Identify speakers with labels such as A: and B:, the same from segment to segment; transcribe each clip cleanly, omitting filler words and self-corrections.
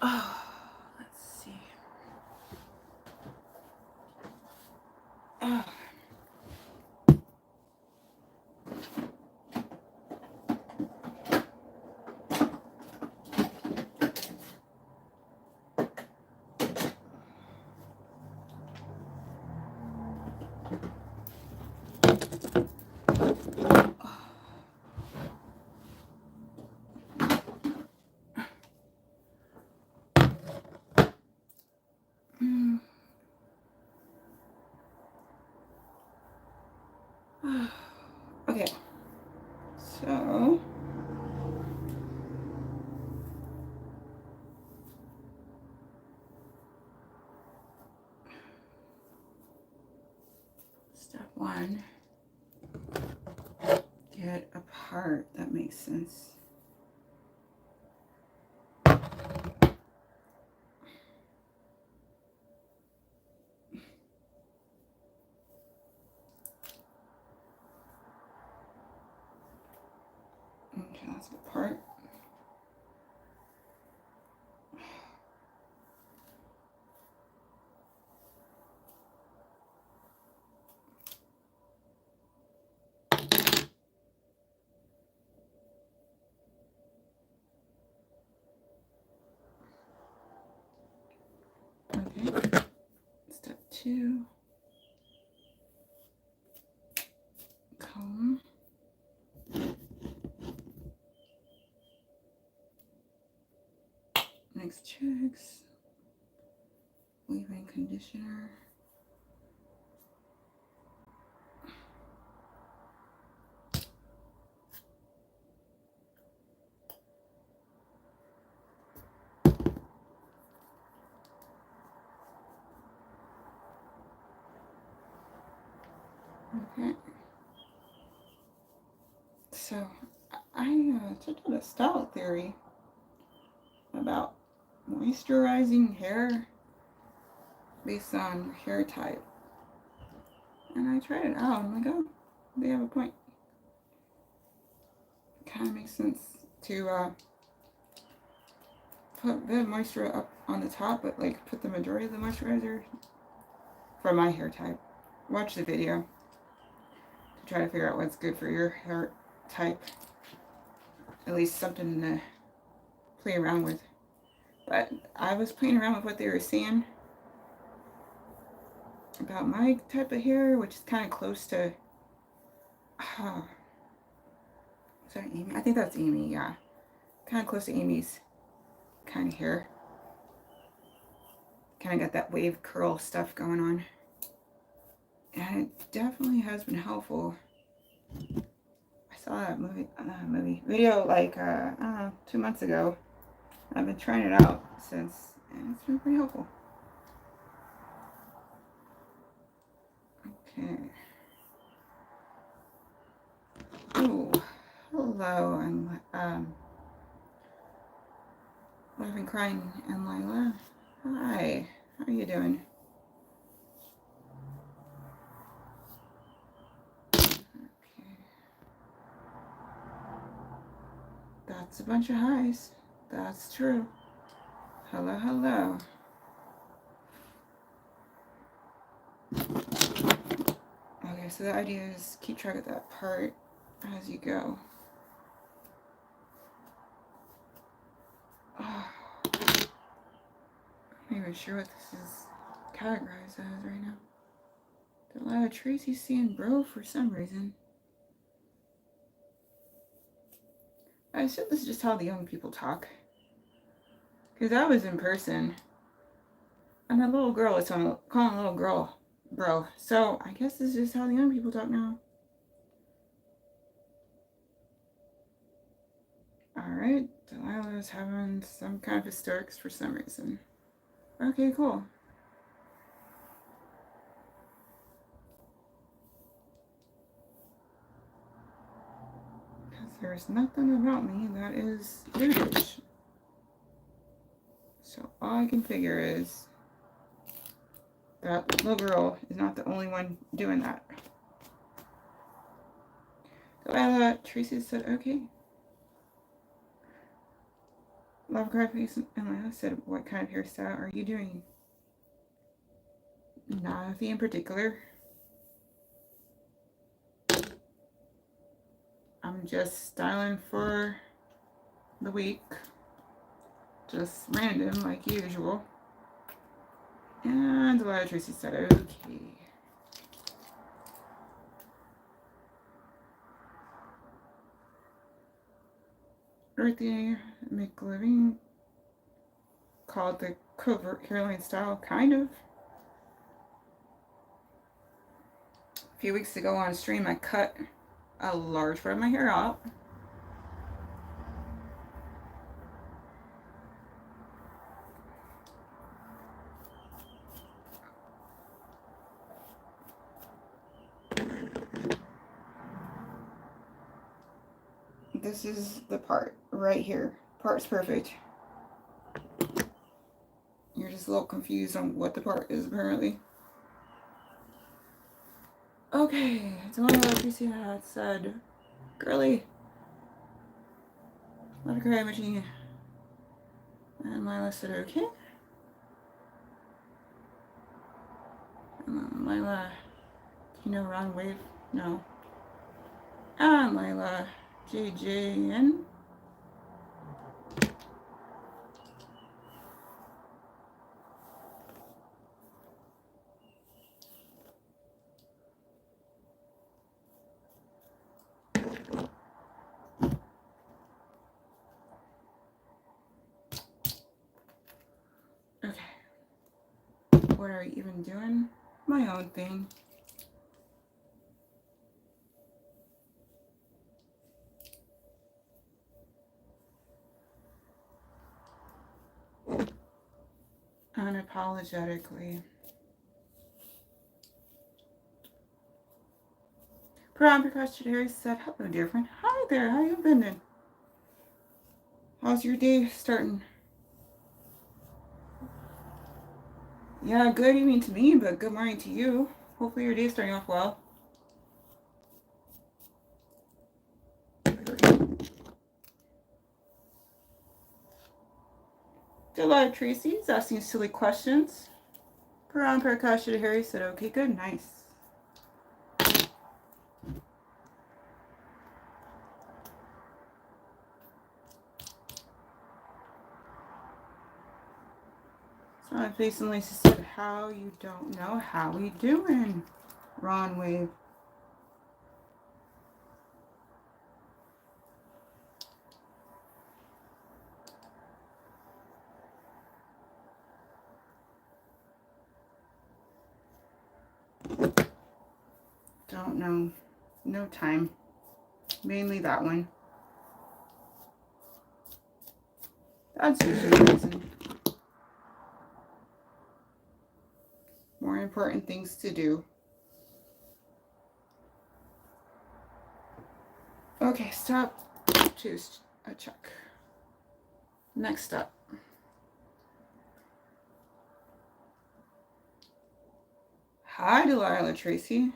A: Oh, let's see. Oh. Mm. Okay, so step one, get a part that makes sense. Okay, that's the part. Okay, step two, comb. Next checks, leave-in conditioner. Okay, so I checked out a style theory about moisturizing hair based on hair type, and I tried it out. I'm like, oh, they have a point. Kind of makes sense to put a bit of moisture up on the top, but like put the majority of the moisturizer for my hair type. Watch the video to try to figure out what's good for your hair type. At least something to play around with. But I was playing around with what they were saying about my type of hair, which is kind of close to. Is that Amy? I think that's Amy, yeah. Kind of close to Amy's kind of hair. Kind of got that wave curl stuff going on. And it definitely has been helpful. I saw that movie video like, I don't know, 2 months ago. I've been trying it out since, and it's been pretty helpful. Okay. Oh, hello, I'm laughing, crying, and Lila. Hi, how are you doing? Okay. That's a bunch of highs. That's true. Hello, hello. Okay, so the idea is keep track of that part as you go. Oh, I'm not even sure what this is categorized as right now. Delilah Tracy's saying bro for some reason. I assume this is just how the young people talk. Because I was in person. And a little girl is calling a little girl bro. So I guess this is just how the young people talk now. Alright, Delilah's having some kind of hysterics for some reason. Okay, cool. Because there's nothing about me that is vintage. So all I can figure is that little girl is not the only one doing that. Delilah, Tracy said okay. Love Cry Face and Lana said, what kind of hairstyle are you doing? Nothing in particular. I'm just styling for the week. Just random like usual. And Delilah Tracy said, okay. Earthy McLiving called the covert hairline style, kind of. A few weeks ago on stream, I cut a large part of my hair out. This is the part right here. Part's perfect. You're just a little confused on what the part is apparently. Okay, Delilah Tracy had said, girly, let her cry, Imaging. And Lila said, okay. And then Lila, do you know Ron Wave? No. And Lila, JJN. Okay. What are you even doing? My own thing. Unapologetically. Brown Precautionary said, hello, dear friend. Hi there, how you been? How's your day starting? Yeah, good evening to me, but good morning to you. Hopefully your day's starting off well. Delilah Tracy's asking silly questions. Brown Precautionary said, okay, good, nice. Ron Face and Lacey said, how you don't know how we doing? Ron Wave. Don't know. No time. Mainly that one. That's usually the reason. More important things to do. Okay, stop. Choose a check. Next up. Hi, Delilah Tracy.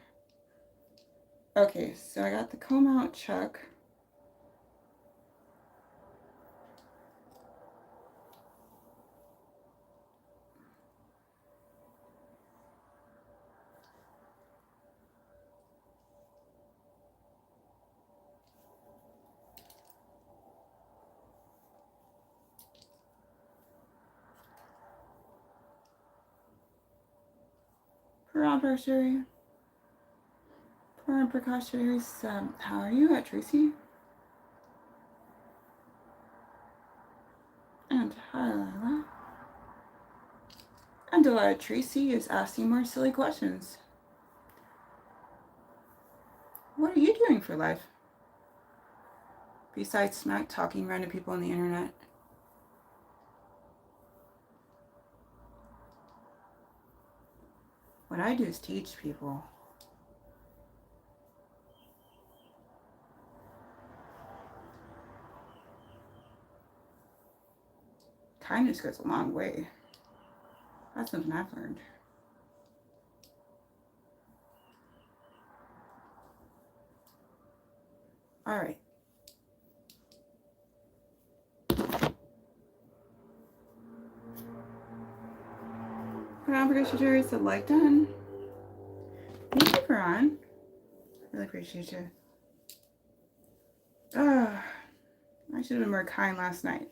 A: Okay, so I got the comb out check. Precautionary. Precautionary. How are you at Tracy? And hi, Lila. And Delilah Tracy is asking more silly questions. What are you doing for life? Besides smack talking random people on the internet. What I do is teach people. Kindness goes a long way. That's something I've learned. All right. Put on for Jerry said like done. Thank you, Karan. Really appreciate you. I should have been more kind last night.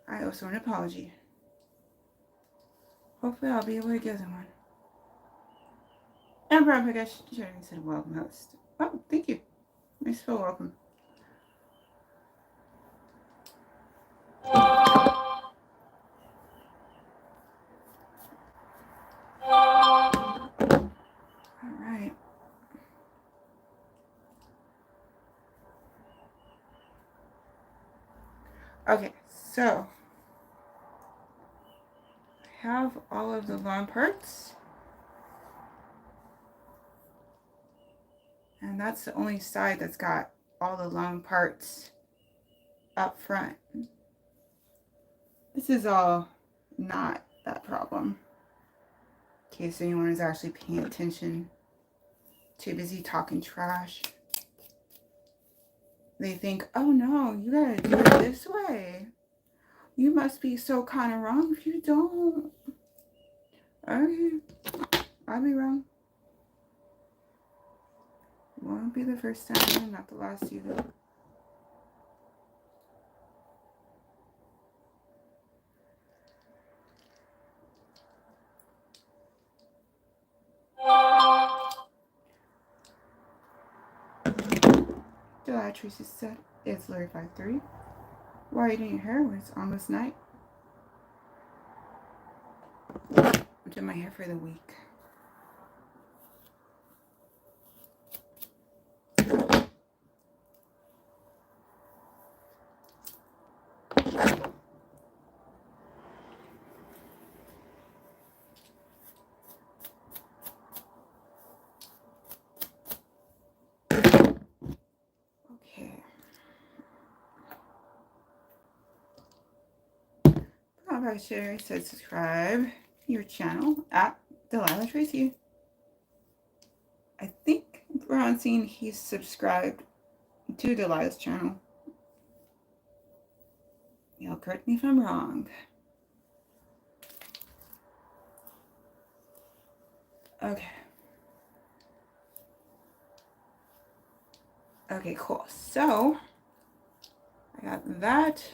A: I owe someone an apology. Hopefully I'll be able to give them one. And Brown Jerry said welcome host. Oh, thank you. Nice to feel welcome. Alright. Okay, so I have all of the long parts. And that's the only side that's got all the long parts up front. This is all not that problem. In case anyone is actually paying attention. Too busy talking trash. They think, oh no, you gotta do it this way. You must be so kind of wrong if you don't. Okay, I'll be wrong. Won't be the first time, not the last either. July Tracy said, it's Larry 53. Why are you doing your hair when it's almost night? I'm doing my hair for the week. Sherry said subscribe your channel at Delilah Tracy. I think Ron seen he's subscribed to Delilah's channel. Y'all correct me if I'm wrong. Okay. Okay, cool. So I got that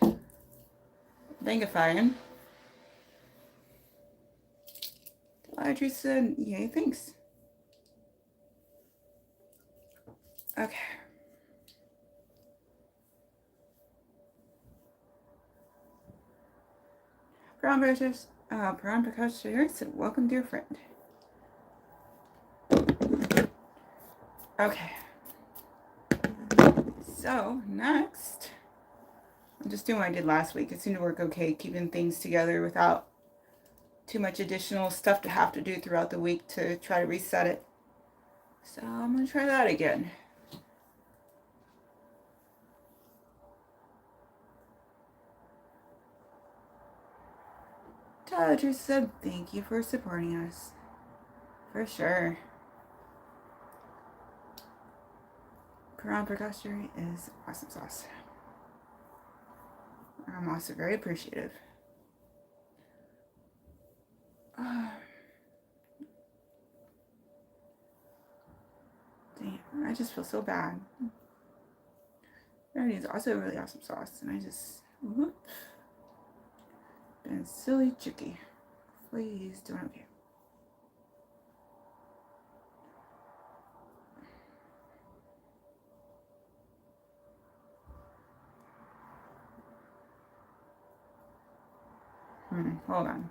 A: Bangifying. Audrey said, yay, thanks. Okay. Brown Prakash here said, welcome, dear friend. Okay. So, next, I'm just doing what I did last week. It seemed to work okay, keeping things together without too much additional stuff to have to do throughout the week to try to reset it. So I'm going to try that again. Tyler just said, thank you for supporting us. For sure. Karan Prakash is awesome sauce. I'm also very appreciative. Damn, I just feel so bad. That is also really awesome sauce, and I just been silly chicky. Please don't okay. Hold on.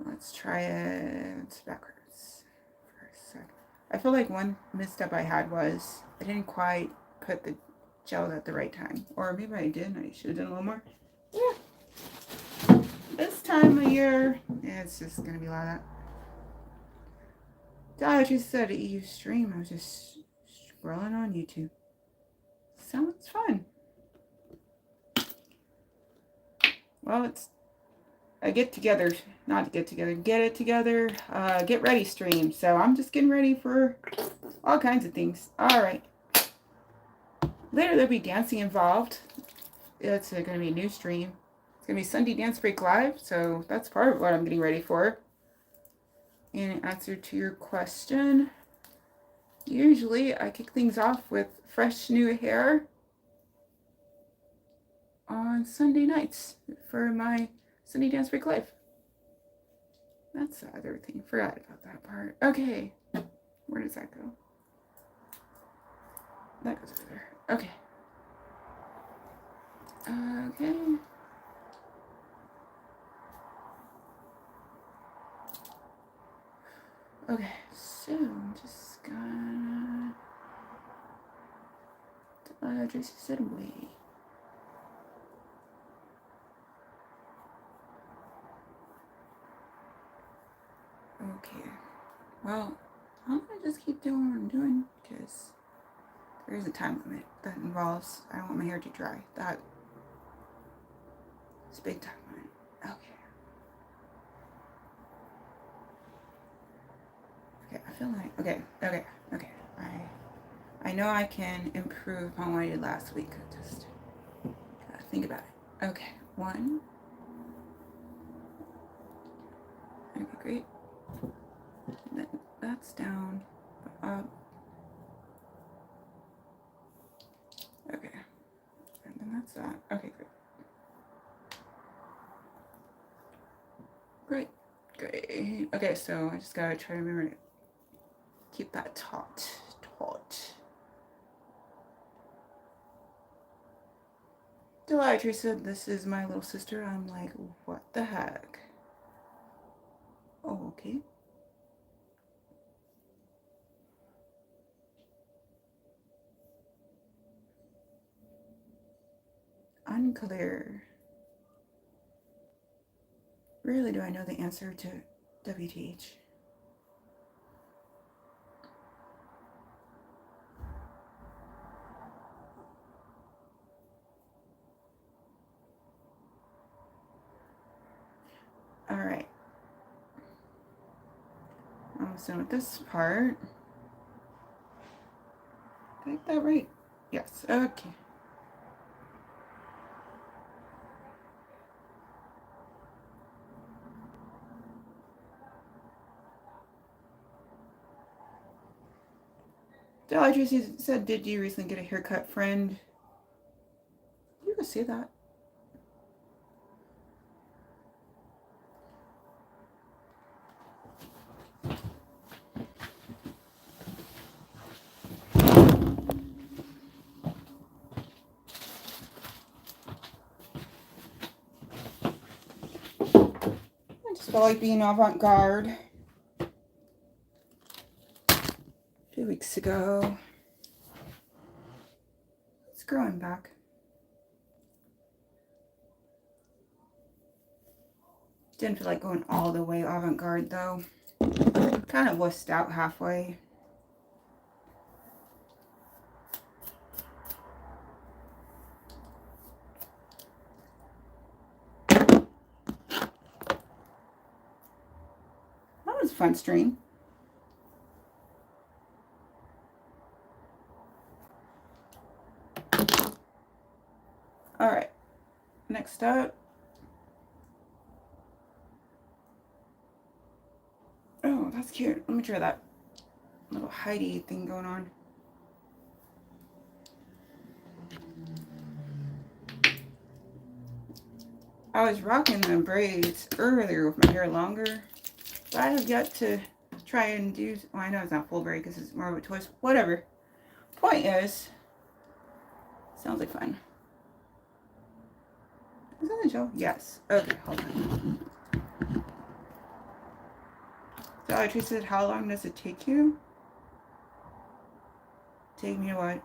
A: Let's try it backwards for a sec. I feel like one misstep I had was I didn't quite put the gel at the right time. Or maybe I did and I should have done a little more. Yeah. This time of year, it's just going to be like that. I just said EU stream. I was just scrolling on YouTube. Sounds fun. Well, it's a get together, not get together, get it together, get ready stream. So I'm just getting ready for all kinds of things. All right. Later there'll be dancing involved. It's going to be a new stream. It's going to be Sunday Dance Break Live, so that's part of what I'm getting ready for. In answer to your question, usually I kick things off with fresh new hair on Sunday nights for my Sunday Dance Break Live. That's the other thing. Forgot about that part. Okay. Where does that go? That goes over there. Okay. Okay. Okay, so I'm just gonna Tracy said wait. Okay. Well, I'm gonna just keep doing what I'm doing because there is a time limit that involves I don't want my hair to dry. That is a big time limit. Okay. Okay, I feel like okay. I know I can improve on what I did last week. I just gotta think about it. Okay, 1. Okay, great. That's down, up. Okay, and then that's that. Okay, great. Great. Okay, so I just gotta try to remember to keep that taut. Delatry said, "This is my little sister." I'm like, what the heck? Oh, okay. Unclear. Rarely do I know the answer to WTH. Alright. Almost done with this part. Did I get that right? Yes. Okay. Delatry said, "Did you recently get a haircut, friend?" You can see that. I just felt like being avant-garde. A few weeks ago. It's growing back. Didn't feel like going all the way avant-garde though. Kind of wussed out halfway. That was a fun stream. Alright. Next up. Oh, that's cute. Let me try that little Heidi thing going on. I was rocking the braids earlier with my hair longer, but I have yet to try and do, well, I know it's not full braid because it's more of a twist, whatever. Point is, sounds like fun. Is that the show? Yes. Okay, hold on. So I said, how long does it take you? Take me to what?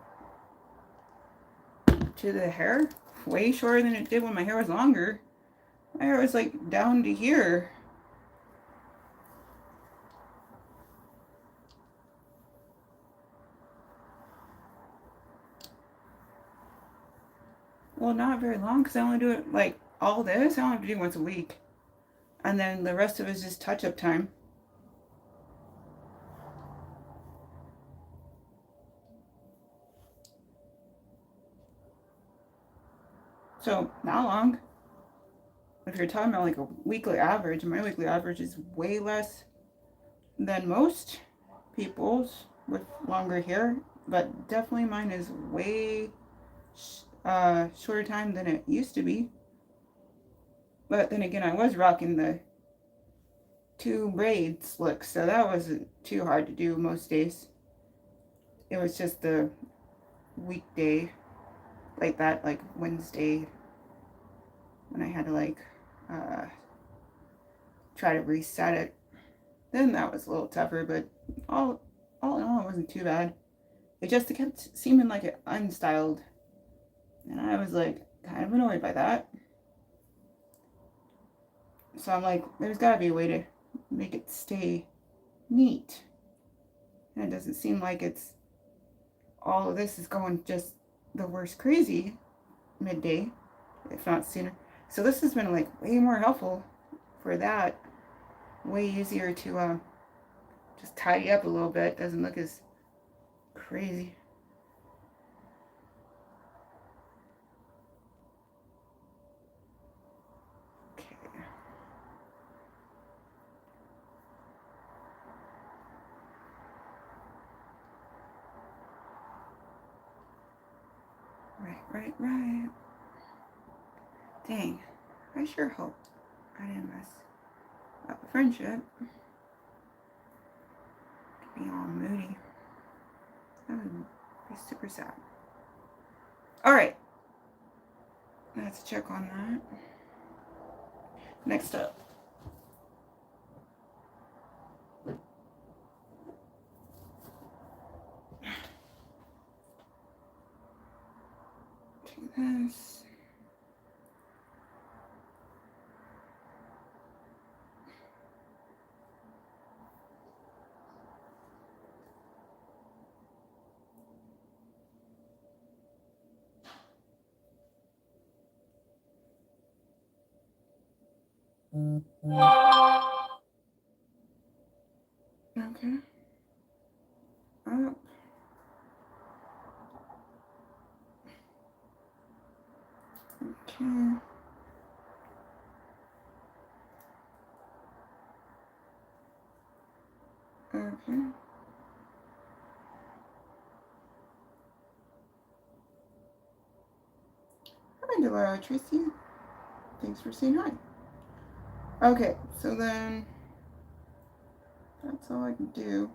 A: To the hair? Way shorter than it did when my hair was longer. My hair was like down to here. Well, not very long because I only do it like all this. I only have to do once a week. And then the rest of it is just touch-up time. So, not long. if you're talking about like a weekly average, my weekly average is way less than most people's with longer hair, but definitely mine is way shorter time than it used to be. But then again, I was rocking the 2 braids look, so that wasn't too hard to do most days. It was just the weekday, like that, like Wednesday, when I had to like try to reset it. Then that was a little tougher, but all in all, it wasn't too bad. It just kept seeming like it unstyled, and I was like kind of annoyed by that. So I'm like, there's got to be a way to make it stay neat, and it doesn't seem like it's all of this is going just the worst crazy midday, if not sooner. So this has been like way more helpful for that. Way easier to just tidy up a little bit. Doesn't look as crazy. Okay. Right. Dang. I sure hope I didn't mess up a friendship. Be all moody. That would be super sad. Alright. Let's check on that. Next up. Do this. Okay. Up. Okay. Okay. Hi, Tracy. Thanks for saying hi. Okay, so then that's all I can do.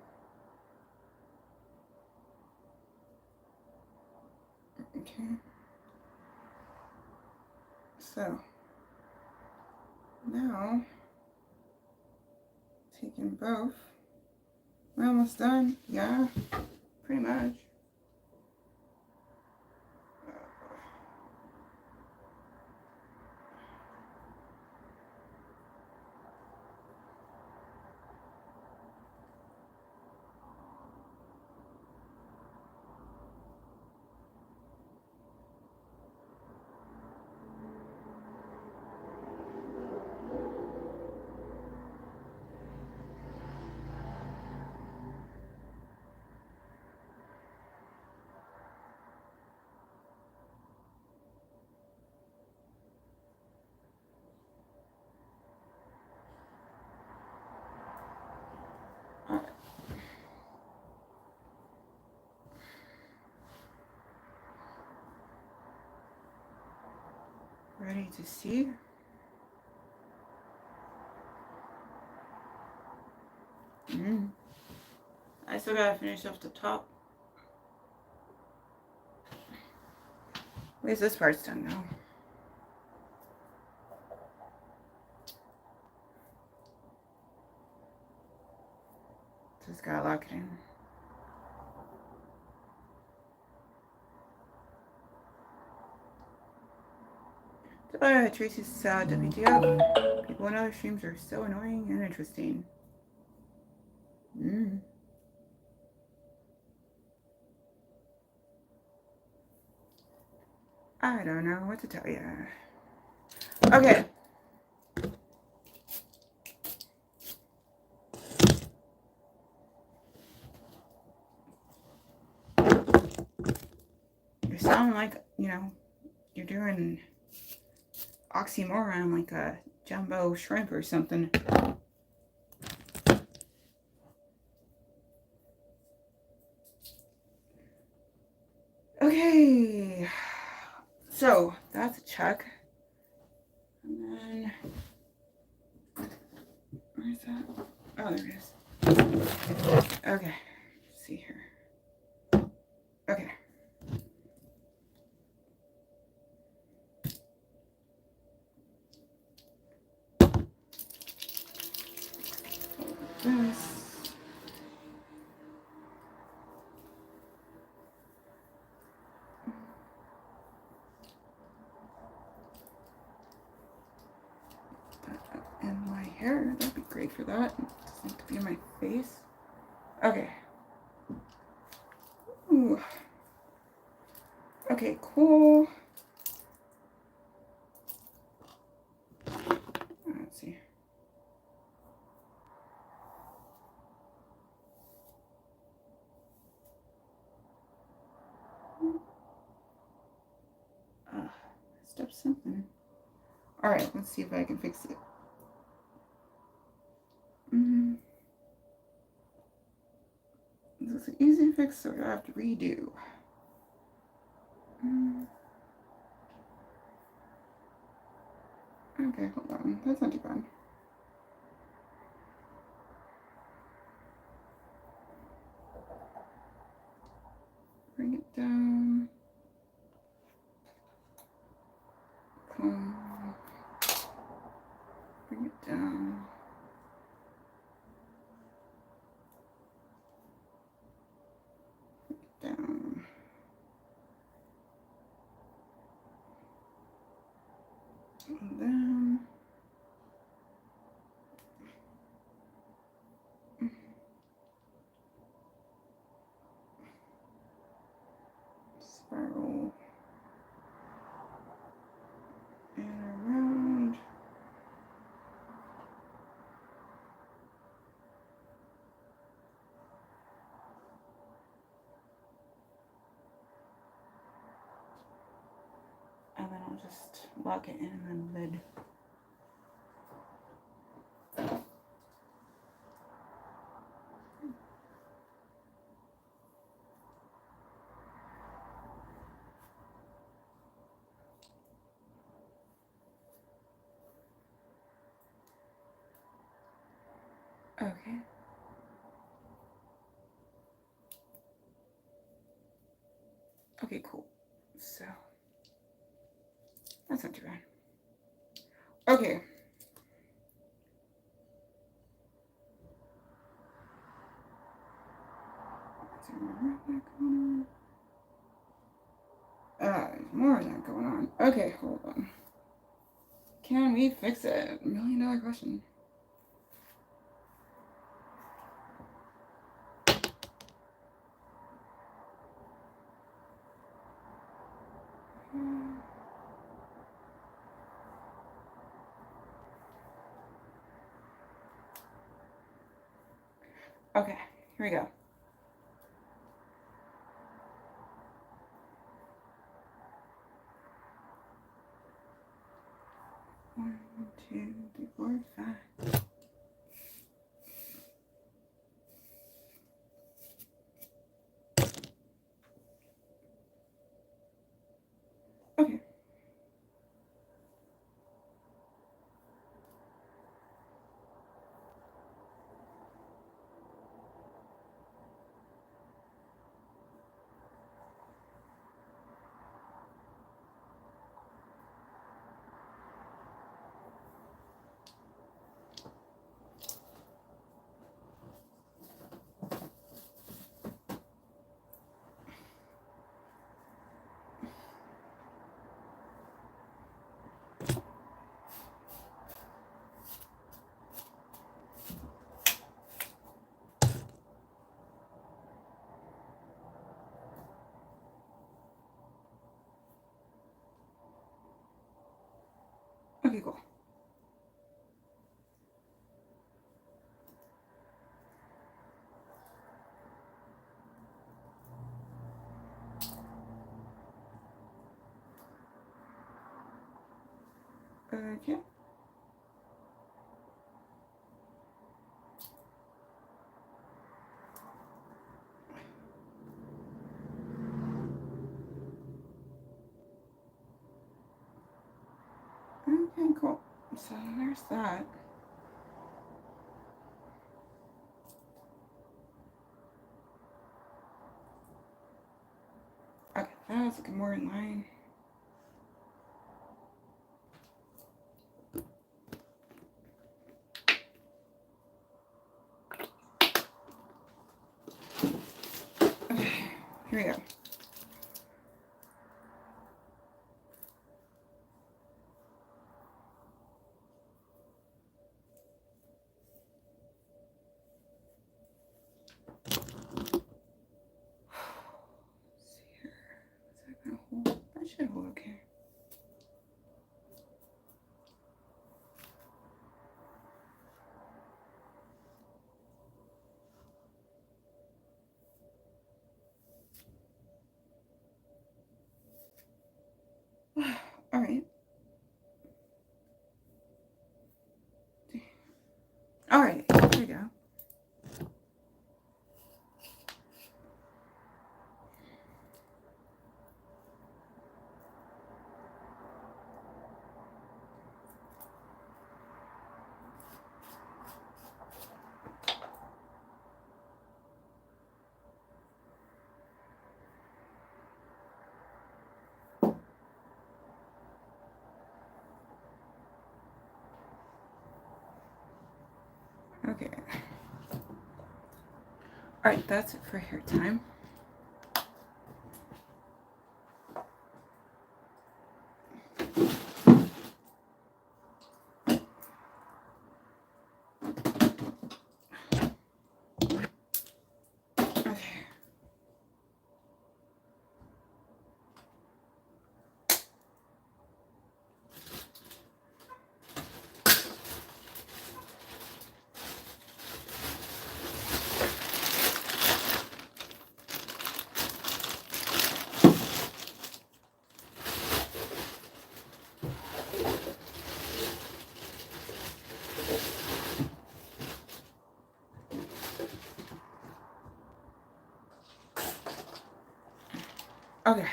A: Okay. So now taking both. We're almost done. Yeah, pretty much. Alright. Ready to see? I still gotta finish off the top. At least this part's done now. Just gotta lock it in. Tracy's WTF. People in other streams are so annoying and interesting. I don't know what to tell you. Okay. You sound like, you know, you're doing oxymoron, like a jumbo shrimp or something. Okay, so that's a check. And then, where's that? Oh, there it is. Okay, let's see here. Okay. This. In my hair, that'd be great for that. It doesn't have to be in my face. Okay. Ooh. Okay, cool. Let's see. Step something. Alright, let's see if I can fix it. This is an easy fix, so I have to redo. Okay, hold on. That's not too bad. Bring it down. Comb. Bring it down. Bring it down. And then spiral and around. And then I'll just lock it in the lid. Okay. Okay, cool. So, that's not too bad. Okay. There's more of that going on. Okay, hold on. Can we fix it? $1 million question. Okay, here we go. One, two, three, four, five. Okay. Okay, cool. Okay. Okay, cool. So there's that. Okay, that's looking more in line. Okay, here we go. Let's see here. Is that gonna hold? That should hold okay. All right. All right, here we go. Okay. All right, that's it for hair time. Okay. Okay.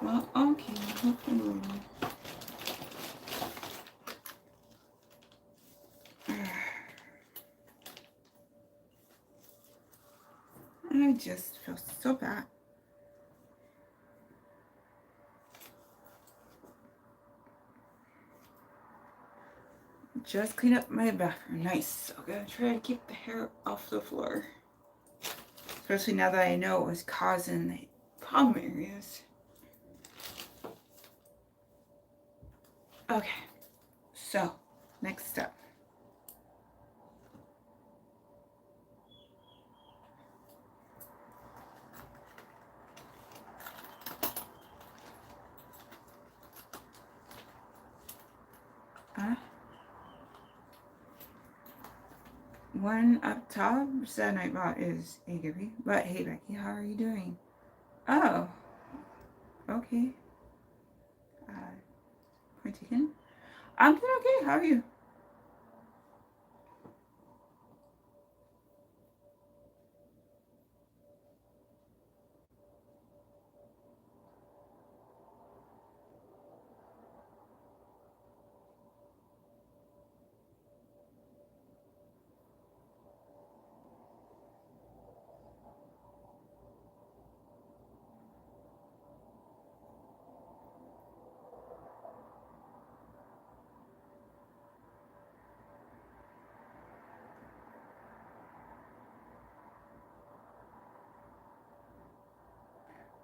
A: Well, okay. Hopefully. I just feel so bad. Just clean up my bathroom. Nice. I'm gonna try to keep the hair off the floor. Especially now that I know it was causing the problem areas. Okay. So, next step. One up top said Nightbot is a gippy. But hey, Becky, how are you doing? Oh, okay. Point taken. I'm doing okay. How are you?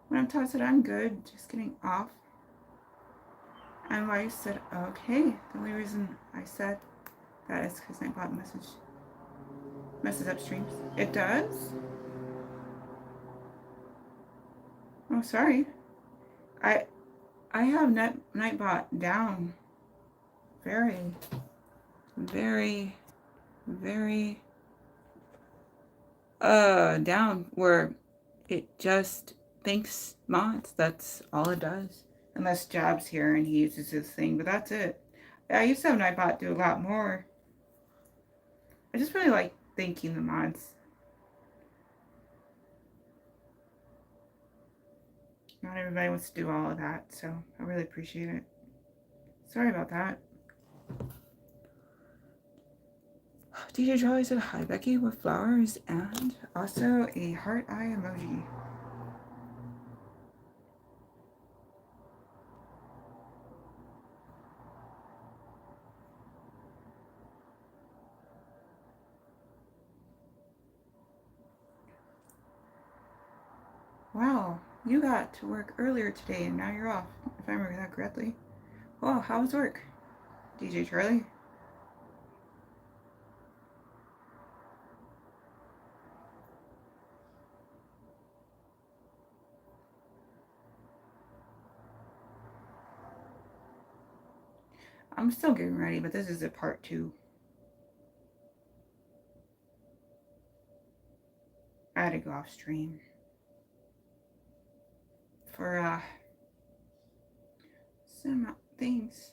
A: When I'm told said I'm good, just getting off. And why you said okay. The only reason I said that is because Nightbot messes up streams. It does? Oh, sorry. I have Nightbot down very, very, very down where it just thinks mods. That's all it does. Unless Job's here and he uses his thing, but that's it. I used to have an iPod do a lot more. I just really like thanking the mods. Not everybody wants to do all of that, so I really appreciate it. Sorry about that. DJ Charlie said hi, Becky, with flowers and also a heart eye emoji. Wow, you got to work earlier today and now you're off, if I remember that correctly. Well, how was work, DJ Charlie? I'm still getting ready, but this is a part 2. I had to go off stream for some things.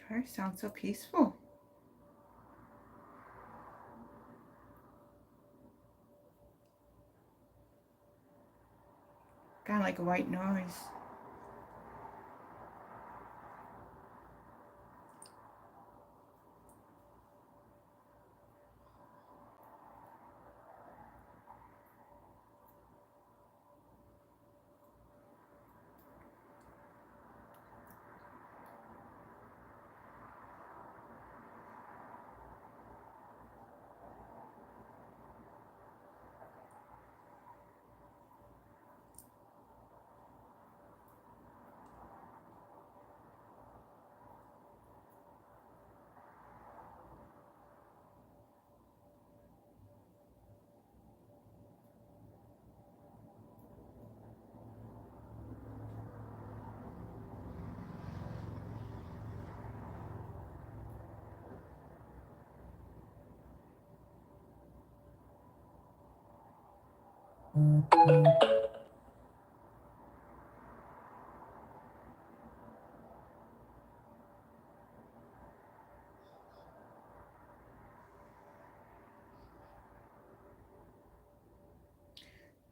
A: Try to sound so peaceful. Kind of like a white noise.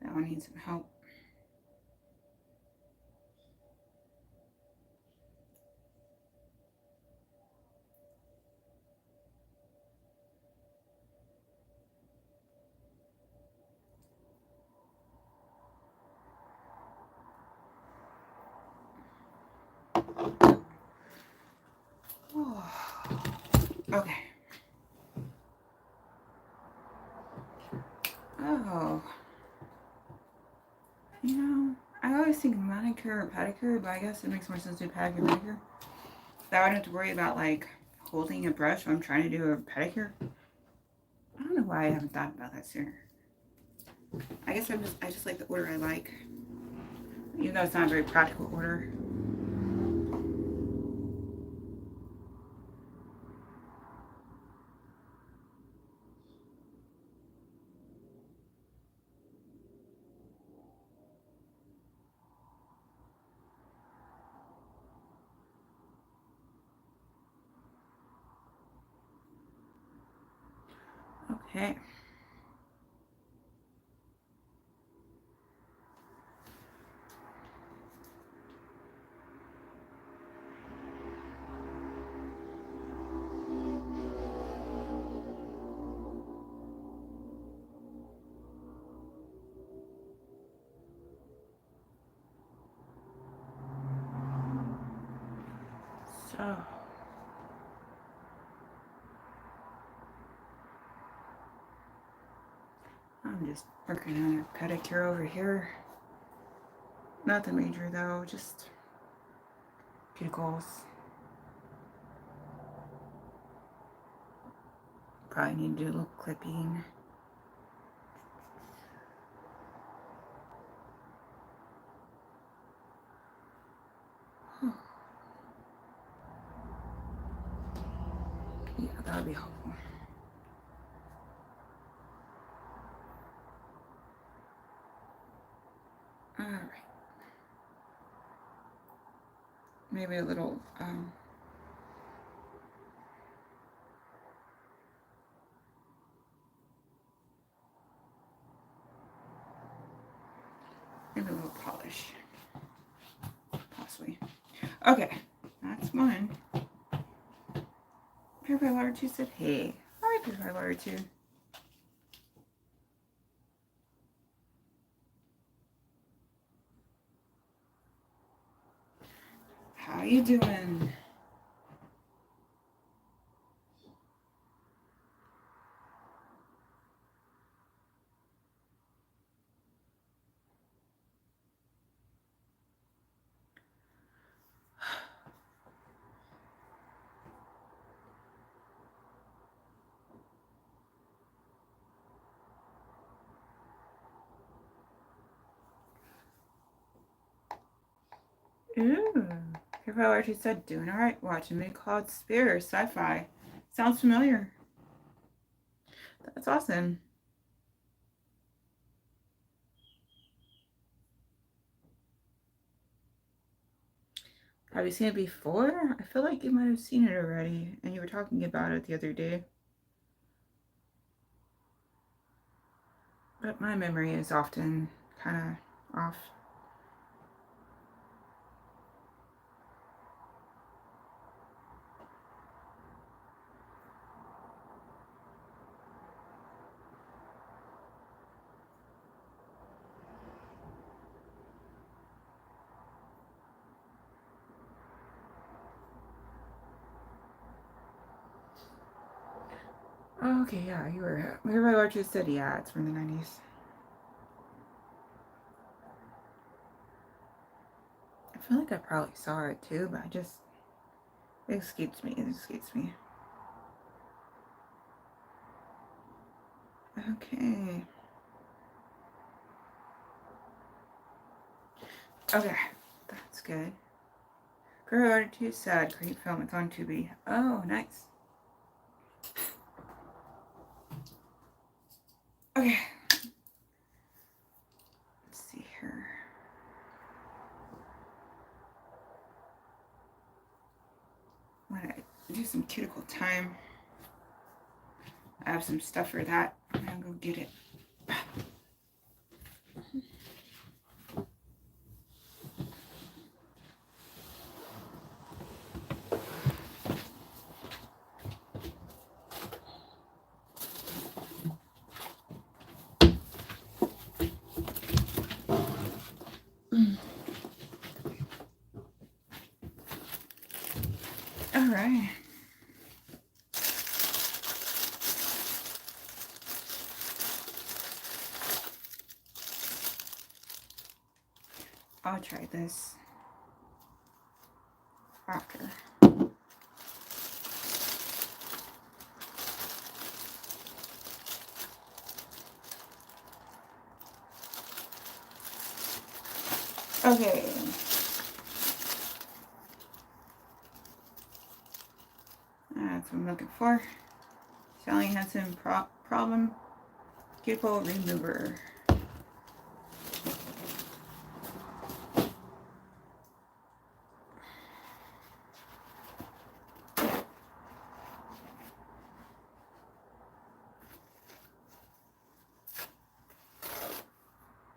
A: That one needs some help. Okay. Oh. You know, I always think manicure or pedicure, but I guess it makes more sense to do pedicure and manicure. That I don't have to worry about like holding a brush when I'm trying to do a pedicure. I don't know why I haven't thought about that sooner. I guess I just like the order I like. Even though it's not a very practical order. Okay. So. I'm just working on a pedicure over here. Nothing major though, just cuticles. probably need to do a little clipping. Yeah, that would be helpful. All right. Maybe a little, maybe a little polish, possibly. Okay, that's one. Purified Water 2 said, hey. Hi, Purified Water 2. How you doing? Ooh. Purified Water 2 said, doing alright. Watching Mid-Cloud Spear, sci-fi. Sounds familiar. That's awesome. Have you seen it before? I feel like you might have seen it already, and you were talking about it the other day. But my memory is often kind of off. Oh, okay, yeah, you were. Everybody watches said, yeah, it's from the 90s. I feel like I probably saw it too, but it escapes me. It escapes me. Okay. Okay, that's good. Girl Order 2 sad. Great film. It's on Tubi. Oh, nice. Okay. Let's see here. I'm gonna do some cuticle time. I have some stuff for that. I'm gonna go get it. All right. I'll try this after. Okay. That's what I'm looking for. Sally Hansen problem cuticle remover.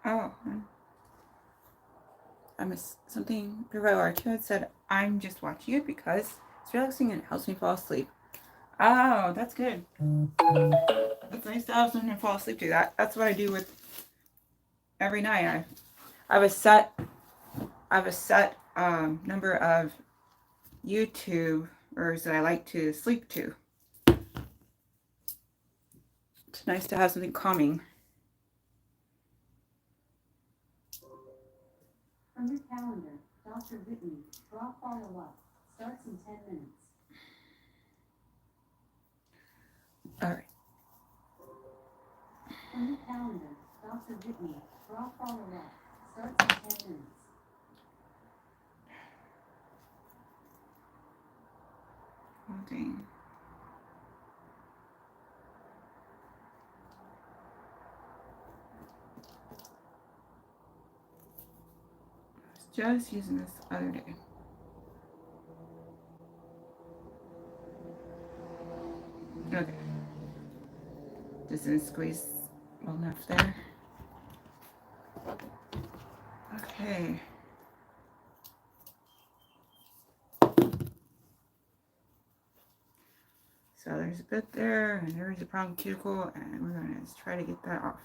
A: Oh, I missed something. Archie had said, I'm just watching it because it's relaxing and helps me fall asleep. Oh, that's good. It's nice to have someone to fall asleep to. That's what I do with every night. I have a set number of YouTubers that I like to sleep to. It's nice to have something calming.
B: From your calendar, Dr. Whitney, draw follow-up. Starts in 10 minutes.
A: Alright.
B: From your calendar, Dr. Whitney, bra follow-up. Starts in 10 minutes.
A: Oh, dang. I was just using this the other day. Okay. Just didn't squeeze well enough there. Okay. So there's a bit there, and there's a problem cuticle, and we're going to try to get that off.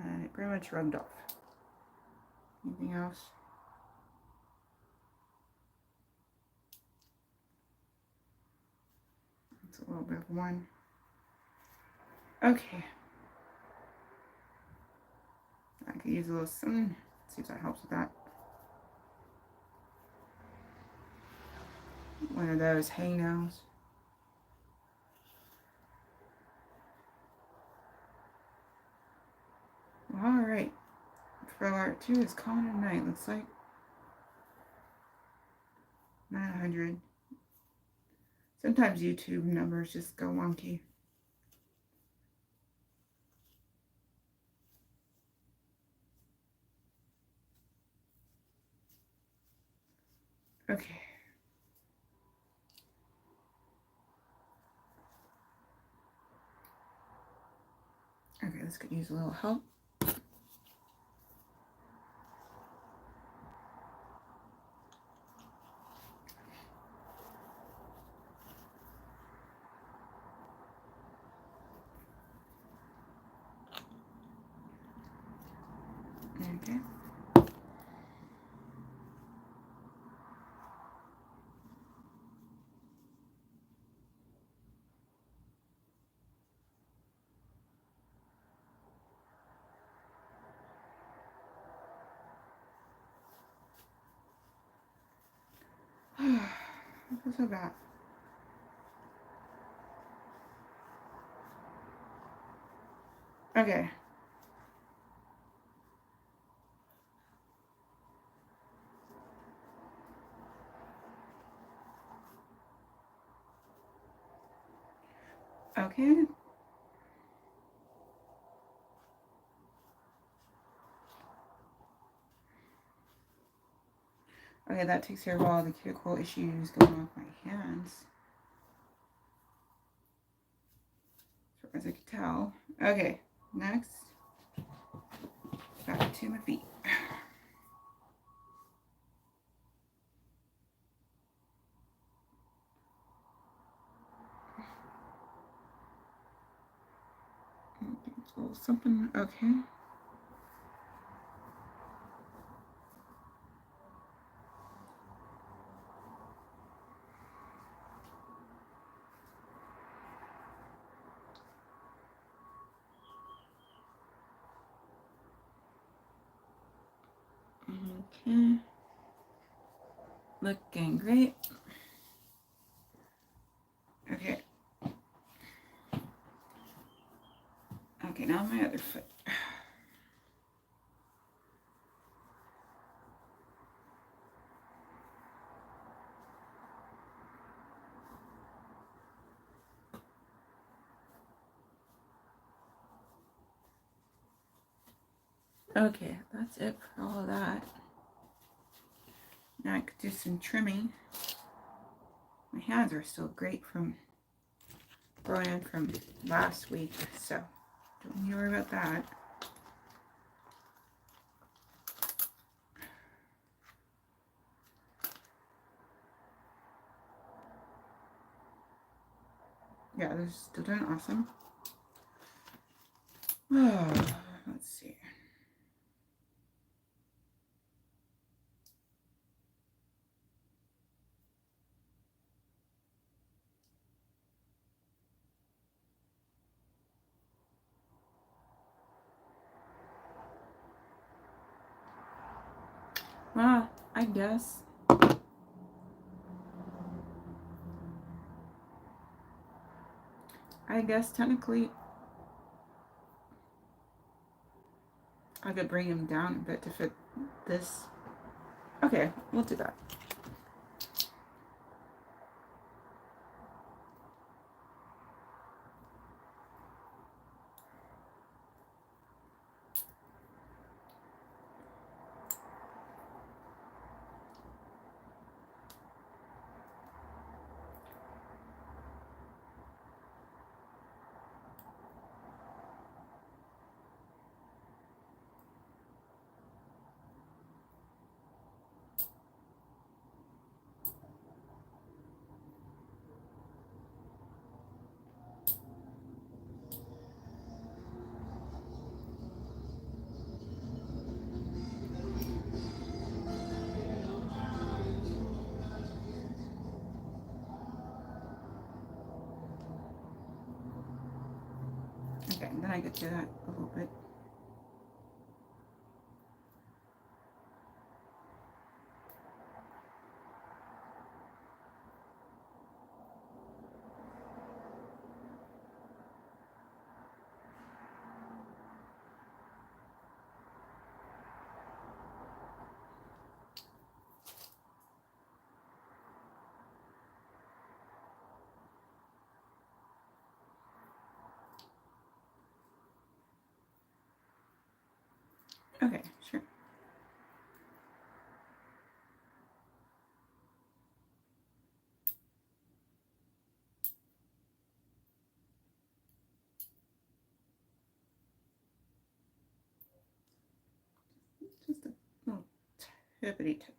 A: And it pretty much rubbed off. Anything else? It's a little bit of one. Okay. I could use a little something. See if that helps with that. One of those hangnails. Alright. Trail art 2 is calling it a night, looks like. 900. Sometimes YouTube numbers just go wonky. Okay. Okay, this could use a little help. Okay. What's so bad? Okay. Okay. Okay, that takes care of all the cuticle issues going on with my hands. As far as I can tell. Okay, next. Back to my feet. A little something, okay. Okay. Looking great. Okay. Okay, now my other foot. Okay, that's it for all of that. Now I could do some trimming. My hands are still great from growing in from last week, so don't need to worry about that. Yeah, they're still doing awesome. Oh, let's see. I guess. I guess technically I could bring him down a bit to fit this. Okay, we'll do that. Okay, and then I could do that a little bit. Okay, sure. Just a little tippity tip.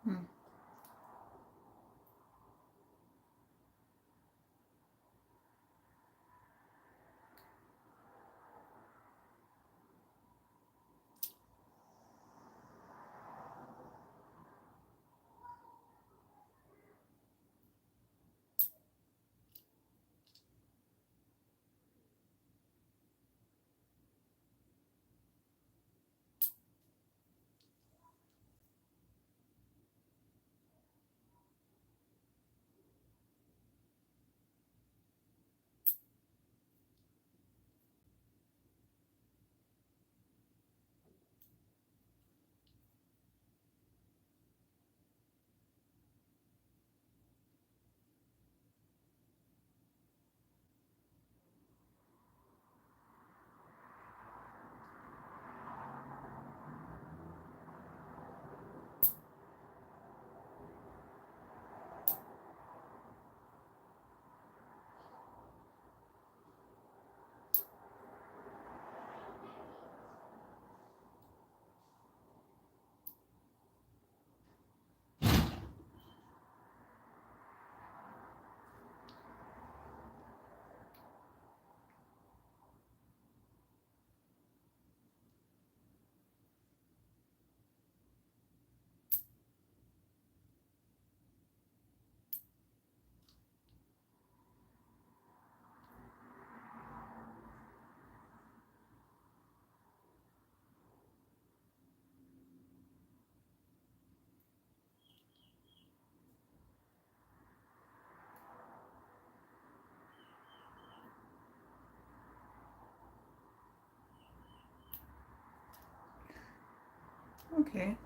A: Hmm. Okay.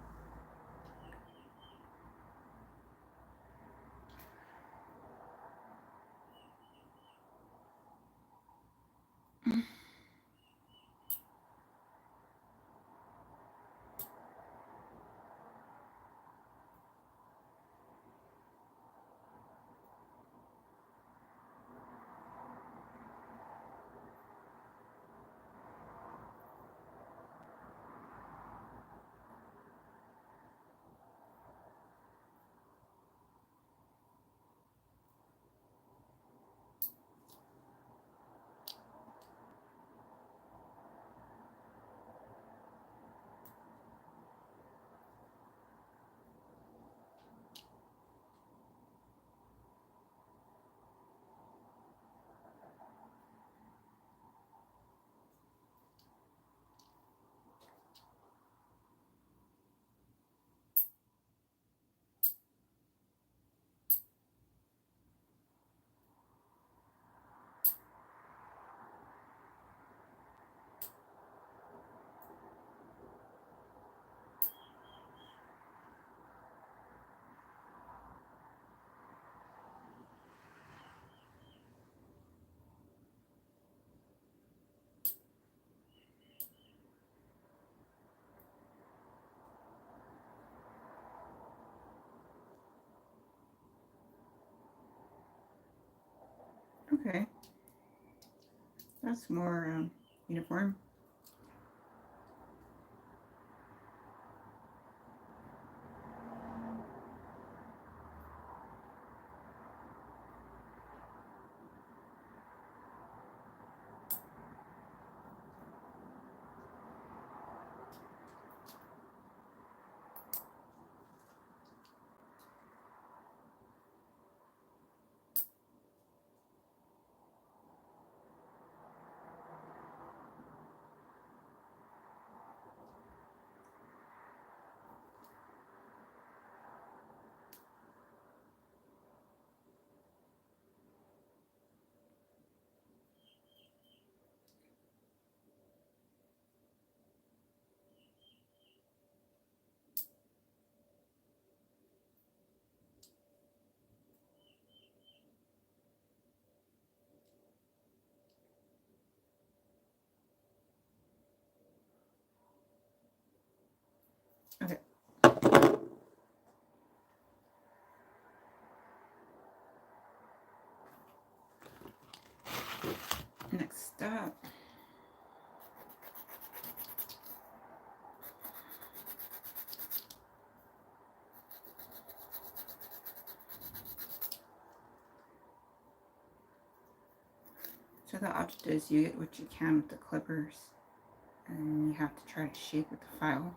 A: Okay. That's more uniform. Okay. Next up. So the object is you get what you can with the clippers, and you have to try to shape with the file.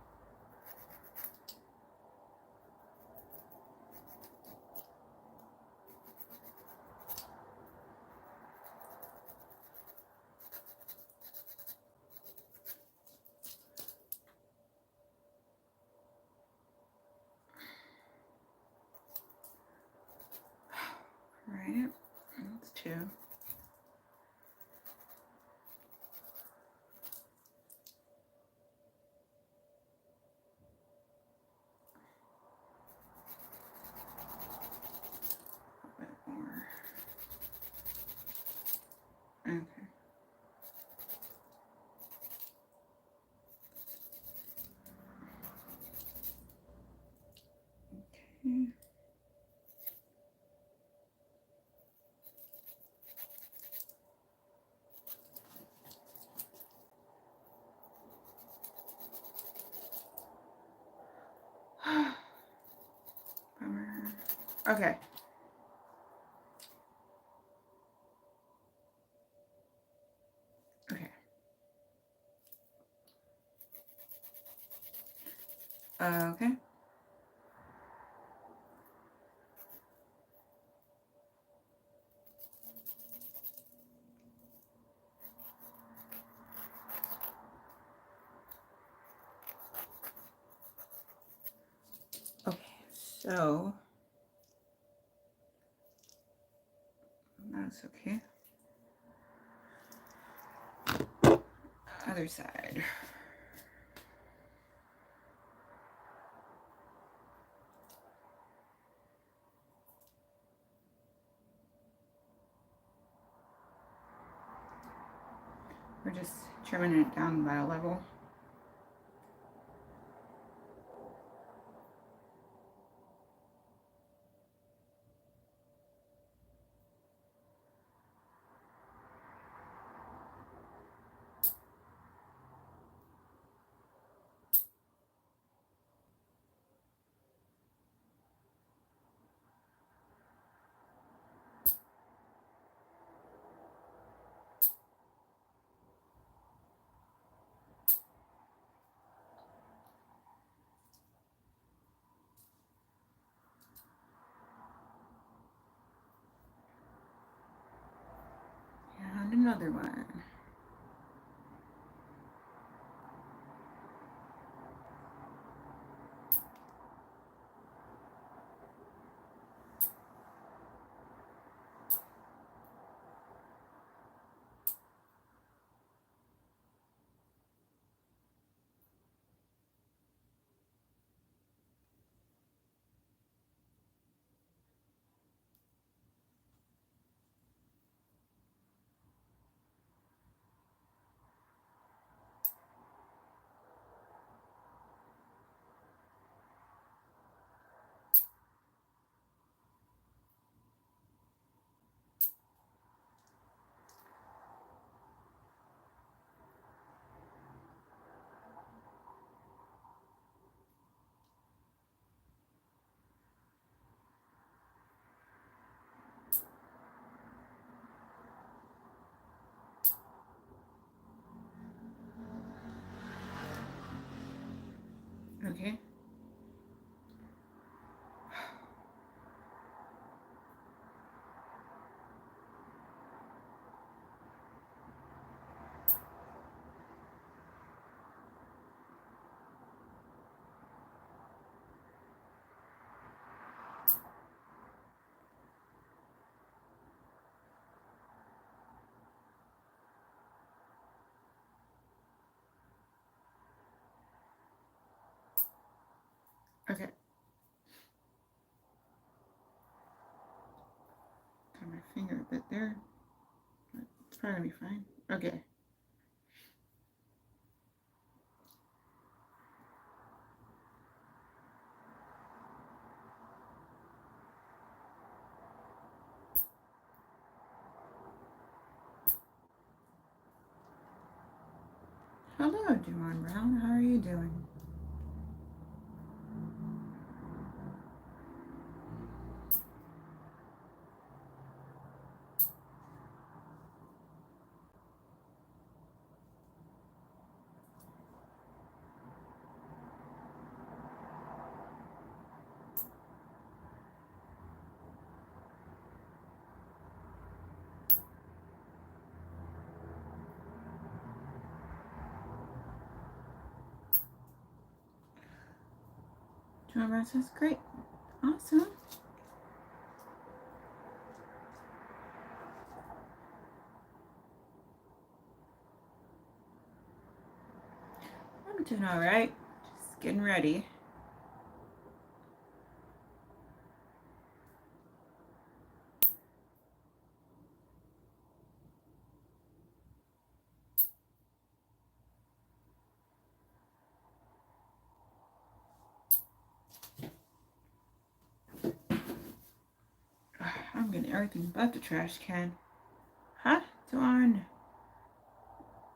A: Right, that's two. A bit more. Okay. Okay. Bummer. Okay. Okay. Okay. Okay. So that's okay. Other side. We're just trimming it down by a level. And another one. Okay. Okay. Got my finger a bit there. It's probably gonna be fine. Okay. Hello, Juwan Brown. How are you doing? Juwan Brown says, great. Awesome. I'm doing all right. Just getting ready. I'm getting everything but the trash can. Huh? Juwan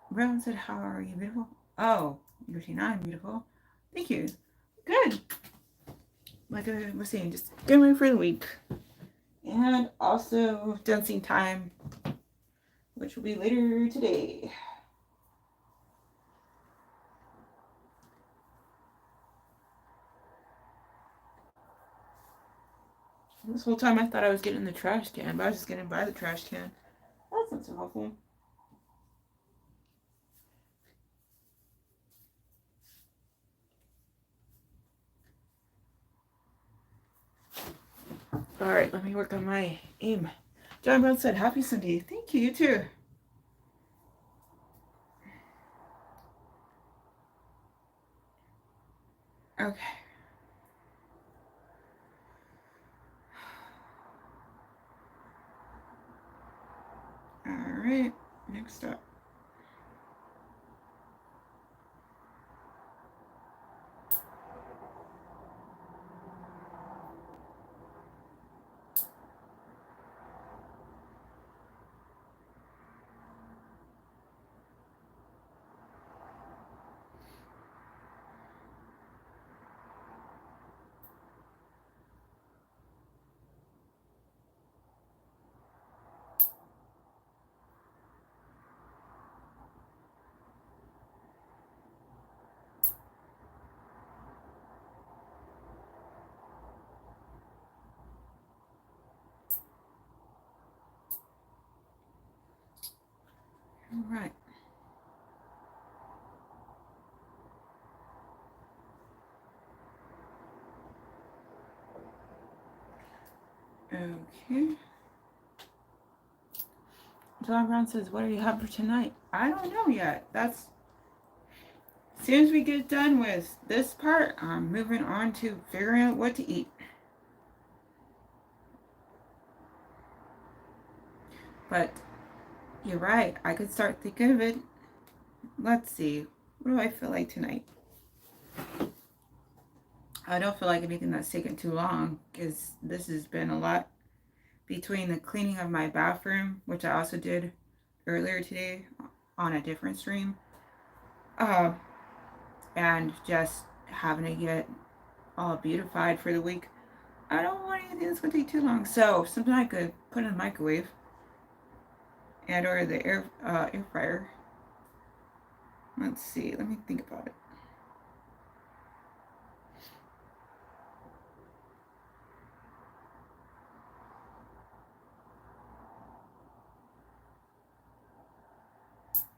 A: Brown said, how are you, beautiful? Oh, you're saying I'm beautiful. Thank you. Good. Like I was saying, just getting ready for the week. And also dancing time, which will be later today. This whole time I thought I was getting the trash can, but I was just getting by the trash can. That's not so helpful. Alright, let me work on my aim. John Brown said, happy Sunday. Thank you, you too. Okay. Alright, next up. right. Okay. John Brown says, what do you have for tonight? I don't know yet. That's as soon as we get done with this part, I'm moving on to figuring out what to eat. But you're right. I could start thinking of it. Let's see. What do I feel like tonight? I don't feel like anything that's taken too long because this has been a lot between the cleaning of my bathroom, which I also did earlier today on a different stream, uh, and just having to get all beautified for the week. I don't want anything that's going to take too long. So something I could put in the microwave and or the air fryer. Let's see. Let me think about it.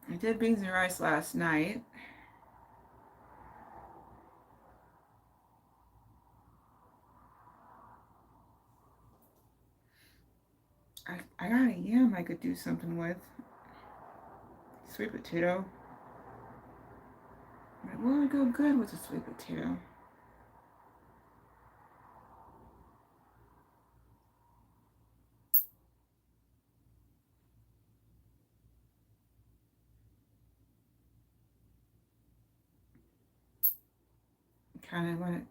A: I did beans and rice last night. I got a yam I could do something with. Sweet potato. What would go good with a sweet potato? Kind of want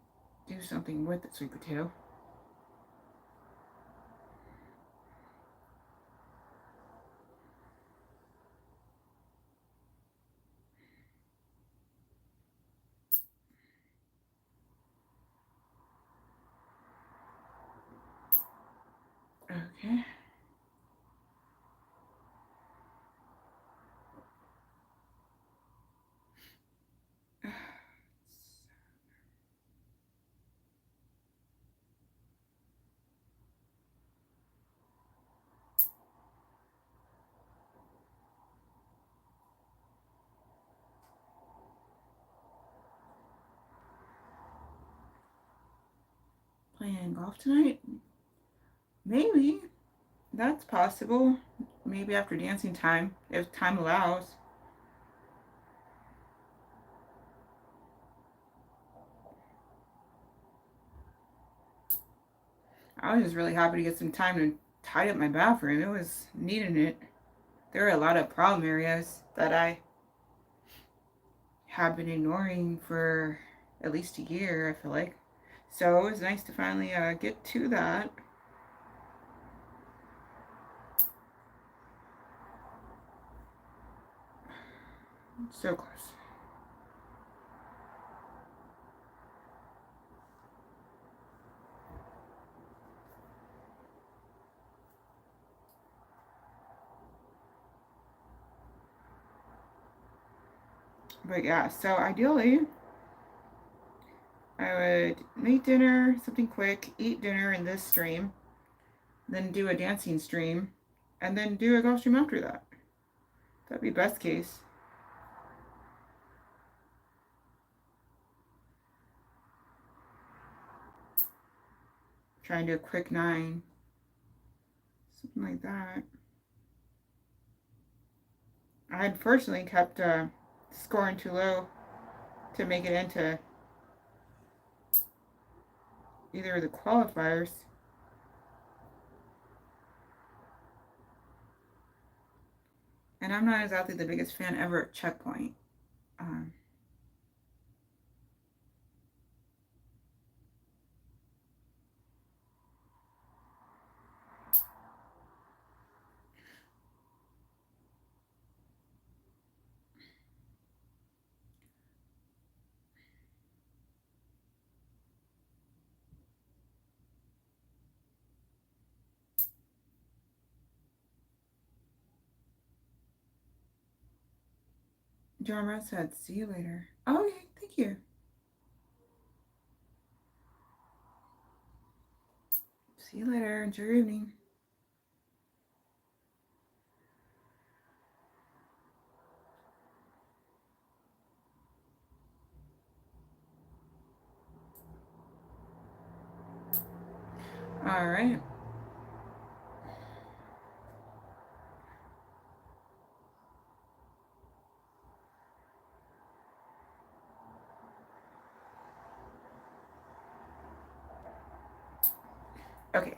A: to do something with the sweet potato. Okay. Playing golf tonight? Maybe. That's possible. Maybe after dancing time, if time allows. I was just really happy to get some time to tidy up my bathroom. It was needing it. There are a lot of problem areas that I have been ignoring for at least a year, I feel like. So it was nice to finally get to that. So close. But yeah, so ideally, I would make dinner, something quick, eat dinner in this stream, then do a dancing stream, and then do a golf stream after that. That'd be best case. Try and do a quick 9. Something like that. I unfortunately kept scoring too low to make it into either of the qualifiers. And I'm not exactly the biggest fan ever of checkpoint. Um, John Ross said, see you later. Oh, okay, thank you. See you later. Enjoy your evening. All right. Okay.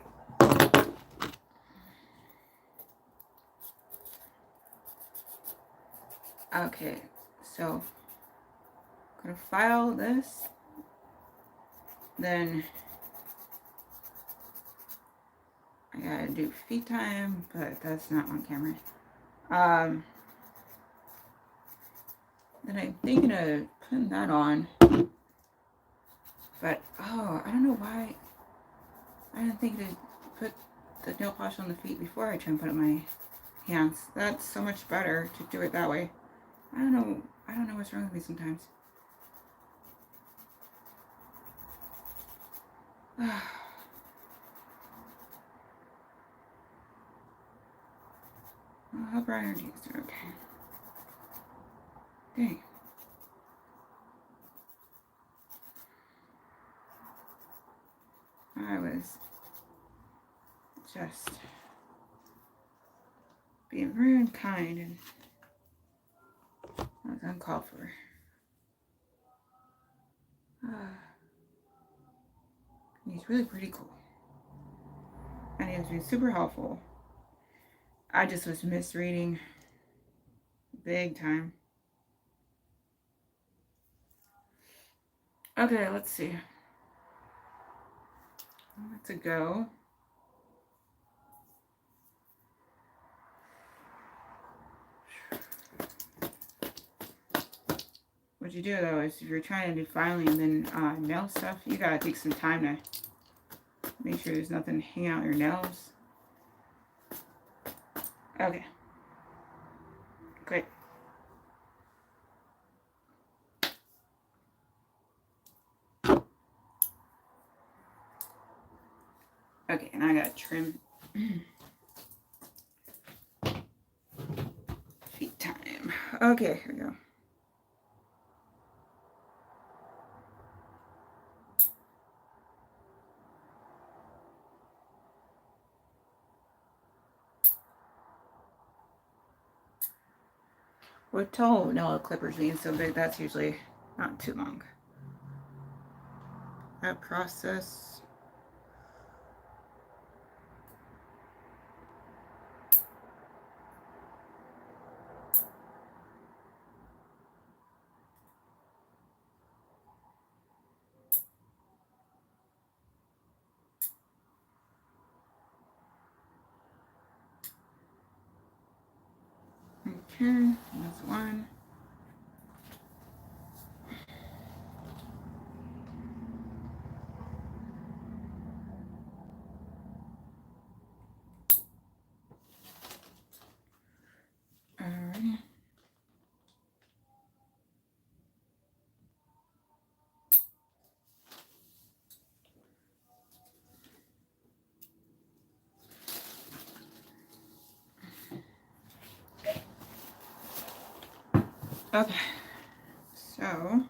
A: Okay, so I'm gonna file this, then I gotta do feed time, but that's not on camera. Then I'm thinking of putting that on, but oh, I don't know why I didn't think to put the nail polish on the feet before I try and put it on my hands. That's so much better to do it that way. I don't know what's wrong with me sometimes. How bright are these? Okay. Dang. I was just being rude and kind, and that was uncalled for. He's really pretty cool. And he has been super helpful. I just was misreading big time. Okay, let's see. Let's go. What you do though is if you're trying to do filing and then nail stuff, you gotta take some time to make sure there's nothing hanging out your nails. Okay. Great. Okay, and I gotta trim. Feet time. Okay, here we go. We're told nail clippers being so big, that's usually not too long. That process. Okay, that's one. Alright. Okay, so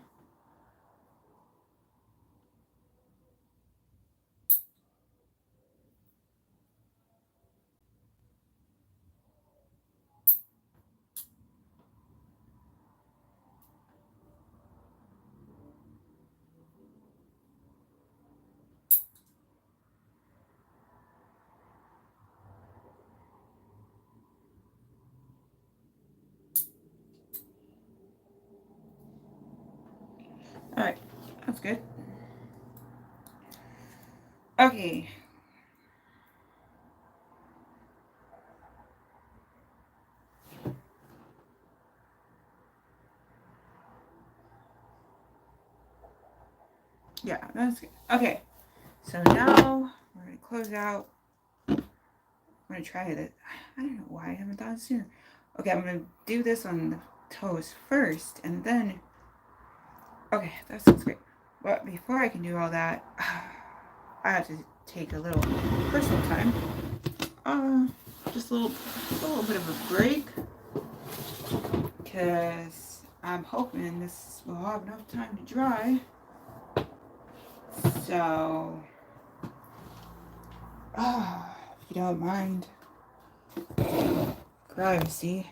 A: alright, that's good. Okay. Yeah, that's good. Okay, so now we're gonna close out. I'm gonna try this. I don't know why I haven't done it sooner. Okay, I'm gonna do this on the toes first, and then. Okay, that sounds great. But before I can do all that, I have to take a little personal time. Just a little bit of a break, because I'm hoping this will have enough time to dry. So If you don't mind. Privacy.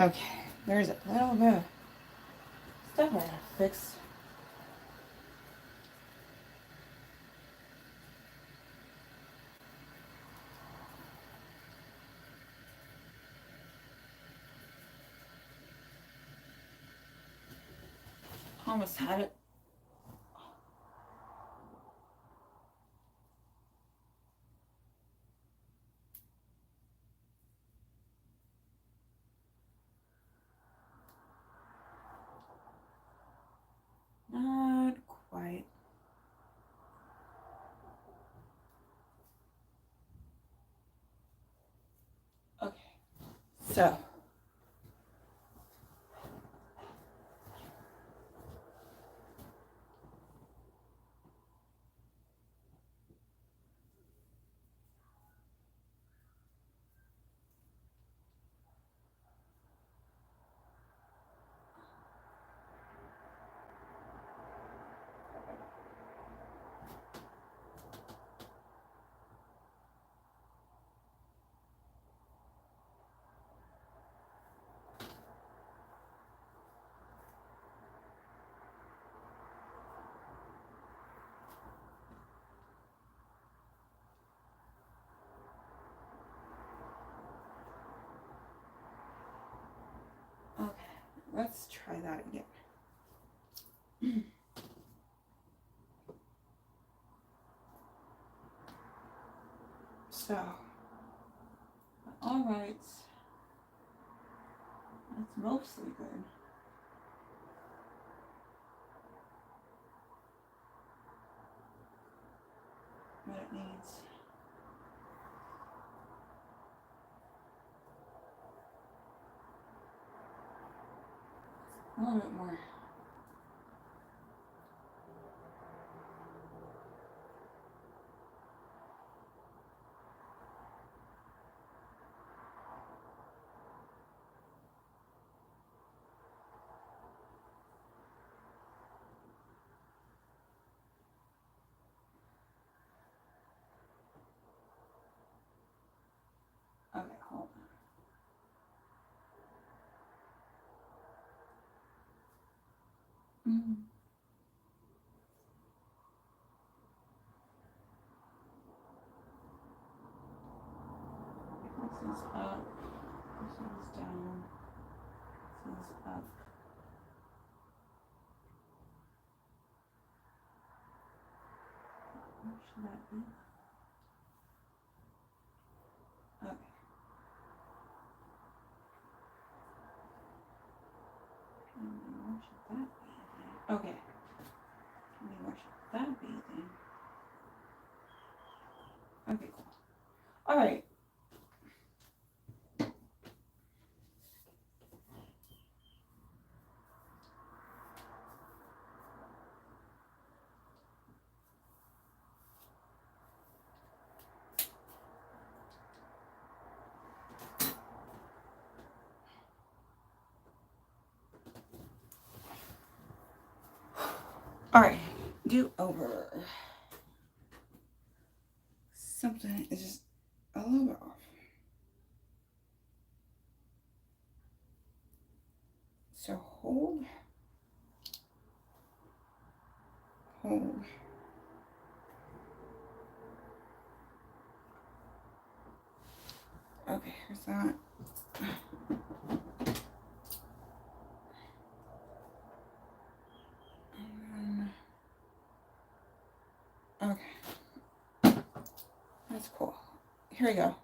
A: Okay, there's a little bit of stuff I gotta fix. Almost had it. Not quite. Okay, so. Okay, let's try that again. So, all right, that's mostly good. But it needs a little bit more. Okay, hold on. This is up. This is down. This is up. What should that be? Okay. And what should that be? Okay. Let me watch that bathing. Okay, cool. Alright. Alright. Do over. Something is just a little bit off. So hold. Hold. Okay, here's that. Okay. That's cool. Here we go.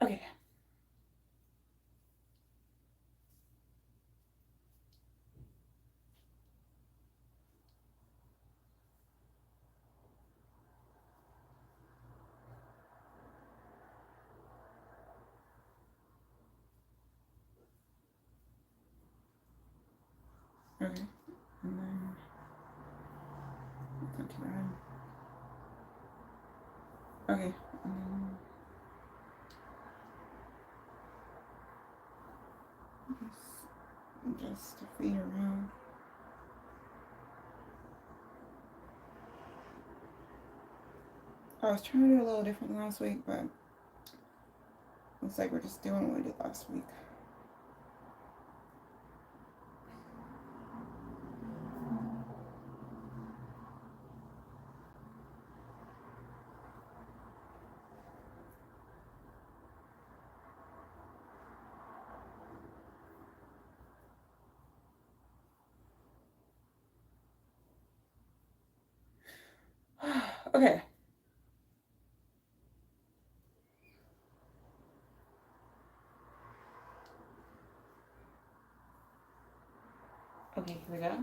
A: Okay. Okay. And then not too bad. Okay. Just to feed around. I was trying to do a little different than last week, but looks like we're just doing what we did last week. Okay. Okay, here we go.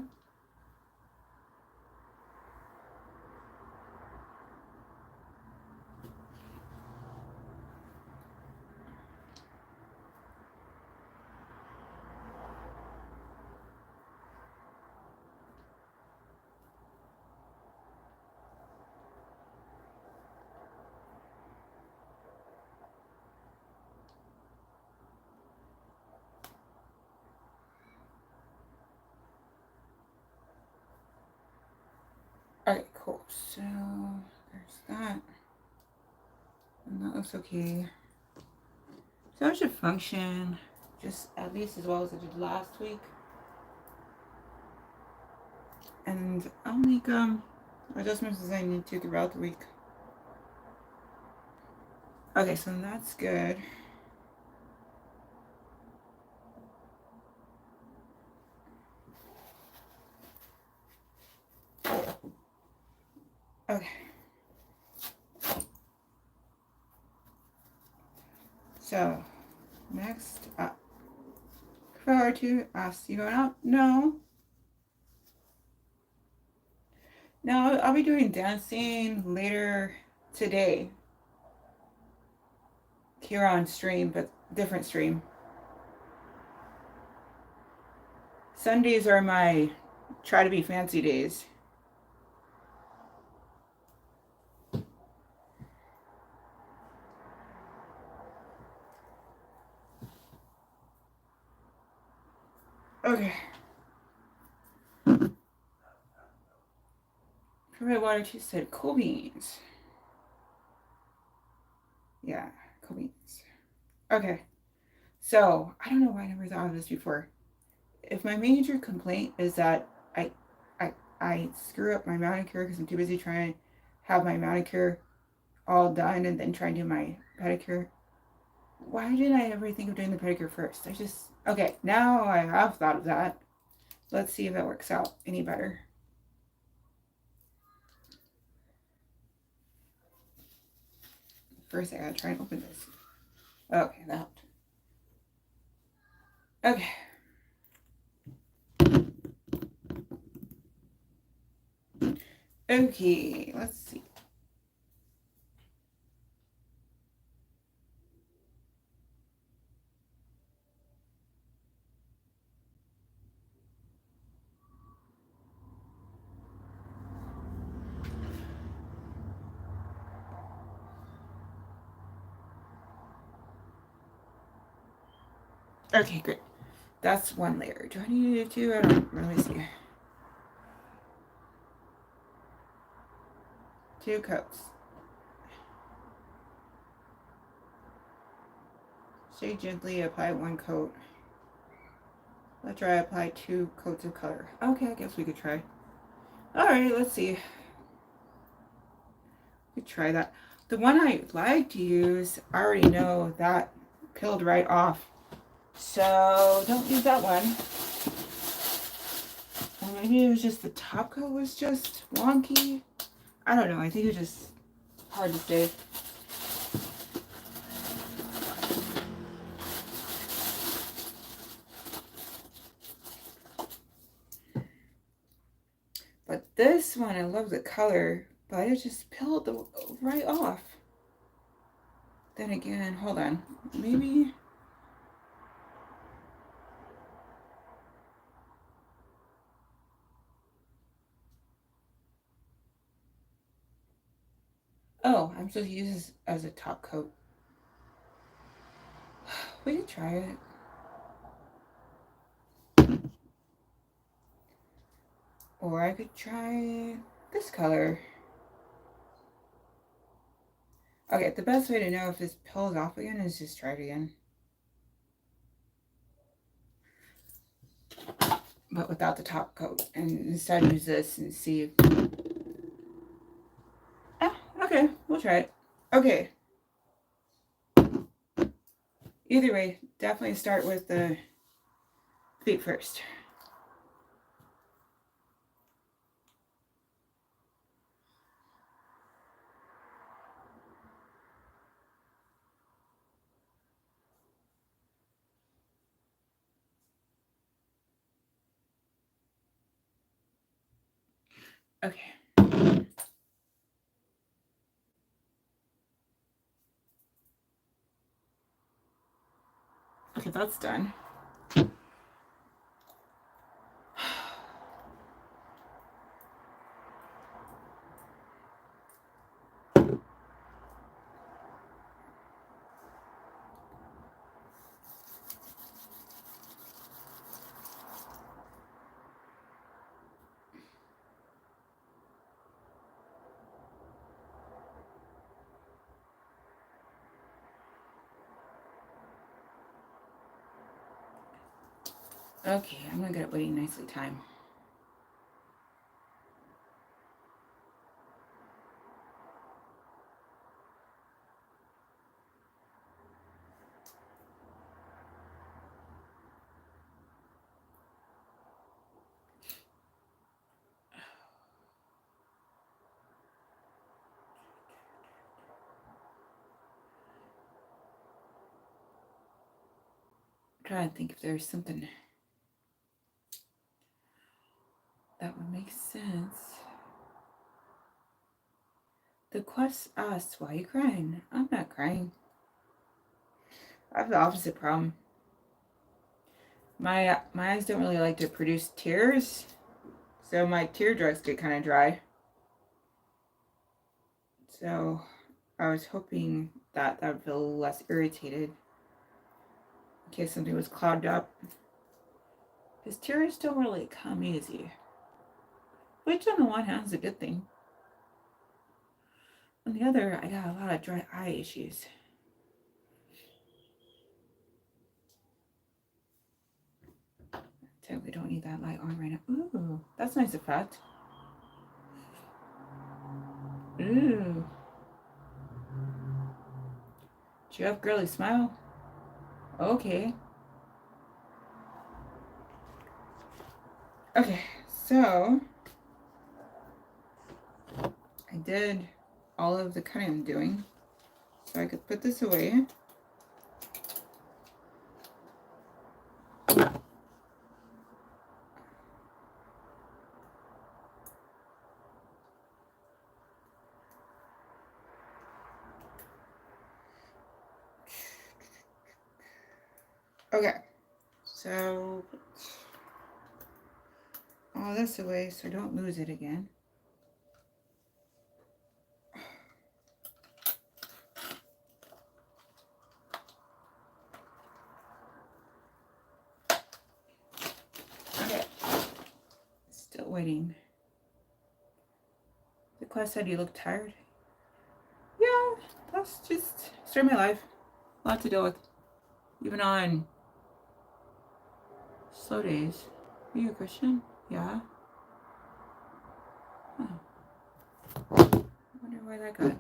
A: Okay, cool. So there's that. And that looks okay. So it should function just at least as well as it did last week. And I'll make adjustments as I need to throughout the week. Okay, so that's good. Okay. So next up. Forward to us. You going out? No. No, I'll be doing dancing later today. Here on stream, but different stream. Sundays are my try to be fancy days. Okay. For my water, she said cool beans. Yeah, cool beans. Okay. So, I don't know why I never thought of this before. if my major complaint is that I I I screw up my manicure because I'm too busy trying to have my manicure all done and then try and do my pedicure. Why didn't I ever think of doing the pedicure first? Okay, now I have thought of that. Let's see if it works out any better. First, I gotta try and open this. Okay, that helped. Okay. Okay, let's see. Okay, great. That's one layer. Do I need to do two? I don't know. Let me see. 2 coats. Shade gently, apply 1 coat. Let's try apply 2 coats of color. Okay, I guess we could try. Alright, let's see. We could try that. The one I like to use, I already know that peeled right off. So don't use that one. Or maybe it was just the top coat was just wonky. I don't know. I think it was just hard to say. But this one, I love the color, but it just peeled right off. Then again, hold on. Maybe... Oh, I'm supposed to use this as a top coat. We could try it. Or I could try this color. Okay, the best way to know if this peels off again is just try it again. But without the top coat. And instead use this and see if... Okay, we'll try it. Okay. Either way, definitely start with the feet first. Okay. Okay, that's done. Okay, I'm gonna get it waiting nicely time. I'm trying to think if there's something that would make sense. The quest asks, why are you crying? I'm not crying. I have the opposite problem. My eyes don't really like to produce tears, so my tear ducts get kind of dry. So I was hoping that I would feel less irritated in case something was clogged up. Because tears don't really come easy, which on the one hand is a good thing. On the other, I got a lot of dry eye issues. So I don't need that light on right now. Ooh, that's a nice effect. Ooh. Do you have girly smile? Okay. Okay, so I did all of the cutting I'm doing. So I could put this away. Okay, so all this away so I don't lose it again. Okay, still waiting. The class said you look tired. Yeah, that's just start my life. A lot to deal with. Even on slow days. Are you a Christian? Yeah. Huh. I wonder why that got.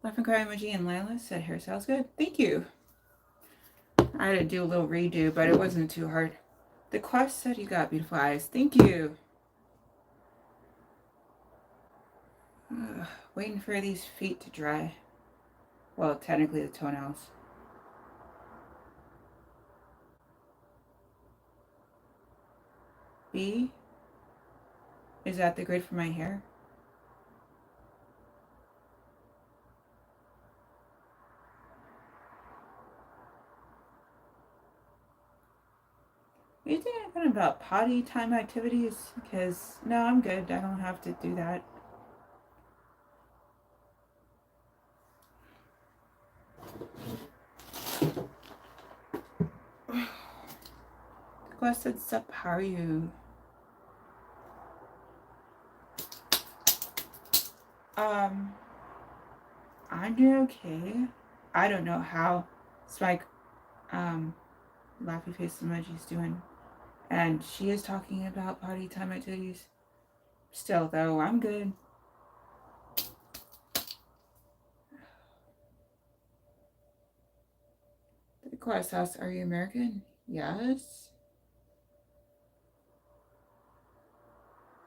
A: Laughing cry emoji and Lila said hairstyle's good. Thank you. I had to do a little redo, but it wasn't too hard. The quest said you got beautiful eyes. Thank you. Waiting for these feet to dry. Well, technically the toenails. B? Is that the grade for my hair? Are you thinking about potty time activities? Because, no, I'm good. I don't have to do that. The quest said, sup, how are you? I'm doing okay. I don't know how Spike, Laughy Face Emoji's doing. And she is talking about potty time activities. Still, though, I'm good. The quest asks, are you American? Yes.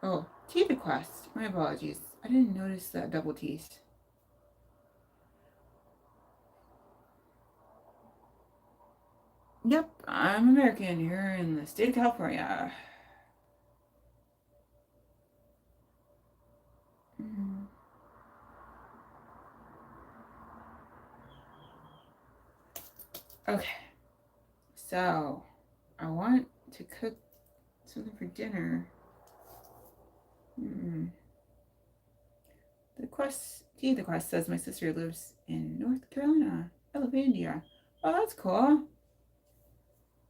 A: Oh, T the quest. My apologies. I didn't notice that double T's. Yep, I'm American here in the state of California. Okay, so I want to cook something for dinner. The quest says my sister lives in North Carolina, Alabama. Oh, that's cool.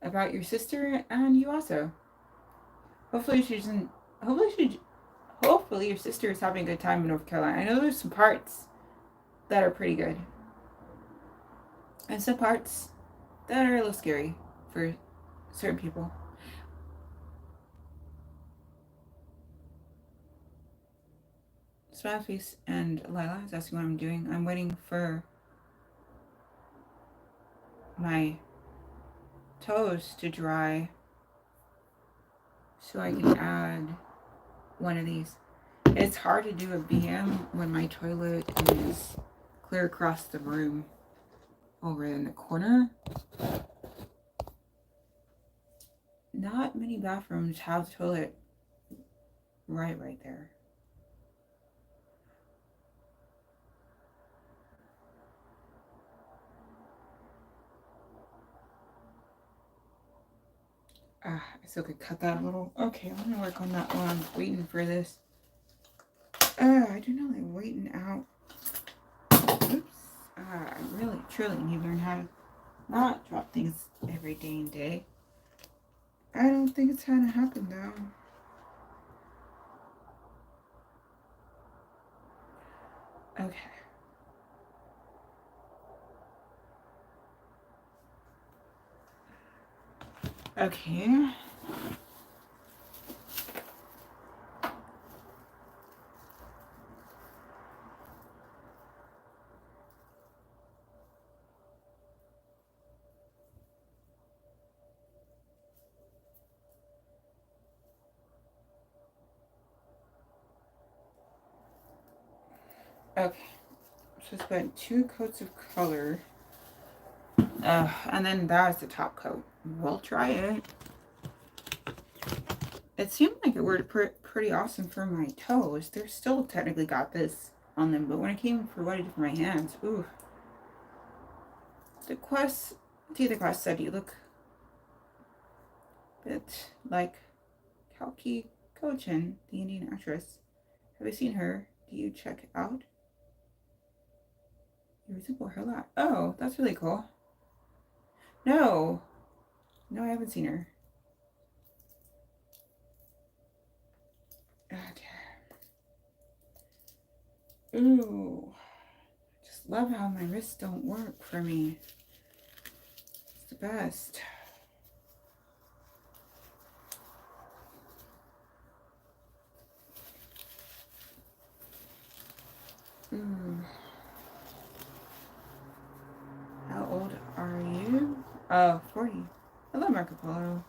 A: About your sister and you also. Hopefully she doesn't. Hopefully your sister is having a good time in North Carolina. I know there's some parts that are pretty good, and some parts that are a little scary for certain people. Smile Face and Lila is asking what I'm doing. I'm waiting for my toes to dry so I can add one of these. It's hard to do a BM when my toilet is clear across the room over in the corner. Not many bathrooms have the toilet right there. I still could cut that a little. Okay, I'm gonna work on that while I'm waiting for this. I do not like waiting out. Oops. I really, truly need to learn how to not drop things every day and day. I don't think it's gonna happen though. Okay. Okay. Okay. So it's been 2 coats of color. And then that was the top coat. We'll try it. It seemed like it worked pretty awesome for my toes. They're still technically got this on them, but when it came for what I did for my hands, ooh. The Quest said you look a bit like Kalki Kochan, the Indian actress. Have you seen her? Do you check it out? You resemble her a lot. Oh, that's really cool. No. No, I haven't seen her. Okay. Ooh. Just love how my wrists don't work for me. It's the best. Ooh. How old are you? Oh, 40. Hello, Marco Polo.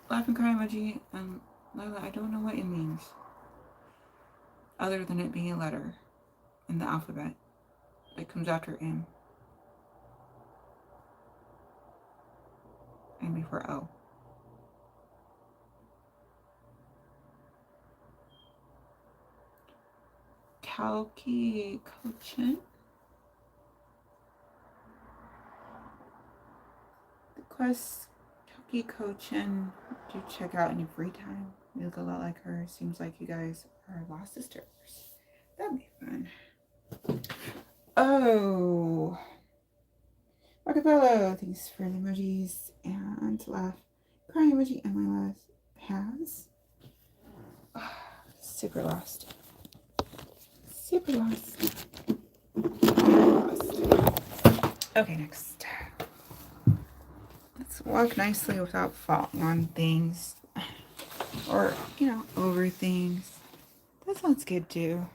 A: Laughing cry emoji, and Lila, I don't know what it means. Other than it being a letter in the alphabet that comes after M and before O. Kalki Kochan. The Quest Kalki Kochan do check out in your free time. You look a lot like her. Seems like you guys are lost sisters. That'd be fun. Oh. Marcapello, thanks for the emojis and laugh. Crying emoji and my last has. Oh, super lost. Super lost. Okay, next. Let's walk nicely without falling on things. Or, over things. That sounds good too.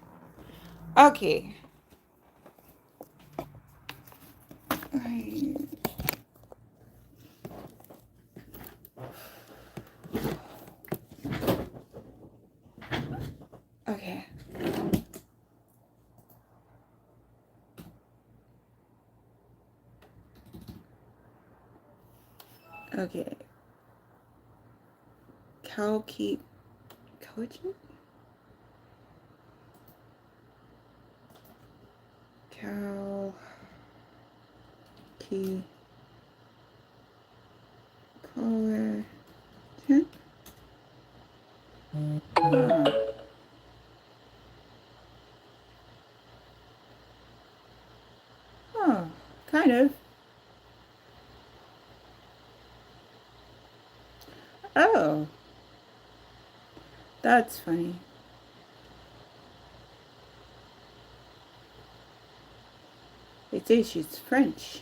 A: Okay. Okay. Okay. Kalki Kochan? Kalki Kochan? Oh. Oh, kind of. Oh. That's funny. They say she's French.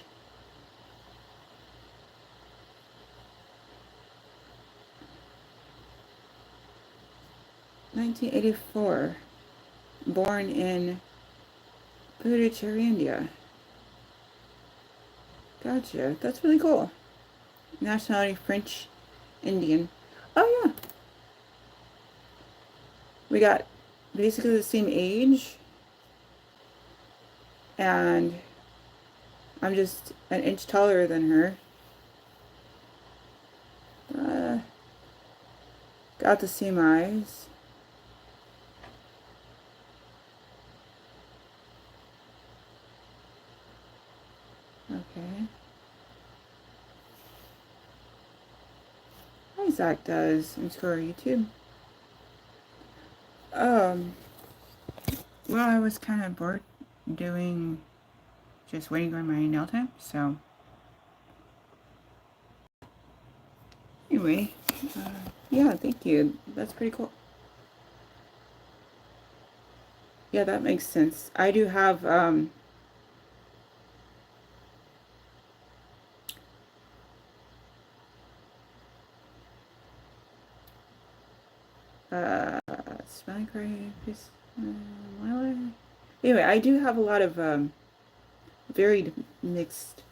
A: (1984). Born in Puducherry, India. Gotcha. That's really cool. Nationality French Indian. Oh yeah. We got basically the same age. And I'm just an inch taller than her. Got the same eyes. Okay. Isaac does. I'm sorry, YouTube. Well, I was kind of bored just waiting on my nail time, so. Anyway, yeah, thank you. That's pretty cool. Yeah, that makes sense. I do have smelling curry piece. Anyway, I do have a lot of varied mixed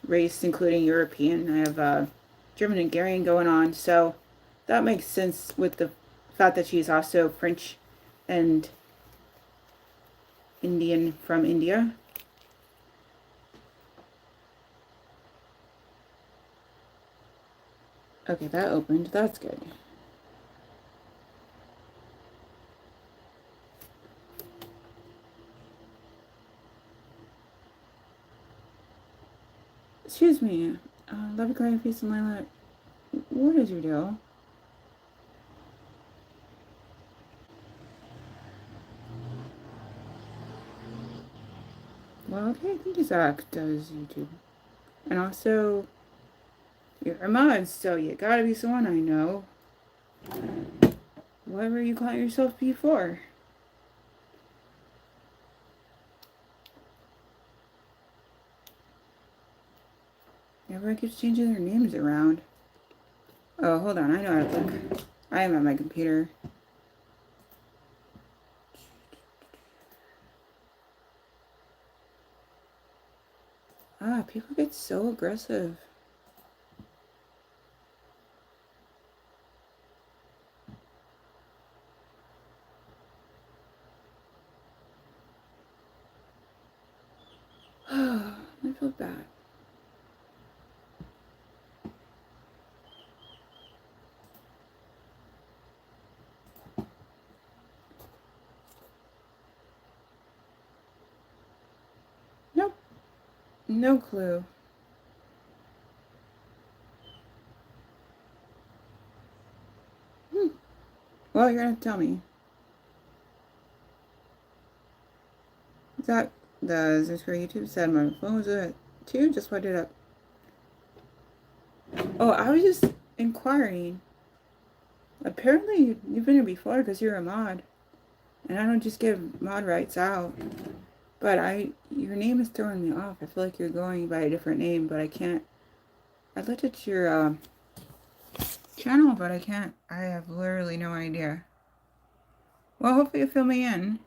A: race, including European. I have German and Hungarian going on, so that makes sense with the fact that she's also French and Indian from India. Okay, that opened. That's good. Excuse me. Love curry piece of lilac. What is your deal? Well, okay, thank you, Zach does YouTube. And also, you're a mod, so you gotta be someone I know. What were you calling yourself before? Everyone keeps changing their names around. Oh, hold on, I know how to look. I am at my computer. Ah, people get so aggressive. I feel bad. Nope, no clue. Well, you're gonna tell me. Zach, the Zipper YouTube said my phone was at 2, just put it up. Oh, I was just inquiring. Apparently, you've been here before because you're a mod. And I don't just give mod rights out. But your name is throwing me off. I feel like you're going by a different name, but I can't. I looked at your channel, but I can't. I have literally no idea. Well, hopefully you'll fill me in.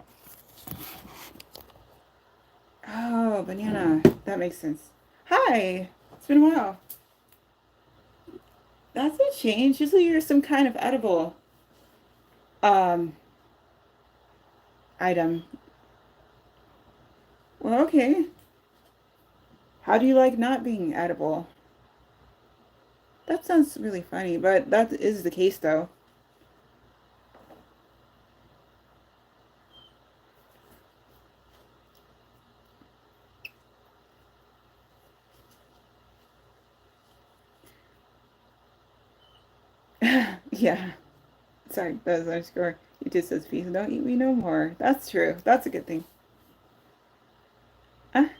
A: Oh, banana. That makes sense. Hi. It's been a while. That's a change. Usually you're some kind of edible um item. Well, okay. How do you like not being edible? That sounds really funny, but that is the case though. Yeah. Sorry, that was underscore. It just says peace. Don't eat me no more. That's true. That's a good thing.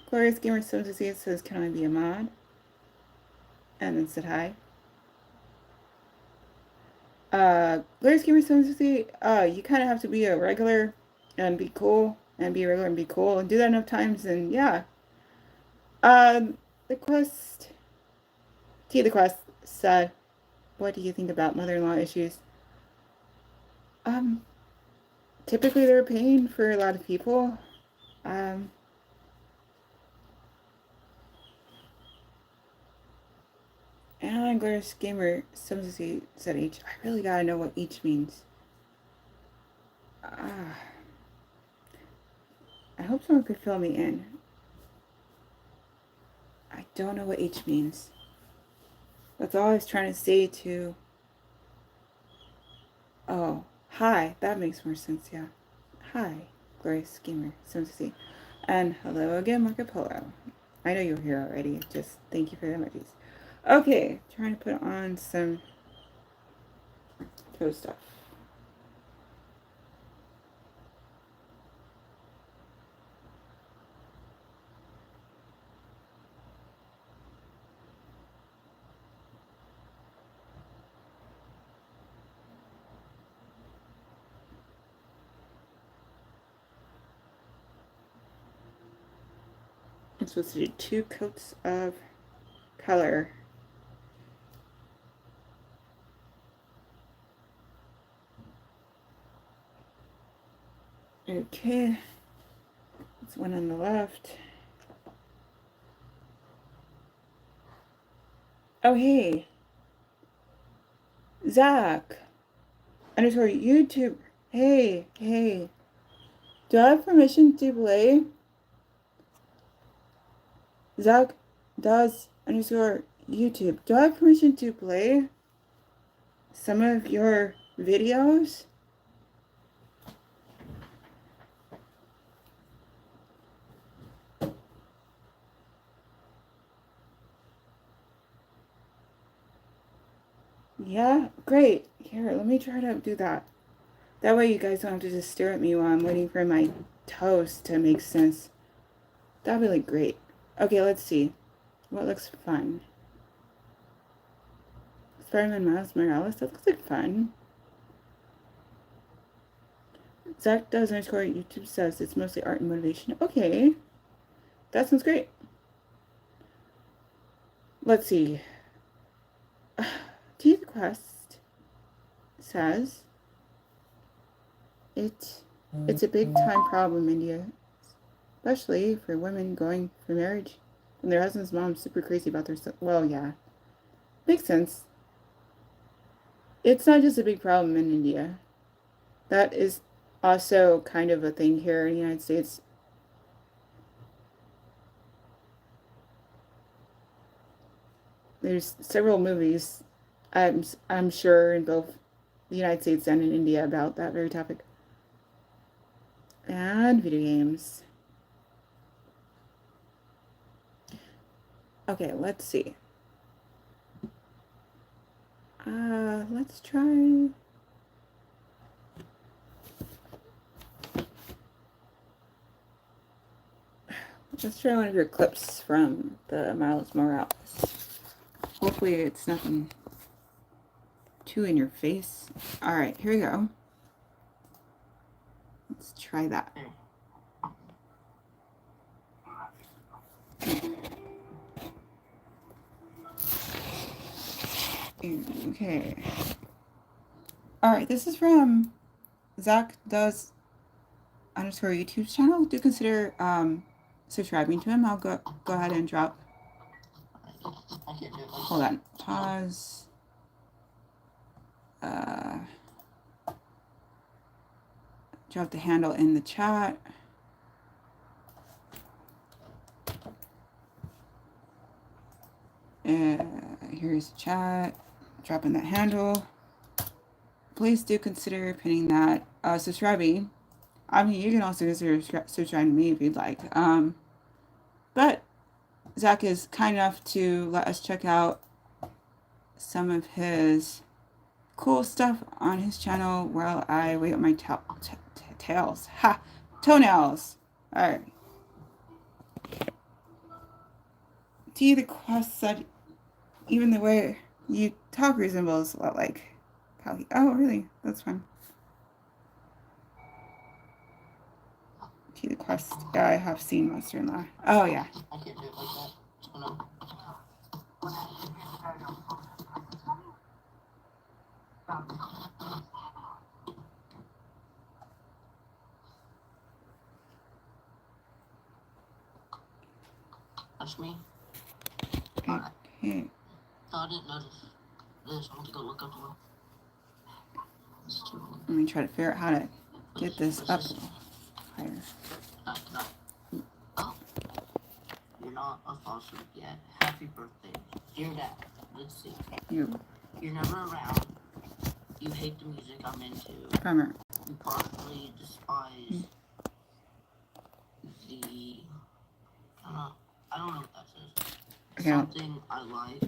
A: Glorious Gamer Sim Disease says, can I be a mod? And then said hi. Glorious Gamer Sim Disease, you kind of have to be a regular and be cool and be regular and be cool and do that enough times and yeah. The quest, the quest said, what do you think about mother-in-law issues? Um, Typically they're a pain for a lot of people. Um, and Glorious Gamer Sim said each. I really gotta know what each means. I hope someone could fill me in. I don't know what H means. That's all I was trying to say to... Oh, hi. That makes more sense, yeah. Hi, Glorious Gamer, Sim. And hello again, Marco Polo. I know you're here already. Just thank you for the emojis. Okay, trying to put on some toe stuff. I'm supposed to do 2 coats of color. Okay. That's one on the left. Oh, hey. Zach. Underscore YouTube. Hey. Do I have permission to play? Zach does underscore YouTube. Do I have permission to play some of your videos? Yeah, great. Here, let me try to do that. That way you guys don't have to just stare at me while I'm waiting for my toast to make sense. That'd be like great. Okay, let's see. What looks fun? Spider-Man Miles Morales, that looks like fun. Zach does underscore YouTube says it's mostly art and motivation. Okay. That sounds great. Let's see. Teeth Quest says it's a big time problem in India, especially for women going for marriage and their husband's mom's super crazy about their son. Well, yeah, makes sense. It's not just a big problem in India. That is also kind of a thing here in the United States. There's several movies, I'm sure, in both the United States and in India about that very topic. And video games. Okay, let's see. Let's try. Let's try one of your clips from the Miles Morales. Hopefully it's nothing too in your face. Alright, here we go. Let's try that. Okay. Alright, this is from Zach Does underscore YouTube channel. Do consider subscribing to him. I'll go ahead and drop. Hold on. Pause. Drop the handle in the chat. Here's the chat. Dropping that handle. Please do consider pinning that. Subscribing. I mean, you can also consider subscribing to me if you'd like. But Zach is kind enough to let us check out some of his cool stuff on his channel while I wait on my tails. Ha! Toenails! Alright. T the Quest said even the way you talk resembles a lot like how he. Oh, really? That's fun. T the Quest. Yeah, I have seen Monster-in-Law. Oh, yeah.
C: I can't do it like that. Oh, no. That's me.
A: Okay.
C: Oh, I didn't notice this. I want to go look up a little.
A: Let me try to figure out how to get this up higher.
C: Oh, you're not a foster yet. Happy birthday, dear Dad. Let's see. You're never around. You hate the music I'm into.
A: Bummer.
C: You probably despise the. I don't know what that says.
A: Okay.
C: Something I like,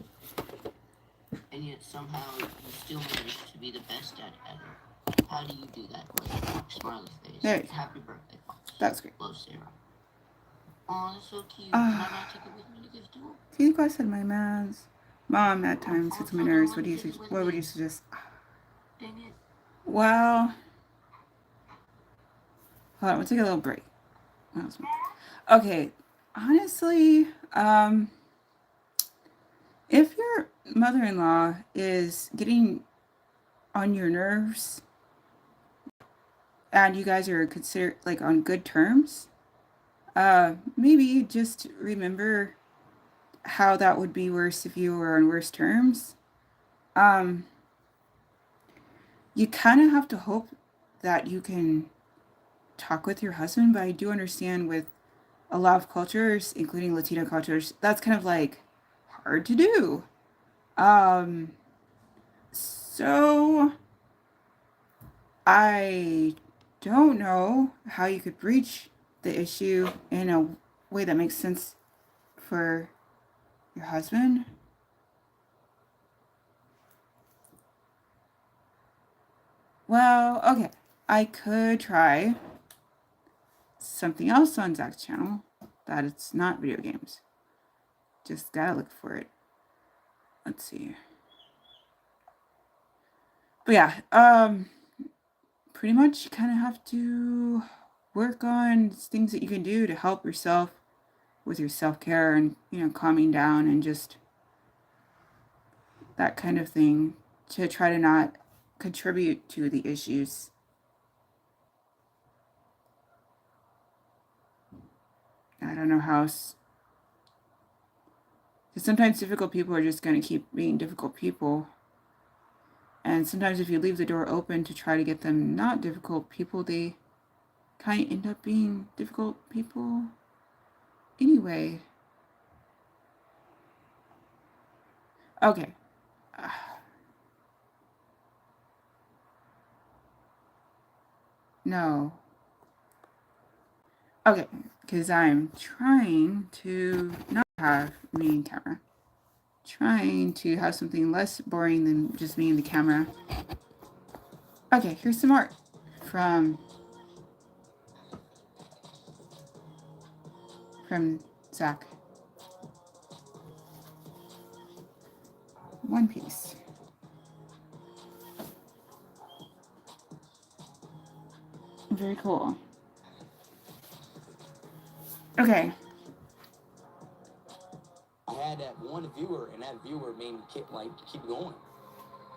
C: and yet somehow you still manage to be the best dad ever. How do you do that? Like, smiley face.
A: There.
C: Happy birthday, Pops.
A: That's great.
C: Love, Sarah. Oh, that's so cute. Can I not take it with me to give to him?
A: See, I said my mom at times gets on my nerves. What would you suggest?
C: Dang it.
A: Well, hold on. We'll take a little break. Okay. honestly, if your mother-in-law is getting on your nerves and you guys are considered like on good terms, maybe just remember how that would be worse if you were on worse terms. Um, you kind of have to hope that you can talk with your husband, but I do understand with a lot of cultures, including Latino cultures, that's kind of like hard to do. Um, so I don't know how you could breach the issue in a way that makes sense for your husband. Well, okay. I could try something else on Zach's channel that it's not video games. Just gotta look for it. Let's see. But yeah, pretty much you kind of have to work on things that you can do to help yourself with your self-care and, calming down and just that kind of thing to try to not contribute to the issues. I don't know how. Sometimes difficult people are just going to keep being difficult people. And sometimes if you leave the door open to try to get them not difficult people, they kind of end up being difficult people anyway. Okay. No. Okay, because I'm trying to not have me and camera. Trying to have something less boring than just me and the camera. Okay, here's some art from Zach. One Piece. Very cool. Okay.
D: I had that one viewer, and that viewer made me keep going.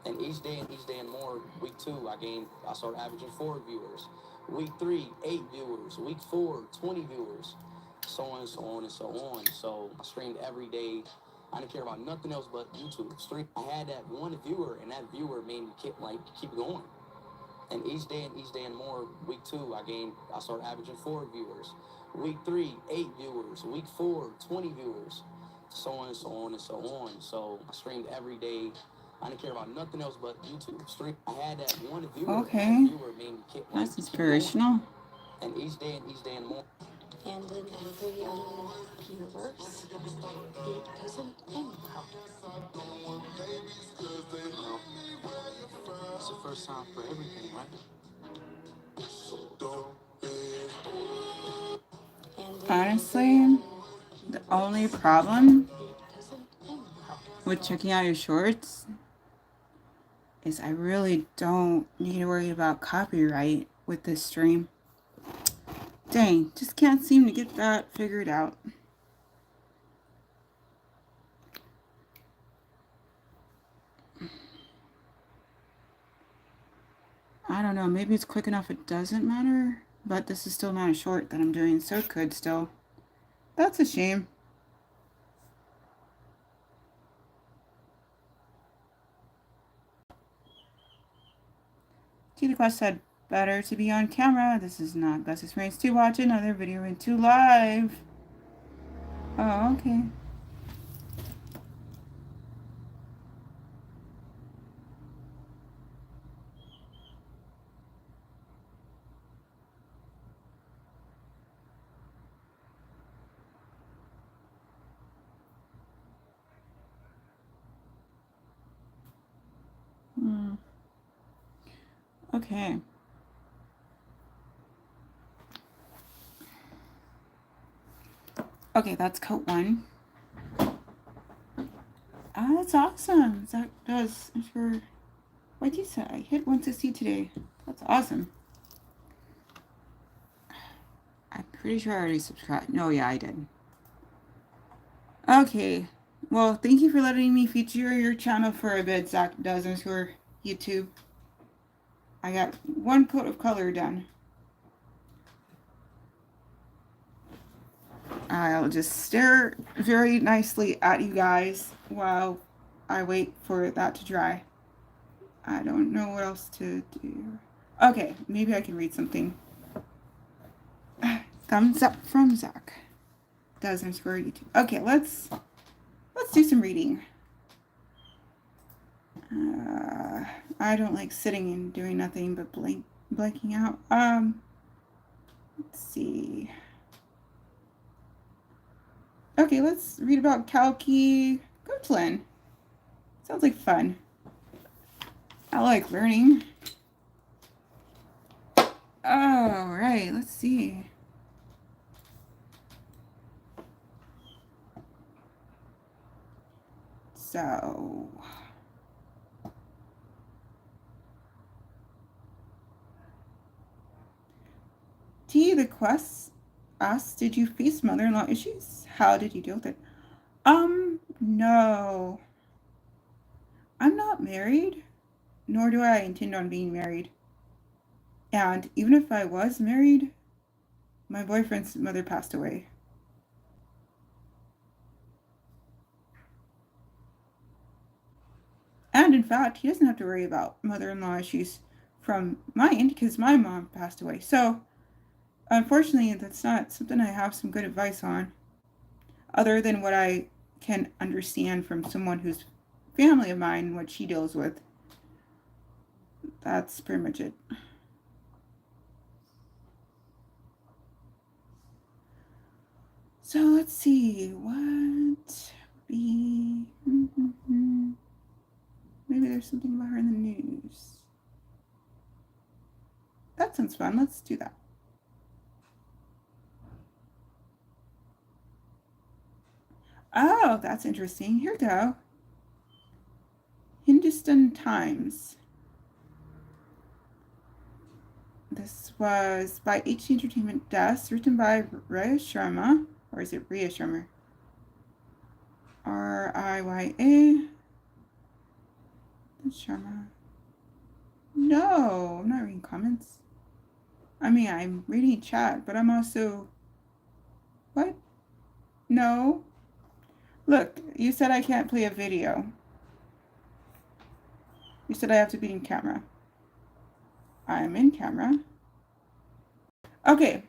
D: And each day and more. Week 2, I started averaging 4 viewers. Week 3, 8 viewers. Week 4, 20 viewers. So on and so on and so on. So I streamed every day. I didn't care about nothing else but YouTube. I had that one viewer, and that viewer made me keep going. And each day and more. Week 2, I started averaging 4 viewers. Week 3, 8 viewers. Week 4, 20 viewers. So on and so on and so on. So I streamed every day. I didn't care about nothing else but YouTube. I had that one viewer.
A: Okay.
D: And that viewer made me
A: That's inspirational.
D: And each day and more.
C: And in every universe, it doesn't end well.
D: It's the first time for everything, right?
A: Honestly, the only problem with checking out your shorts is I really don't need to worry about copyright with this stream. Dang, just can't seem to get that figured out. I don't know, maybe it's quick enough it doesn't matter, but this is still not a short that I'm doing, so it could still. That's a shame. T the Quest said, better to be on camera. This is not best experience to watch another video into live. Oh, okay. Okay. Okay, that's coat 1. Ah, that's awesome. That does for what you said. I hit 160 today. That's awesome. I'm pretty sure I already subscribed. No, yeah, I did. Okay. Well, thank you for letting me feature your channel for a bit, Zach Dozens for YouTube. I got one coat of color done. I'll just stare very nicely at you guys while I wait for that to dry. I don't know what else to do. Okay, maybe I can read something. Thumbs up from Zach. Dozens for YouTube. Okay, let's do some reading. I don't like sitting and doing nothing but blanking out. Let's see. Okay, let's read about Kalki Coachland. Sounds like fun. I like learning. All right, let's see. So, T, the quest asks, did you face mother-in-law issues? How did you deal with it? No. I'm not married, nor do I intend on being married. And even if I was married, my boyfriend's mother passed away. And in fact, he doesn't have to worry about mother-in-law issues from my end because my mom passed away. So, unfortunately, that's not something I have some good advice on, other than what I can understand from someone who's family of mine, what she deals with. That's pretty much it. So let's see, what be... Maybe there's something about her in the news. That sounds fun. Let's do that. Oh, that's interesting. Here we go. Hindustan Times. This was by HT Entertainment Desk, written by Raya Sharma, or is it Riya Sharma? R-I-Y-A. Sharma. No, I'm not reading comments. I mean, I'm reading chat, but I'm also... What? No. Look, you said I can't play a video. You said I have to be in camera. I'm in camera. Okay.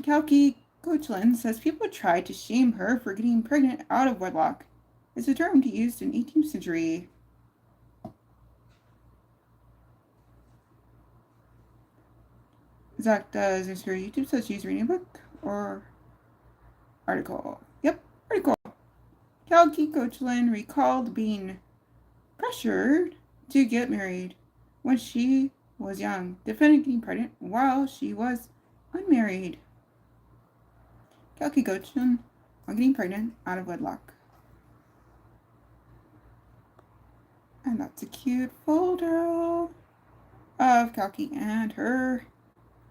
A: Kalki Coachland says people tried to shame her for getting pregnant out of wedlock. It's a term used in 18th century. Zach does your YouTube says she's reading a book or article. Yep, article. Kalki Coachland recalled being pressured to get married when she was young, defending getting pregnant while she was unmarried. Kalki Coachland on getting pregnant out of wedlock. And that's a cute photo of Kalki and her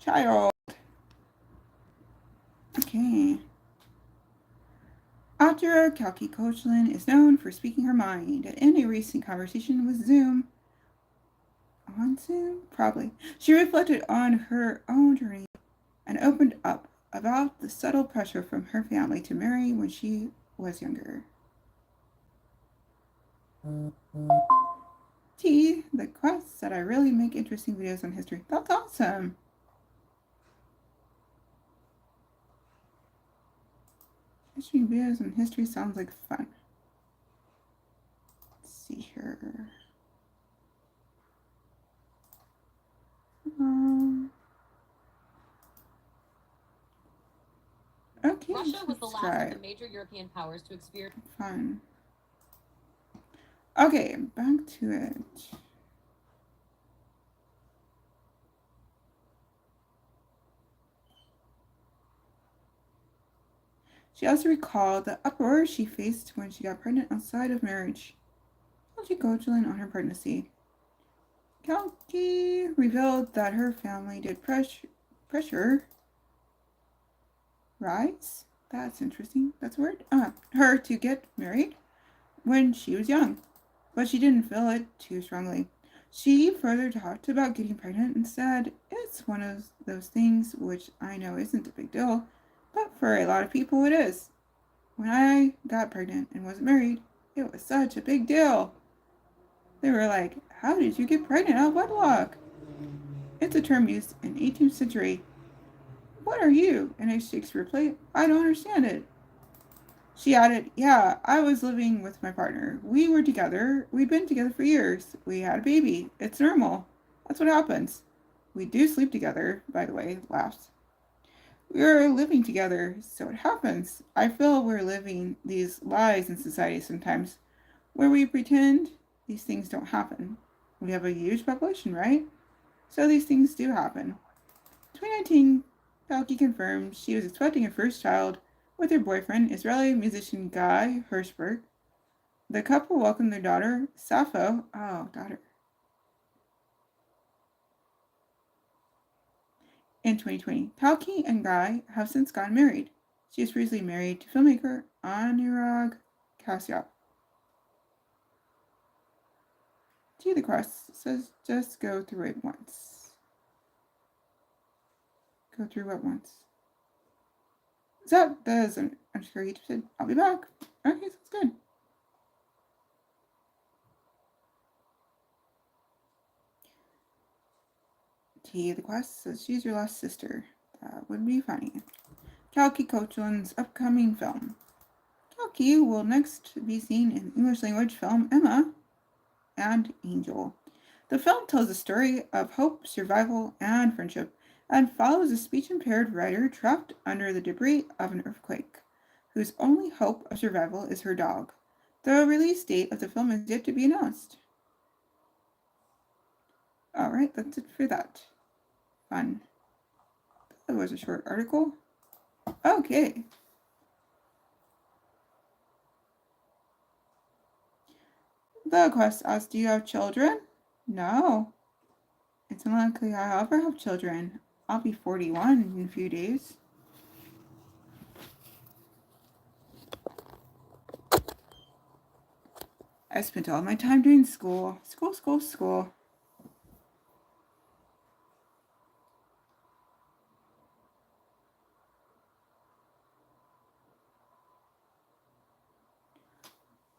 A: child. Okay. Author Kalki Coachland is known for speaking her mind. In a recent conversation with Zoom, probably, she reflected on her own journey and opened up about the subtle pressure from her family to marry when she was younger. T, the quest said I really make interesting videos on history. That's awesome. History videos on history sounds like fun. Let's see here. Okay.
E: Russia was the last of the major European powers to experience.
A: Fun. Okay, back to it. She also recalled the uproar she faced when she got pregnant outside of marriage. Kalki Coachland on her pregnancy. Kalki revealed that her family did pressure rise That's interesting. That's weird. Her to get married when she was young, but she didn't feel it too strongly. She further talked about getting pregnant and said, "It's one of those things which I know isn't a big deal, but for a lot of people it is. When I got pregnant and wasn't married, it was such a big deal. They were like, 'How did you get pregnant out of wedlock?' It's a term used in the 18th century. What are you?" In a Shakespeare play, "I don't understand it." She added, "Yeah, I was living with my partner. We were together. We'd been together for years. We had a baby. It's normal. That's what happens. We do sleep together, by the way," laughs. "We're living together, so it happens. I feel we're living these lies in society sometimes, where we pretend these things don't happen. We have a huge population, right? So these things do happen." 2019, Falke confirmed she was expecting her first child with her boyfriend, Israeli musician Guy Hirschberg. The couple welcomed their daughter, Sappho. Oh, daughter. In 2020, Falke and Guy have since gotten married. She was previously married to filmmaker Anurag Kashyap. To the Quest says just go through it once. Go through what once? That does an underscore YouTube said, "I'll be back." Okay, sounds good. T the Quest says she's your lost sister. That would be funny. Kalki Kochlin's upcoming film. Kalki will next be seen in the English language film Emma and Angel. The film tells the story of hope, survival, and friendship, and follows a speech-impaired writer trapped under the debris of an earthquake, whose only hope of survival is her dog. The release date of the film is yet to be announced. Alright, that's it for that. Fun. That was a short article. Okay. The Quest asks, "Do you have children?" No. It's unlikely I'll ever have children. I'll be 41 in a few days. I spent all my time doing school. School.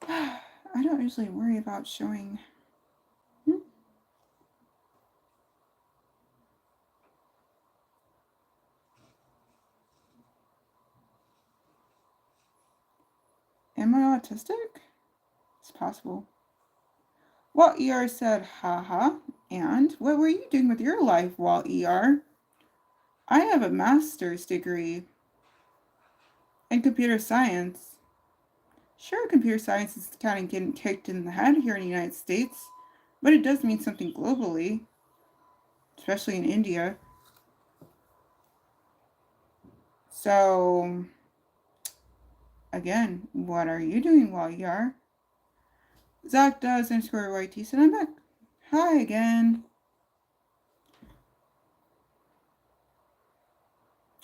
A: I don't usually worry about showing. Am I autistic? It's possible. Walt ER said, haha. And what were you doing with your life, Walt ER? I have a master's degree in computer science. Sure, computer science is kind of getting kicked in the head here in the United States, but it does mean something globally, especially in India. So, again, what are you doing while you are? Zach does underscore YT said, "I'm back." Hi again.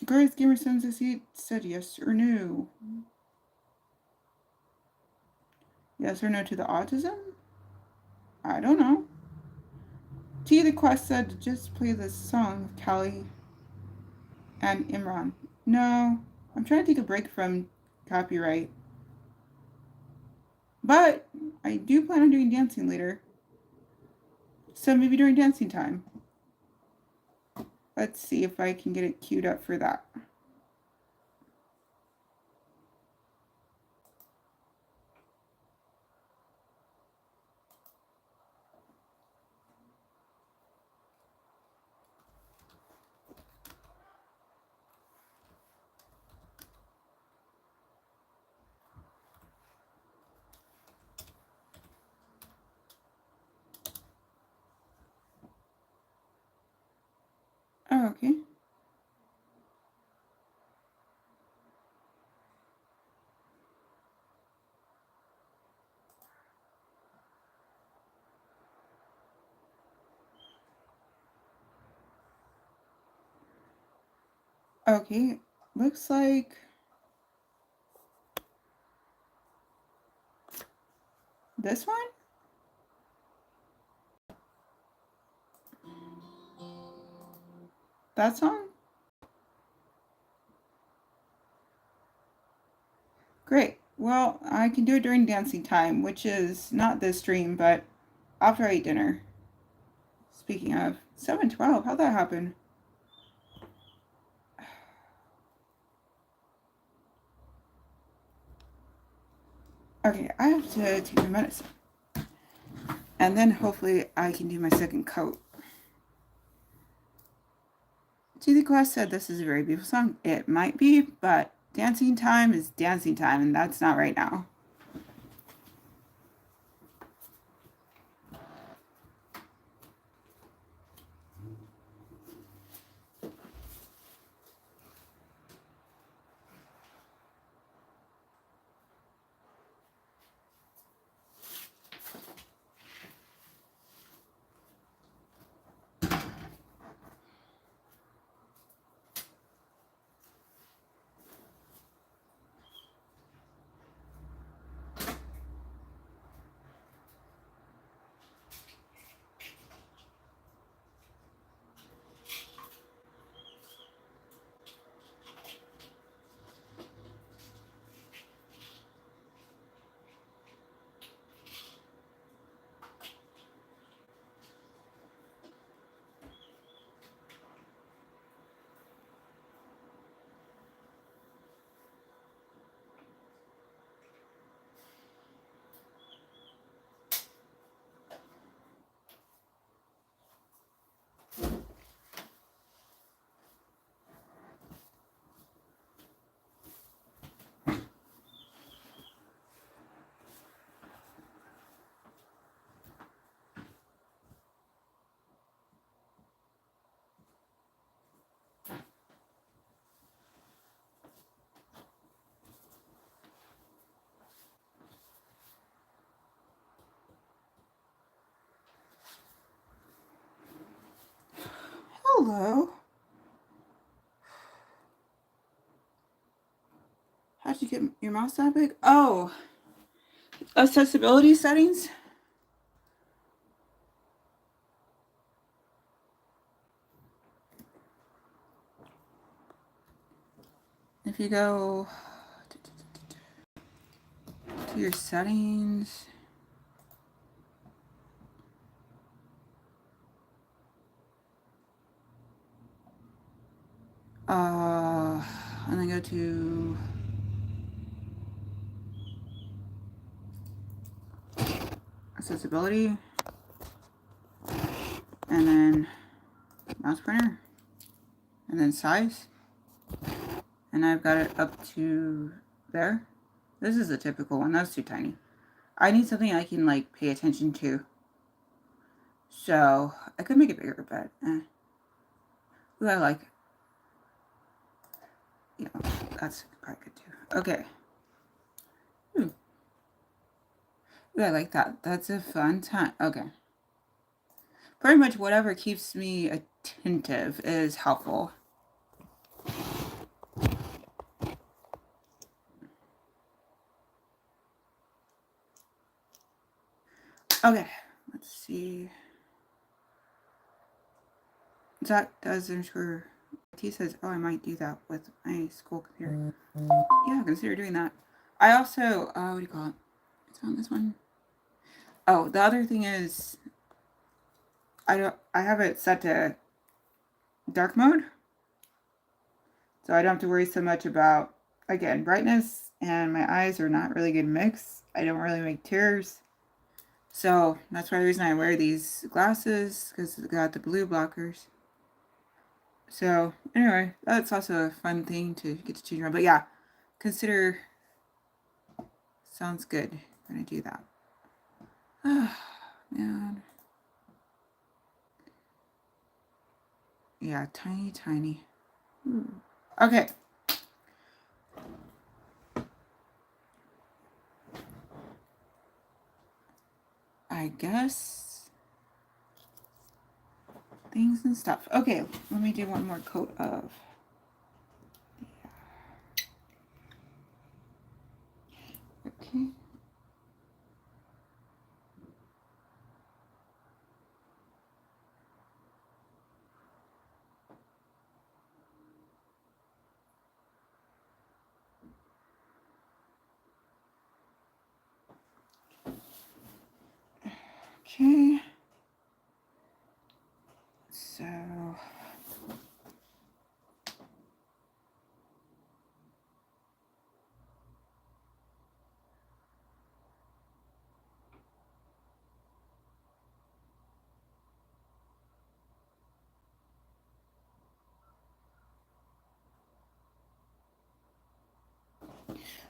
A: Girls Gamer said yes or no. Yes or no to the autism? I don't know. T the Quest said, "Just play this song of Callie and Imran." No, I'm trying to take a break from copyright. But I do plan on doing dancing later. So maybe during dancing time. Let's see if I can get it queued up for that. Oh, okay. Okay, looks like This one? That song? Great. Well, I can do it during dancing time, which is not this stream, but after I eat dinner. Speaking of, 7:12, how'd that happen? Okay, I have to take my medicine. And then hopefully I can do my second coat. Judy Quest said this is a very beautiful song. It might be, but dancing time is dancing time, and that's not right now. Hello. How'd you get your mouse that big? Oh, accessibility settings. If you go to your settings, and then go to accessibility, and then mouse pointer, and then size, and I've got it up to there. This is a typical one. That's too tiny. I need something I can like pay attention to. So I could make it bigger, but ooh, I like it. Yeah, that's probably good too. Okay. Ooh, I like that. That's a fun time. Okay. Pretty much whatever keeps me attentive is helpful. Okay, let's see. Zach does ensure. T says, "Oh, I might do that with my school computer." Yeah, consider doing that. I also, what do you call it? It's on this one. Oh, the other thing is, I have it set to dark mode, so I don't have to worry so much about, again, brightness, and my eyes are not really good mix. I don't really make tears. So that's why the reason I wear these glasses, because they got the blue blockers. So anyway, that's also a fun thing to get to change around. But yeah, consider, sounds good. I'm gonna do that. Man. Yeah, tiny. Ooh. Okay. I guess things and stuff. Okay, let me do one more coat of. Okay. Okay. So.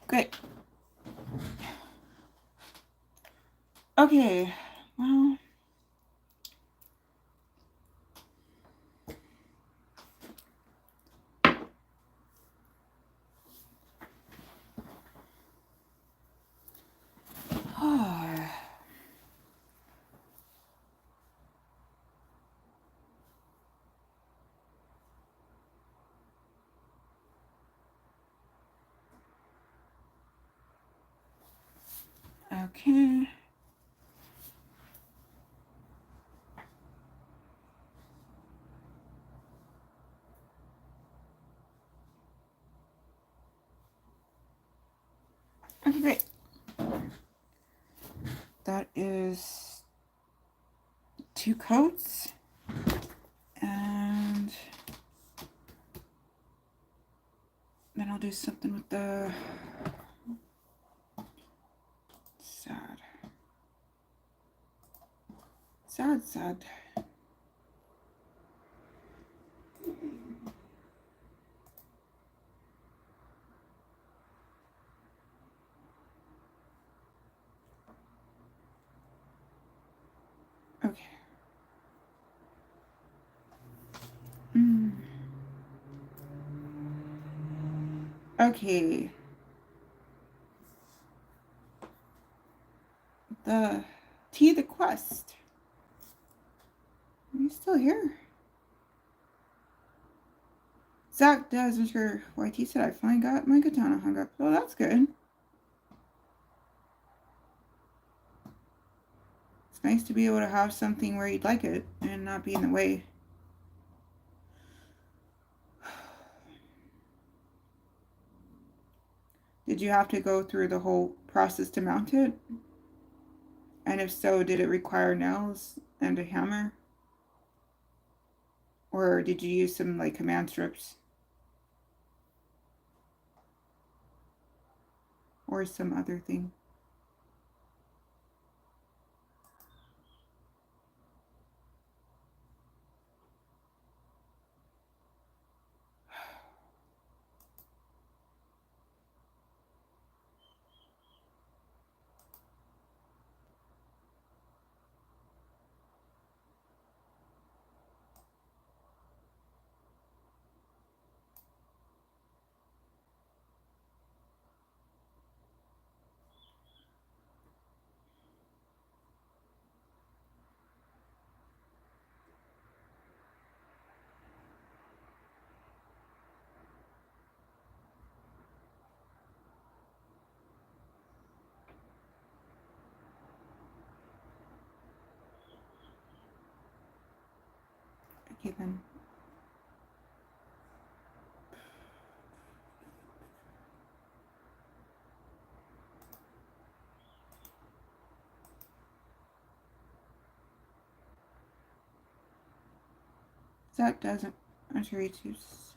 A: Great. Okay. Well. Okay. Okay, great. That is 2 coats. And then I'll do something with the sad. Sad. Okay. Okay. The the quest. Are you still here? Zach does, Mr. YT said I finally got my katana hung up. Oh, that's good. It's nice to be able to have something where you'd like it and not be in the way. Did you have to go through the whole process to mount it? And if so, did it require nails and a hammer? Or did you use some like command strips? Or some other thing? Okay then. That doesn't. I'm sure YouTube's.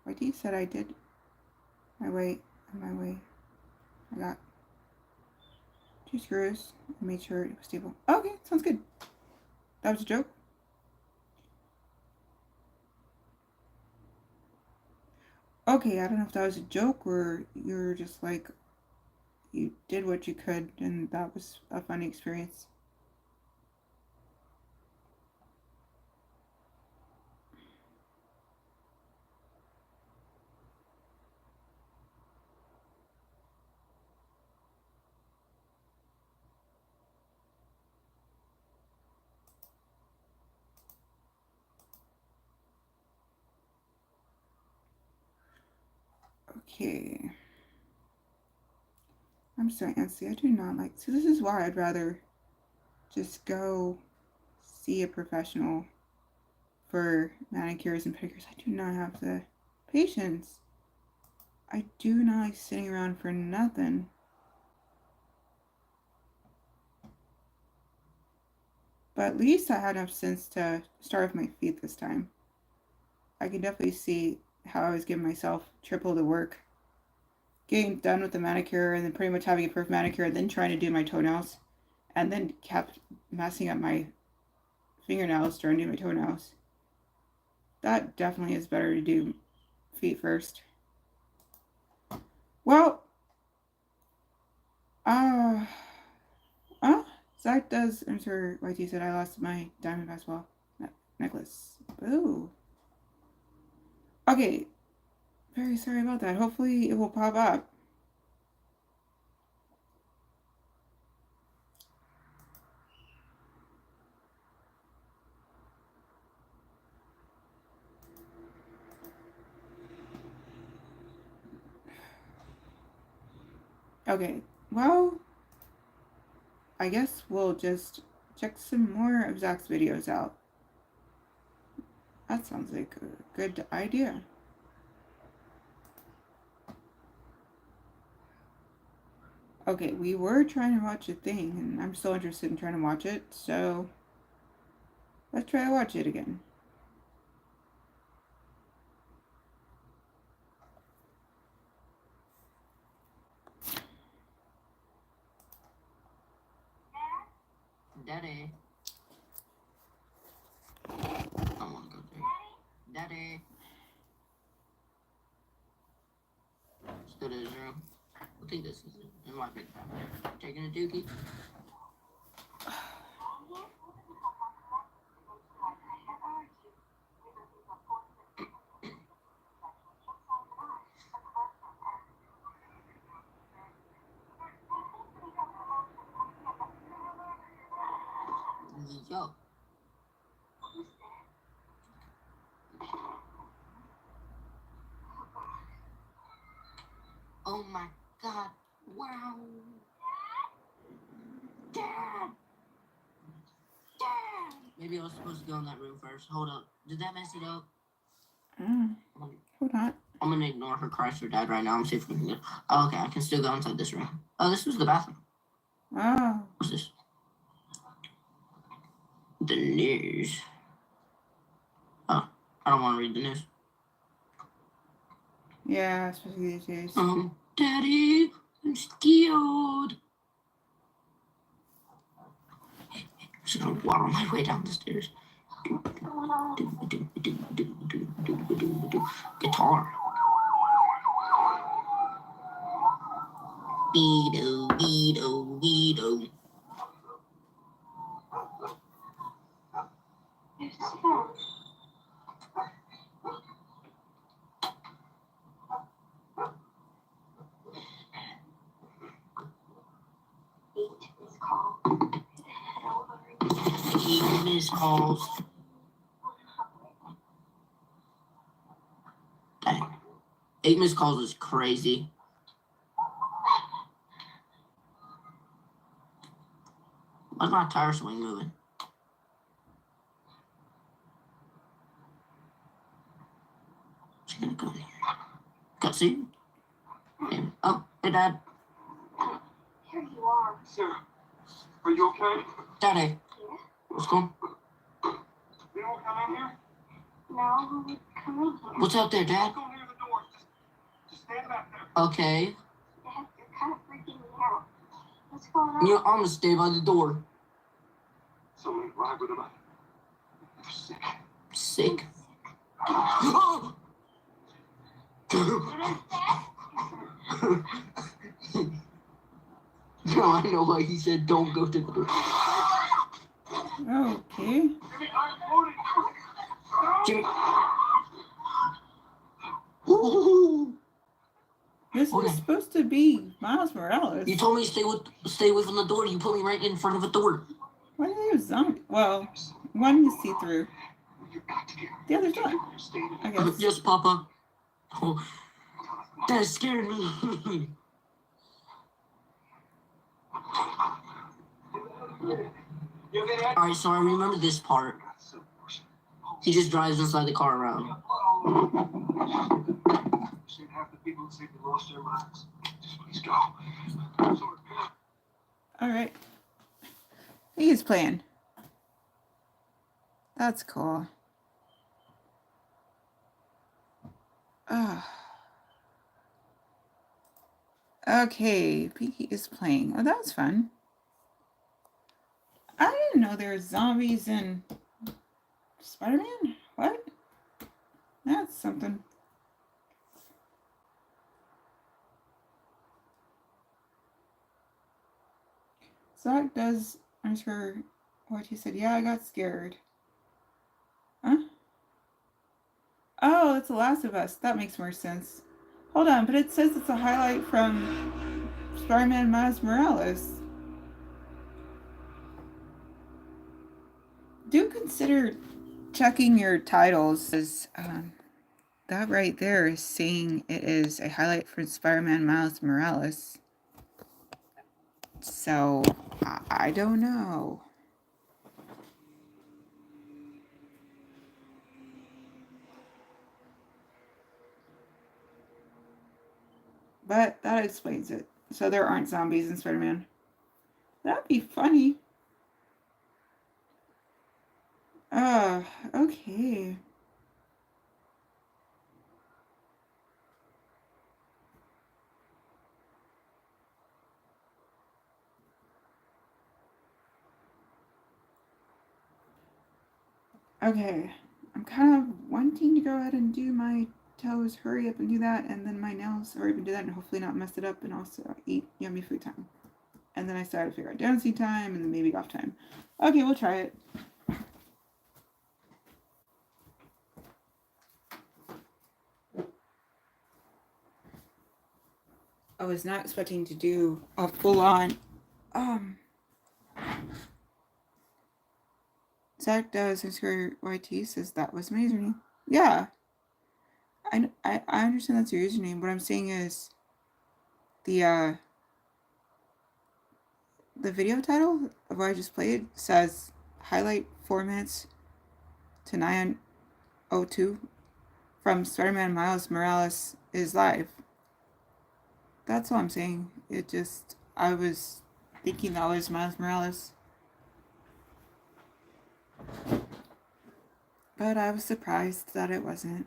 A: YT said I did my way. On my way. I got 2 screws. I made sure it was stable. Okay, sounds good. That was a joke. Okay, I don't know if that was a joke or you're just like you did what you could and that was a funny experience. Okay. I'm sorry, Nancy. I do not like. So this is why I'd rather just go see a professional for manicures and pedicures. I do not have the patience. I do not like sitting around for nothing. But at least I had enough sense to start with my feet this time. I can definitely see how I was giving myself triple the work. Getting done with the manicure and then pretty much having a perfect manicure and then trying to do my toenails. And then kept messing up my fingernails during doing my toenails. That definitely is better to do feet first. Well, Zach does answer like you said, I lost my diamond basketball necklace. Ooh. Okay. Very sorry about that. Hopefully it will pop up. Okay. Well, I guess we'll just check some more of Zach's videos out. That sounds like a good idea. Okay, we were trying to watch a thing, and I'm still interested in trying to watch it, so let's try to watch it again.
C: Daddy. I want to go there. Daddy. Let's go to his room. I think this is it. It might be taking a dookie. Yo. Oh my God. Wow. Dad. Dad. Maybe I was supposed to go in that room first. Hold up. Did that mess it up?
A: Hold on.
C: I'm gonna ignore her cries for dad right now. I'm see if we can get. Oh, okay, I can still go inside this room. Oh, this was the bathroom.
A: Oh.
C: What's this? The news. Oh, I don't want to read the news.
A: Yeah, especially these days.
C: Daddy, I'm scared. I'm just gonna waddle my way down the stairs. Guitar. Beedo, beedo, beedo. Miss calls. Dang. 8 missed calls is crazy. Why's my tire swing moving? Just gonna go in here. Cutscene? And, oh, hey, Dad.
B: Here you are.
F: Sarah, are you okay?
C: Daddy.
B: Yeah?
C: What's going on?
F: You don't come in here?
B: No, come in here.
C: What's up there, Dad?
F: Go near the door. Just stand back there.
C: Okay.
B: Dad, you're kind of freaking me out. What's going on?
C: I'm gonna stay by the door.
F: Somebody ride with him. You're sick.
C: Sick? Oh! No, I know why he said don't go to the door.
A: Okay.
C: Jimmy. Ooh.
A: This
C: Okay.
A: is supposed to be Miles Morales.
C: You told me to stay away from the door. You put me right in front of a door.
A: Why do they have zombie? Well, one is see-through. The other's not, I guess.
C: Yes, Papa. Oh, that scared me. Alright, so I remember this part. He just drives inside the car around.
F: Seen half the people say they lost their minds. Just please go.
A: Alright. He is playing. That's cool. Okay, Pinky is playing. Oh, that was fun. I didn't know there were zombies in Spider-Man. What? That's something. Zach does answer what he said. Yeah, I got scared. Huh? Oh, it's The Last of Us. That makes more sense. Hold on, but it says it's a highlight from Spider-Man Miles Morales. Do consider checking your titles, as that right there is saying it is a highlight from Spider-Man Miles Morales. So, I don't know. But that explains it. So there aren't zombies in Spider-Man. That'd be funny. Okay. Okay. I'm kind of wanting to go ahead and do my toes, hurry up and do that, and then my nails, hurry up and do that, and hopefully not mess it up, and also eat yummy food time. And then I started to figure out dancing time, and then maybe golf time. Okay, we'll try it. I was not expecting to do a full-on, Zach does his YT says that was my username. Yeah. I understand that's your username. What I'm saying is the video title of what I just played says highlight 4 minutes to 9:02 from Spider-Man Miles Morales is live. That's all I'm saying. I was thinking that was Miles Morales. But I was surprised that it wasn't.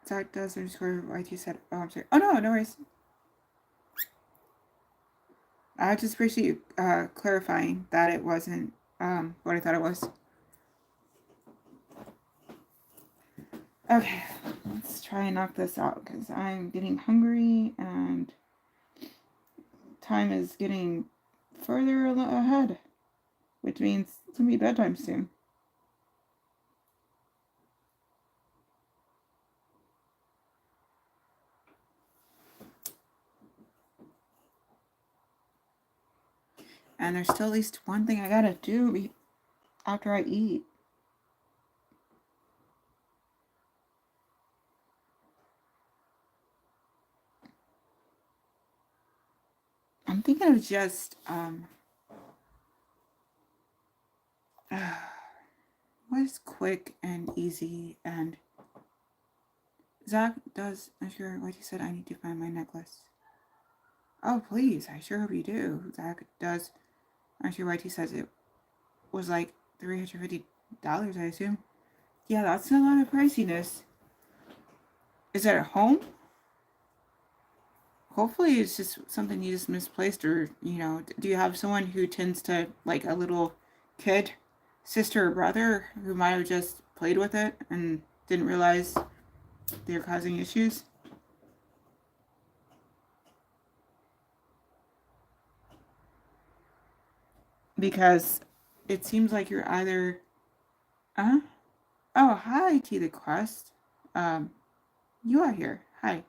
A: Zach does underscore YT said, oh, I'm sorry. Oh, no worries. I just appreciate you clarifying that it wasn't what I thought it was. Okay, let's try and knock this out because I'm getting hungry and time is getting further ahead, which means it's going to be bedtime soon. And there's still at least one thing I gotta do after I eat. I'm thinking of just, what is quick and easy, and Zach does, I'm sure what he said, I need to find my necklace. Oh, please, I sure hope you do. Zach does, I'm sure what he says it was like $350, I assume. Yeah, that's a lot of priciness. Is it at home? Hopefully it's just something you just misplaced, or, do you have someone who tends to, like a little kid, sister or brother, who might have just played with it and didn't realize they're causing issues? Because it seems like you're either, oh, hi, T the Quest. You are here. Hi.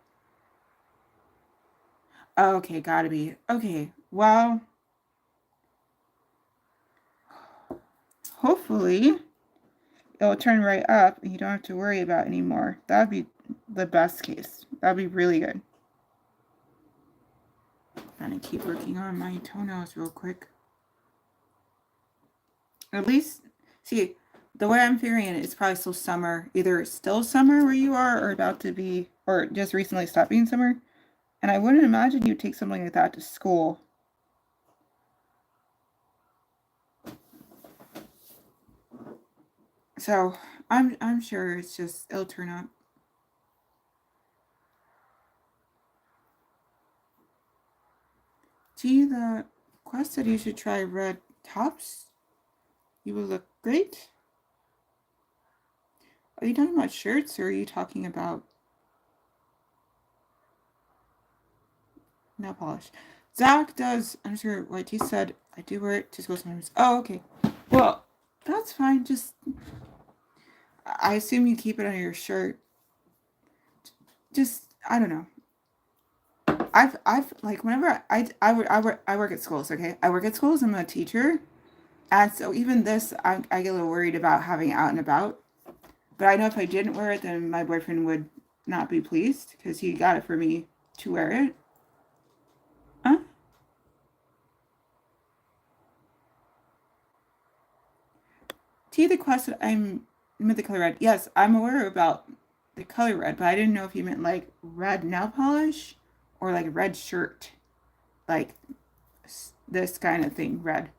A: Oh, okay, gotta be. Okay, well, hopefully it'll turn right up and you don't have to worry about it anymore. That'd be the best case. That'd be really good. I'm gonna keep working on my toenails real quick. At least, see, the way I'm figuring it, it's probably still summer. Either it's still summer where you are, or about to be, or just recently stopped being summer. And I wouldn't imagine you'd take something like that to school. So I'm sure it's just it'll turn up. Gee, the Quest said you should try red tops. You will look great. Are you talking about shirts or are you talking about nail polish? Zach does, I'm sure what he said, I do wear it to school sometimes. Oh, okay. Well, that's fine. Just, I assume you keep it on your shirt. Just, I don't know. I've like whenever I work at schools, okay? I work at schools, I'm a teacher. And so even this, I get a little worried about having it out and about. But I know if I didn't wear it, then my boyfriend would not be pleased because he got it for me to wear it. Huh? T the question I'm meant the color red. Yes, I'm aware about the color red, but I didn't know if you meant like red nail polish or like red shirt. Like this kind of thing, red.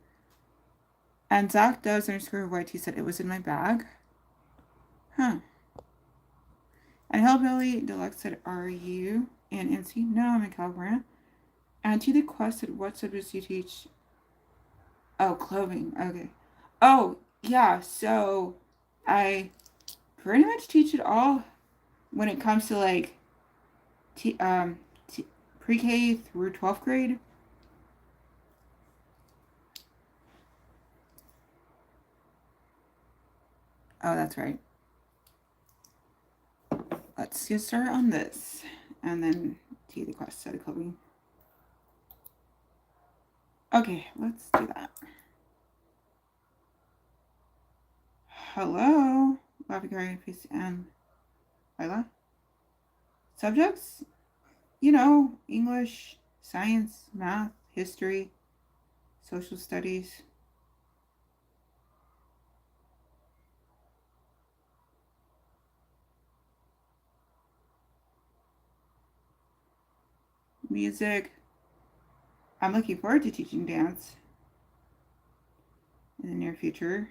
A: And Zach does underscore white. He said it was in my bag. Huh. And Hellbilly Deluxe said, are you in NC? No, I'm in California. And to the quest said, what subjects do you teach? Oh, clothing. Okay. Oh, yeah. So I pretty much teach it all when it comes to like pre-K through 12th grade. Oh, that's right. Let's get started on this. And then T the quest set of clothing. Okay, let's do that. Hello, Laboratory Face and Lila. Subjects? You know, English, science, math, history, social studies. Music. I'm looking forward to teaching dance in the near future.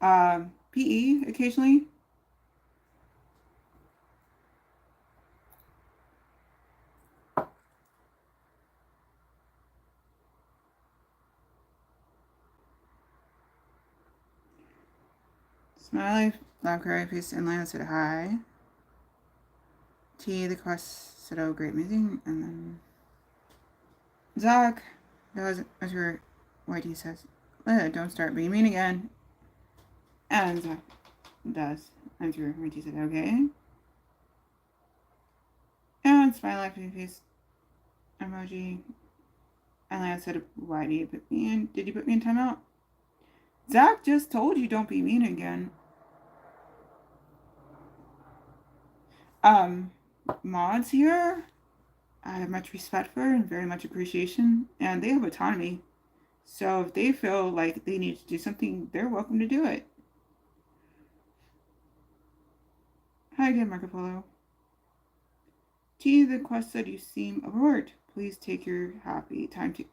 A: PE occasionally. Smiley, Lab Cry, Face, and Lana said hi. T, the quest said, oh, great, amazing. And then Zach, that was where YT says, don't start being mean again. And Zach does. I'm sure YT said, okay. And smile laughing face emoji. And Lana said, why do you put me in? Did you put me in timeout? Zach just told you don't be mean again. Mods here, I have much respect for and very much appreciation, and they have autonomy. So if they feel like they need to do something, they're welcome to do it. Hi again, Marco Polo. T, the quest said you seem overworked. Please take your happy time to.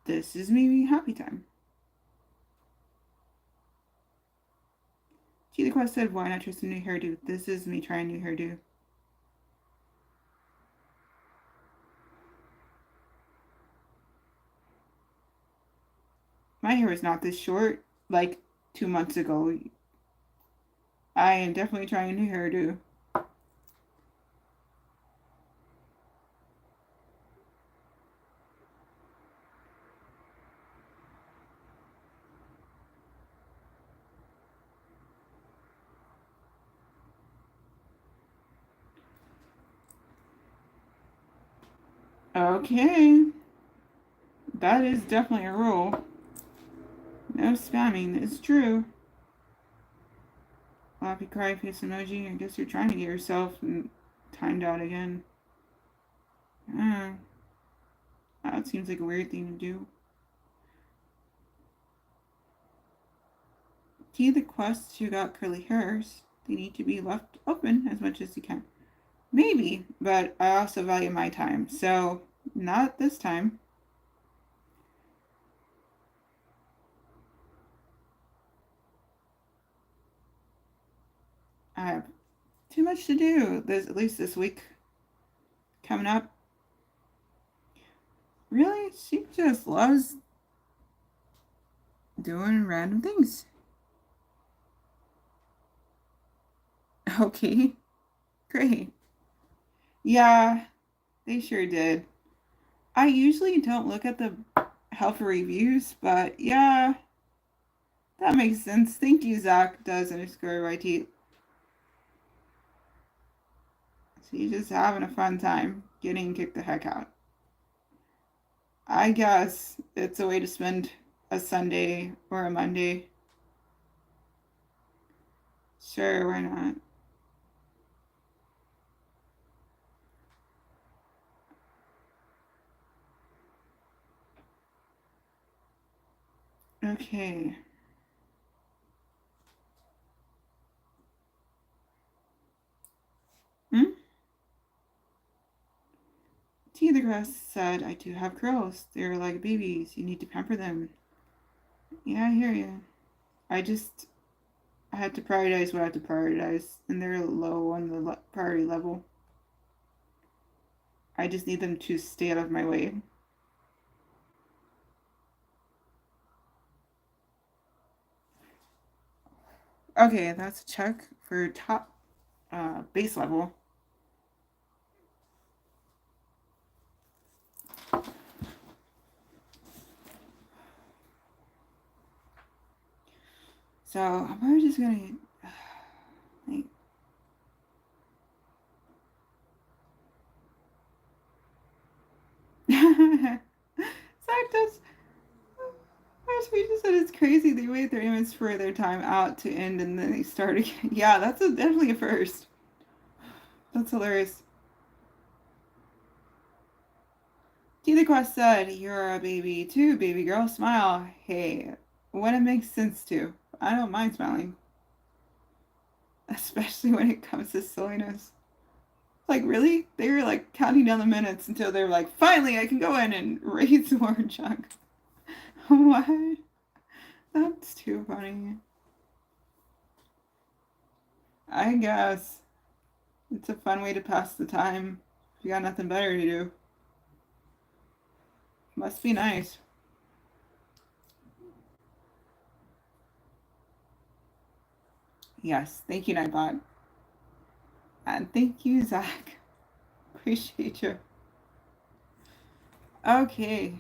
A: This is me happy time. T, the quest said, why not try some new hairdo? This is me trying new hairdo. My hair was not this short like 2 months ago. I am definitely trying a new hairdo. Okay. That is definitely a rule. No spamming, it's true. Happy cry face emoji. I guess you're trying to get yourself timed out again. That seems like a weird thing to do. Key the quest who got curly hairs. They need to be left open as much as you can. Maybe, but I also value my time, so not this time. I have too much to do at least this week coming up. Really? She just loves doing random things. Okay, great. Yeah, they sure did. I usually don't look at the health reviews, but yeah, that makes sense. Thank you, Zach does underscore YT. So you're just having a fun time getting kicked the heck out. I guess it's a way to spend a Sunday or a Monday. Sure, why not? Okay. Tea the Grass said, I do have girls. They're like babies. You need to pamper them. Yeah, I hear you. I had to prioritize what I had to prioritize, and they're low on the priority level. I just need them to stay out of my way. Okay, that's a check for top base level. So I'm probably just gonna like, Zach does. We just said it's crazy they wait 30 minutes for their time out to end and then they start again. Yeah, that's definitely a first. That's hilarious. Tina Quest said, you're a baby too, baby girl. Smile. Hey, when it makes sense to. I don't mind smiling. Especially when it comes to silliness. Like, really? They were like counting down the minutes until they were like, finally, I can go in and raid some more junk. What? That's too funny. I guess. It's a fun way to pass the time if you got nothing better to do. Must be nice. Yes, thank you, Nightbot. And thank you, Zach. Appreciate you. Okay.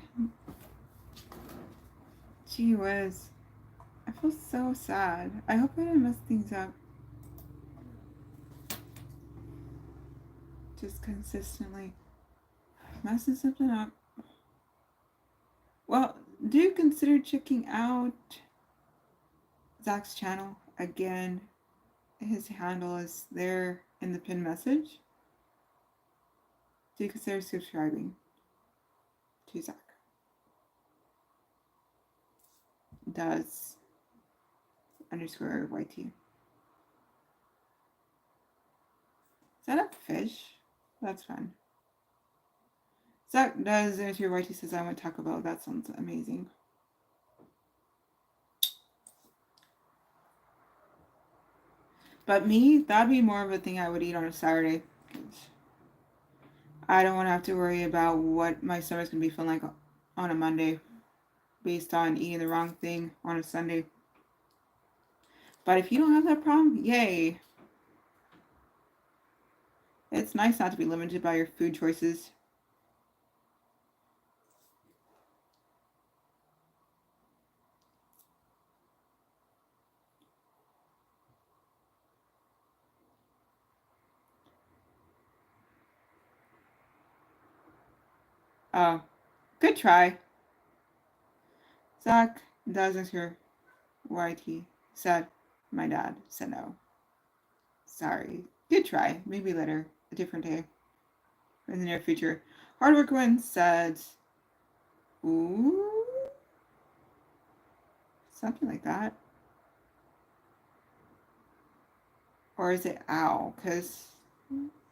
A: Gee whiz. I feel so sad. I hope I didn't mess things up. Just consistently messing something up. Well, do consider checking out Zach's channel again. His handle is there in the pinned message. Do consider subscribing to Zach. Does underscore YT. Is that a fish? That's fun. Zach does underscore YT says I want Taco Bell. That sounds amazing. But me, that'd be more of a thing I would eat on a Saturday. I don't want to have to worry about what my stomach's going to be feeling like on a Monday based on eating the wrong thing on a Sunday. But if you don't have that problem, yay. It's nice not to be limited by your food choices. Oh, good try. Zach doesn't hear YT said. My dad said no. Sorry. Good try. Maybe later. A different day. In the near future. Hard work wins said. Ooh. Something like that. Or is it ow? Because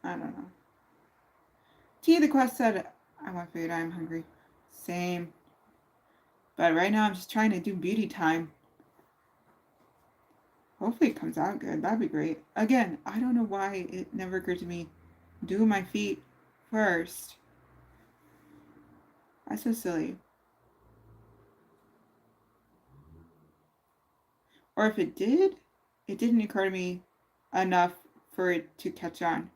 A: I don't know. T the Quest said, I want food. I'm hungry. Same. But right now I'm just trying to do beauty time. Hopefully it comes out good. That'd be great. Again, I don't know why it never occurred to me. Do my feet first. That's so silly. Or if it did, it didn't occur to me enough for it to catch on.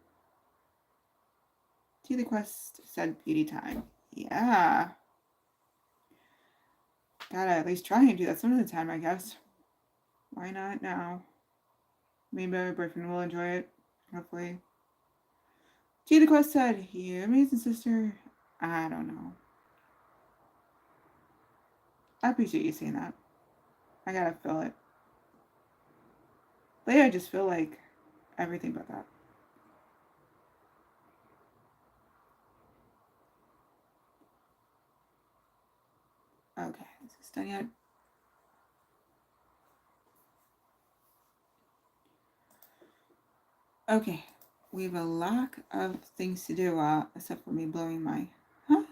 A: To the quest said beauty time. Yeah. Gotta at least try and do that some of the time, I guess. Why not now? Maybe my boyfriend will enjoy it. Hopefully. T the quest said, you amazing sister. I don't know. I appreciate you saying that. I gotta feel it. Lately I just feel like everything but that. Okay, is this done yet? Okay, we have a lack of things to do, except for me blowing my... Huh?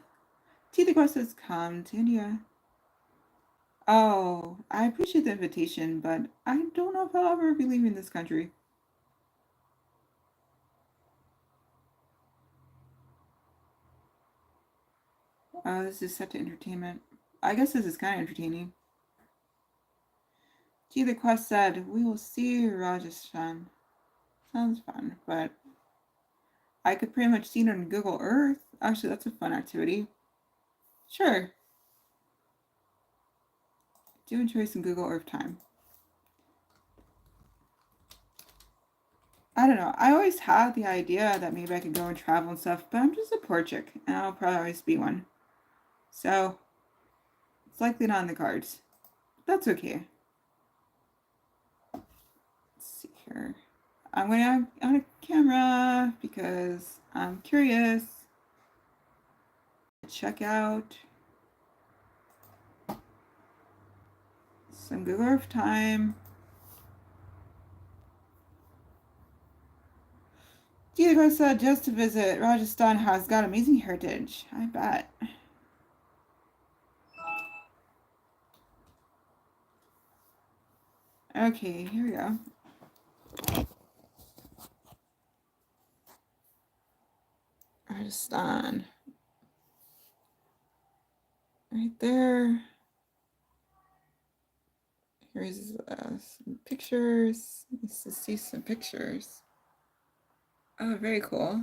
A: T the quest has come to India. Oh, I appreciate the invitation, but I don't know if I'll ever be leaving this country. This is set to entertainment. I guess this is kind of entertaining. Gee, the quest said, we will see Rajasthan. Sounds fun, but I could pretty much see it on Google Earth. Actually, that's a fun activity. Sure. Do enjoy some Google Earth time. I don't know. I always had the idea that maybe I could go and travel and stuff, but I'm just a poor chick, and I'll probably always be one. So, it's likely not in the cards. That's okay. Let's see here. I'm going to have on a camera because I'm curious. Check out some Google Earth time. Diego said just to visit, Rajasthan has got amazing heritage. I bet. Okay, here we go. Rajasthan. Right there. Here's some pictures. Let's just see some pictures. Oh, very cool.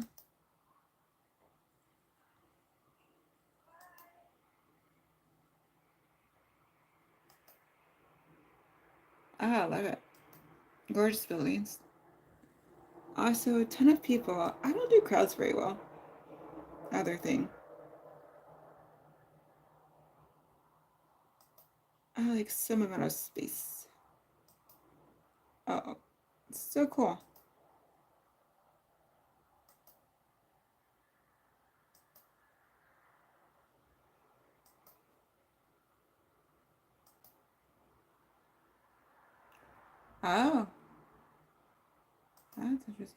A: Ah, I love it. Gorgeous buildings. Also, a ton of people. I don't do crowds very well. Other thing. I like some amount of space. Oh, it's so cool. Oh, that's interesting.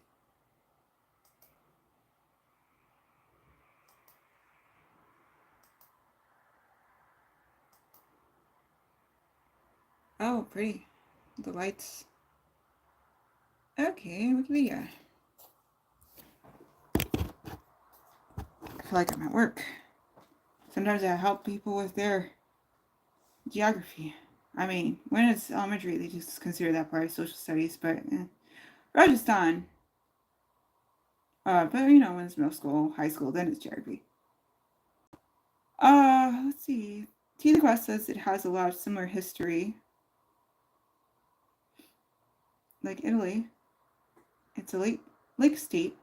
A: Oh, pretty. The lights. Okay, Wikipedia. I feel like I'm at work. Sometimes I help people with their geography. I mean, when it's elementary, they just consider that part of social studies, but Rajasthan. But you know, when it's middle school, high school, then it's geography. Let's see. T the Quest says it has a lot of similar history. Like Italy. It's a lake state.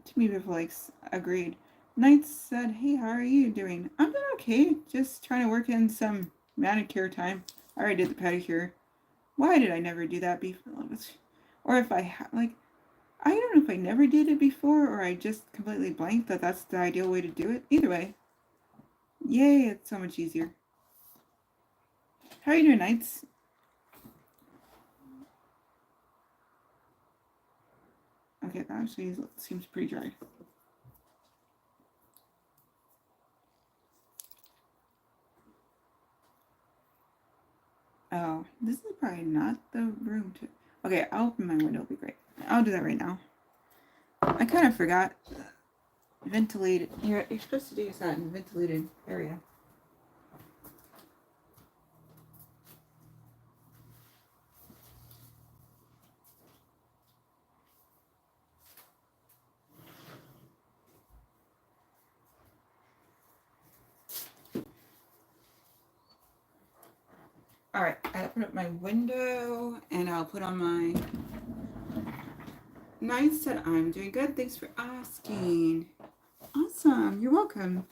A: Too many beautiful lakes. Agreed. Knight said, hey, how are you doing? I'm doing okay. Just trying to work in some manicure time. I already did the pedicure. Why did I never do that before? Or if I like, I don't know if I never did it before or I just completely blanked that that's the ideal way to do it. Either way. Yay, it's so much easier. How are you doing, Knights? Okay, that actually seems pretty dry. Oh, this is probably not the room to... Okay, I'll open my window. It'll be great. I'll do that right now. I kind of forgot. Ventilated. You're supposed to do that in a ventilated area. Alright, I open up my window and I'll put on my nice set. I'm doing good. Thanks for asking. Awesome. You're welcome.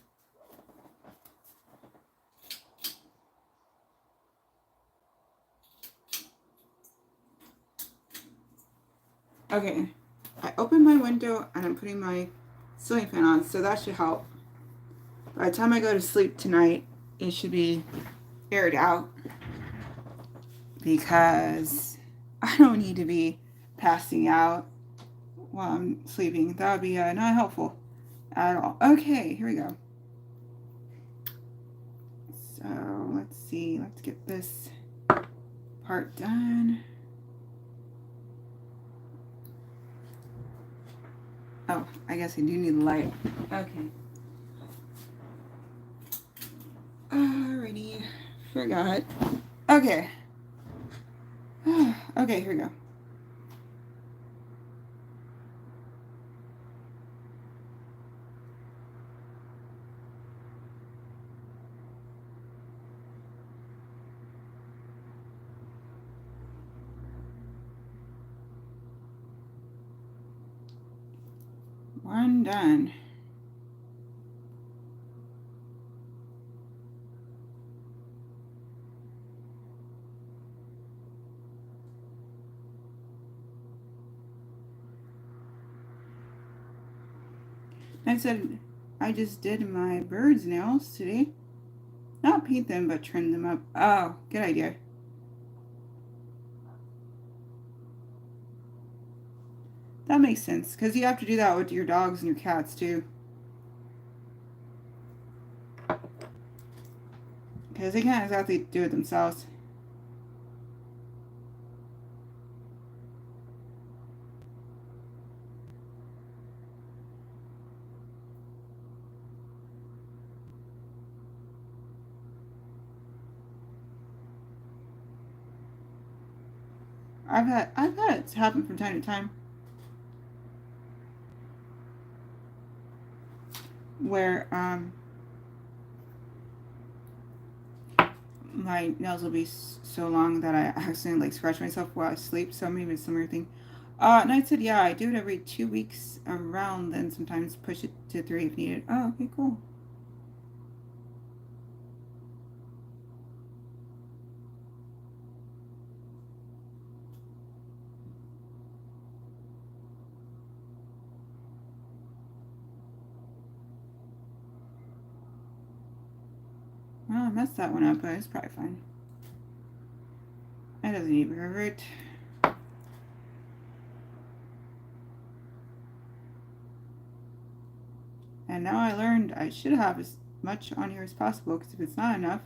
A: Okay, I opened my window and I'm putting my ceiling fan on, so that should help. By the time I go to sleep tonight, it should be aired out because I don't need to be passing out while I'm sleeping. That would be not helpful at all. Okay, here we go. So let's see, let's get this part done. Oh, I guess I do need the light. Okay. Alrighty, forgot. Okay. Okay, here we go. One done. I said I just did my bird's nails today. Not paint them, but trim them up. Oh, good idea. That makes sense, because you have to do that with your dogs and your cats, too. Because they can't exactly do it themselves. I've had it happen from time to time. Where, my nails will be so long that I accidentally scratch myself while I sleep, so maybe it's a similar thing. And I said, yeah, I do it every 2 weeks around, then sometimes push it to 3 if needed. Oh, okay, cool. Well, I messed that one up, but it's probably fine. That doesn't even hurt. And now I learned I should have as much on here as possible, because if it's not enough,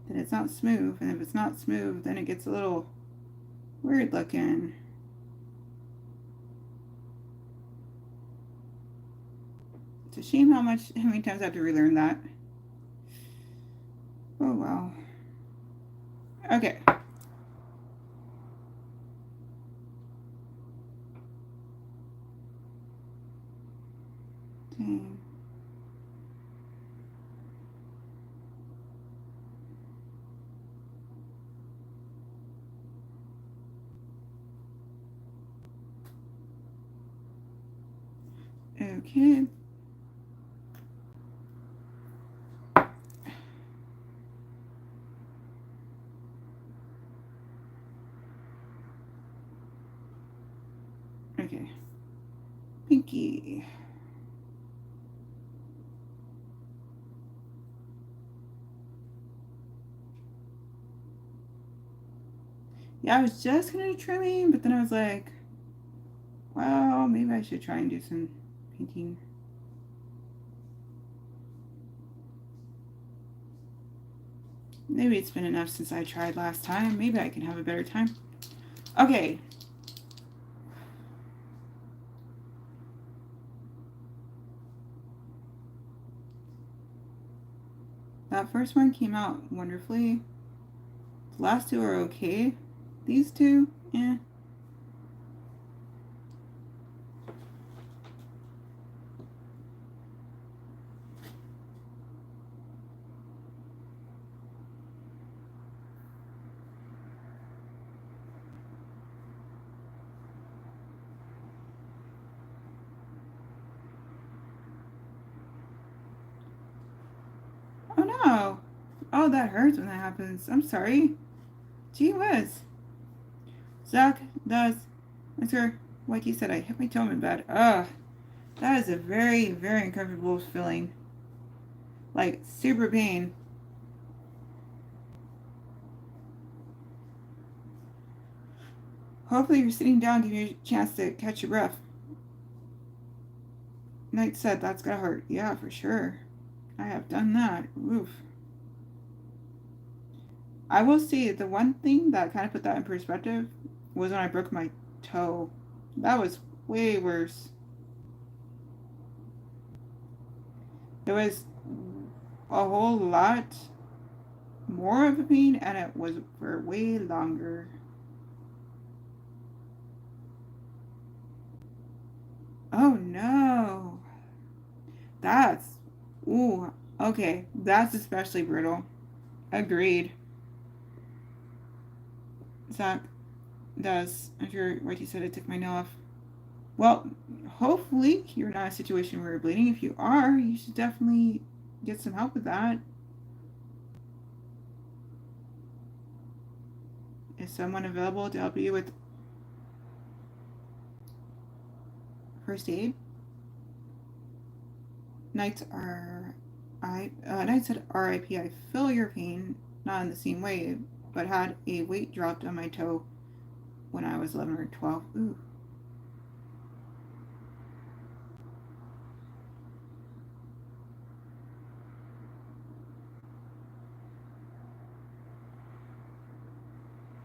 A: then it's not smooth. And if it's not smooth, then it gets a little weird looking. It's a shame how many times I have to relearn that. Oh well. Okay. Dang. Okay. Okay. Pinky. Yeah, I was just gonna do trimming, but then I was like, well, maybe I should try and do some painting. Maybe it's been enough since I tried last time. Maybe I can have a better time. Okay, That first one came out wonderfully. The last two are okay. These two, eh. Oh no! Oh, that hurts when that happens. I'm sorry. Gee whiz. Zach does. Mr. Like you said, I hit my toe in bed. Ugh. That is a very, very uncomfortable feeling. Like, super pain. Hopefully you're sitting down to give you a chance to catch your breath. Knight said that's gotta hurt. Yeah, for sure. I have done that. Oof. I will say the one thing that kind of put that in perspective was when I broke my toe. That was way worse. It was a whole lot more of a pain, and it was for way longer. Oh no. That's, ooh, okay. That's especially brutal. Agreed. Zach does. I'm sure what you said, I took my nail off. Well, hopefully you're not in a situation where you're bleeding. If you are, you should definitely get some help with that. Is someone available to help you with first aid? Knights said RIP. I feel your pain, not in the same way, but had a weight dropped on my toe when I was 11 or 12. Ooh.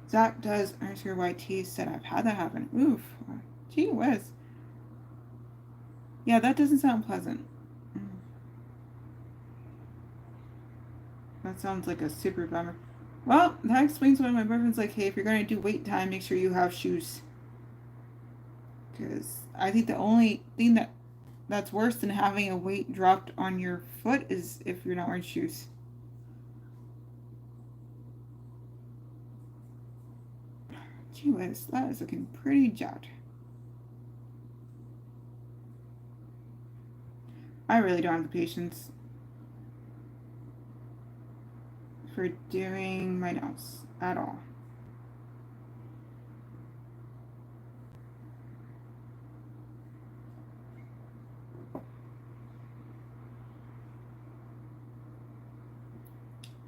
A: Zach does answer YT said I've had that happen. Oof. Gee whiz. Yeah, that doesn't sound pleasant. That sounds like a super bummer. Well, that explains why my boyfriend's like, hey, if you're going to do wait time, make sure you have shoes. Because I think the only thing that's worse than having a weight dropped on your foot is if you're not wearing shoes. Gee whiz, that is looking pretty jacked. I really don't have the patience for doing my nails at all.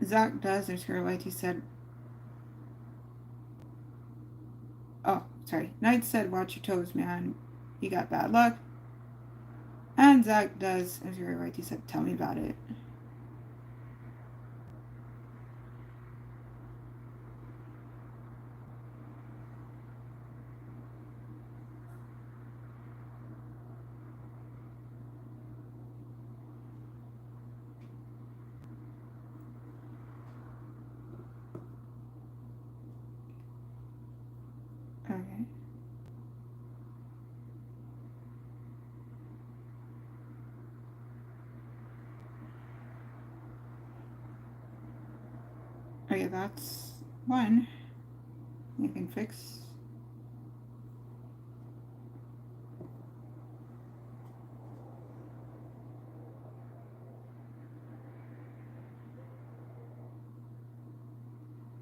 A: Zach does, there's her like he said. Oh, sorry. Knight said, watch your toes, man. You got bad luck. And Zach does, as your right, he said, tell me about it. Okay. Okay, that's one you can fix.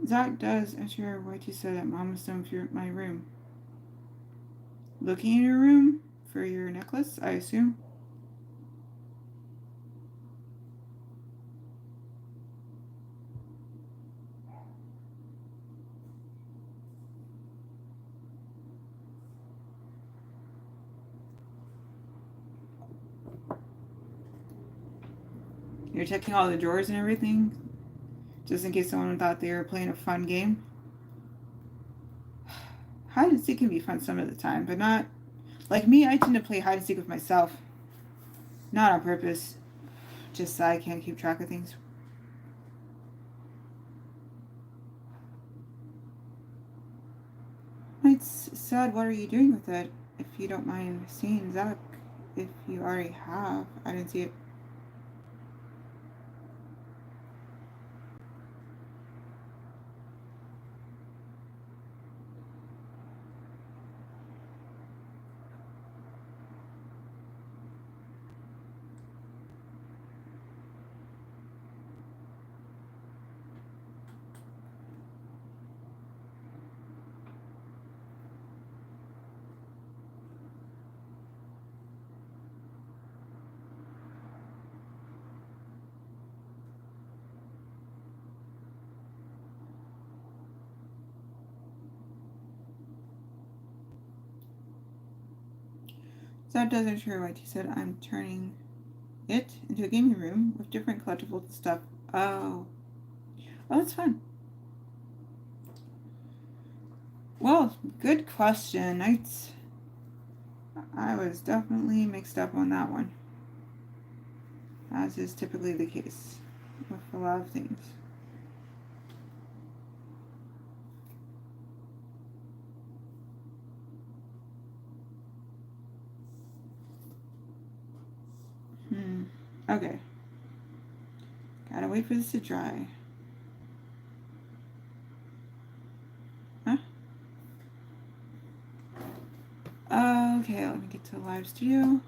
A: Zach does ensure what you said that Mom was done for my room. Looking in your room for your necklace, I assume. You're checking all the drawers and everything, just in case someone thought they were playing a fun game. Hide and seek can be fun some of the time, but not like me. I tend to play hide and seek with myself, not on purpose, just so I can't keep track of things. Knight said, what are you doing with it? If you don't mind seeing Zach, if you already have. I didn't see it. Zach doesn't sure what he said. I'm turning it into a gaming room with different collectible stuff. Oh. Oh, that's fun. Well, good question. I was definitely mixed up on that one, as is typically the case with a lot of things. Okay. Gotta wait for this to dry. Huh? Okay, let me get to the live studio.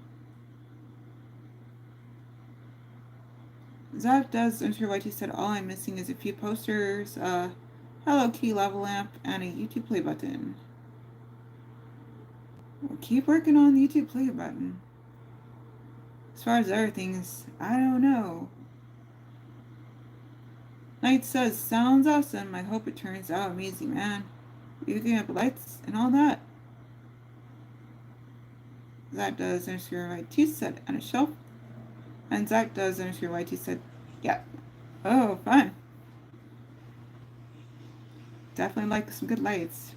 A: Zach does enter what he said. All I'm missing is a few posters, Hello Kitty lava lamp, and a YouTube play button. We'll keep working on the YouTube play button. As far as other things, I don't know. Knight says, sounds awesome. I hope it turns out amazing, man. You can have lights and all that. Zach does underscore YT said on a shelf. And Zach does underscore YT said, yeah. Oh, fun. Definitely like some good lights.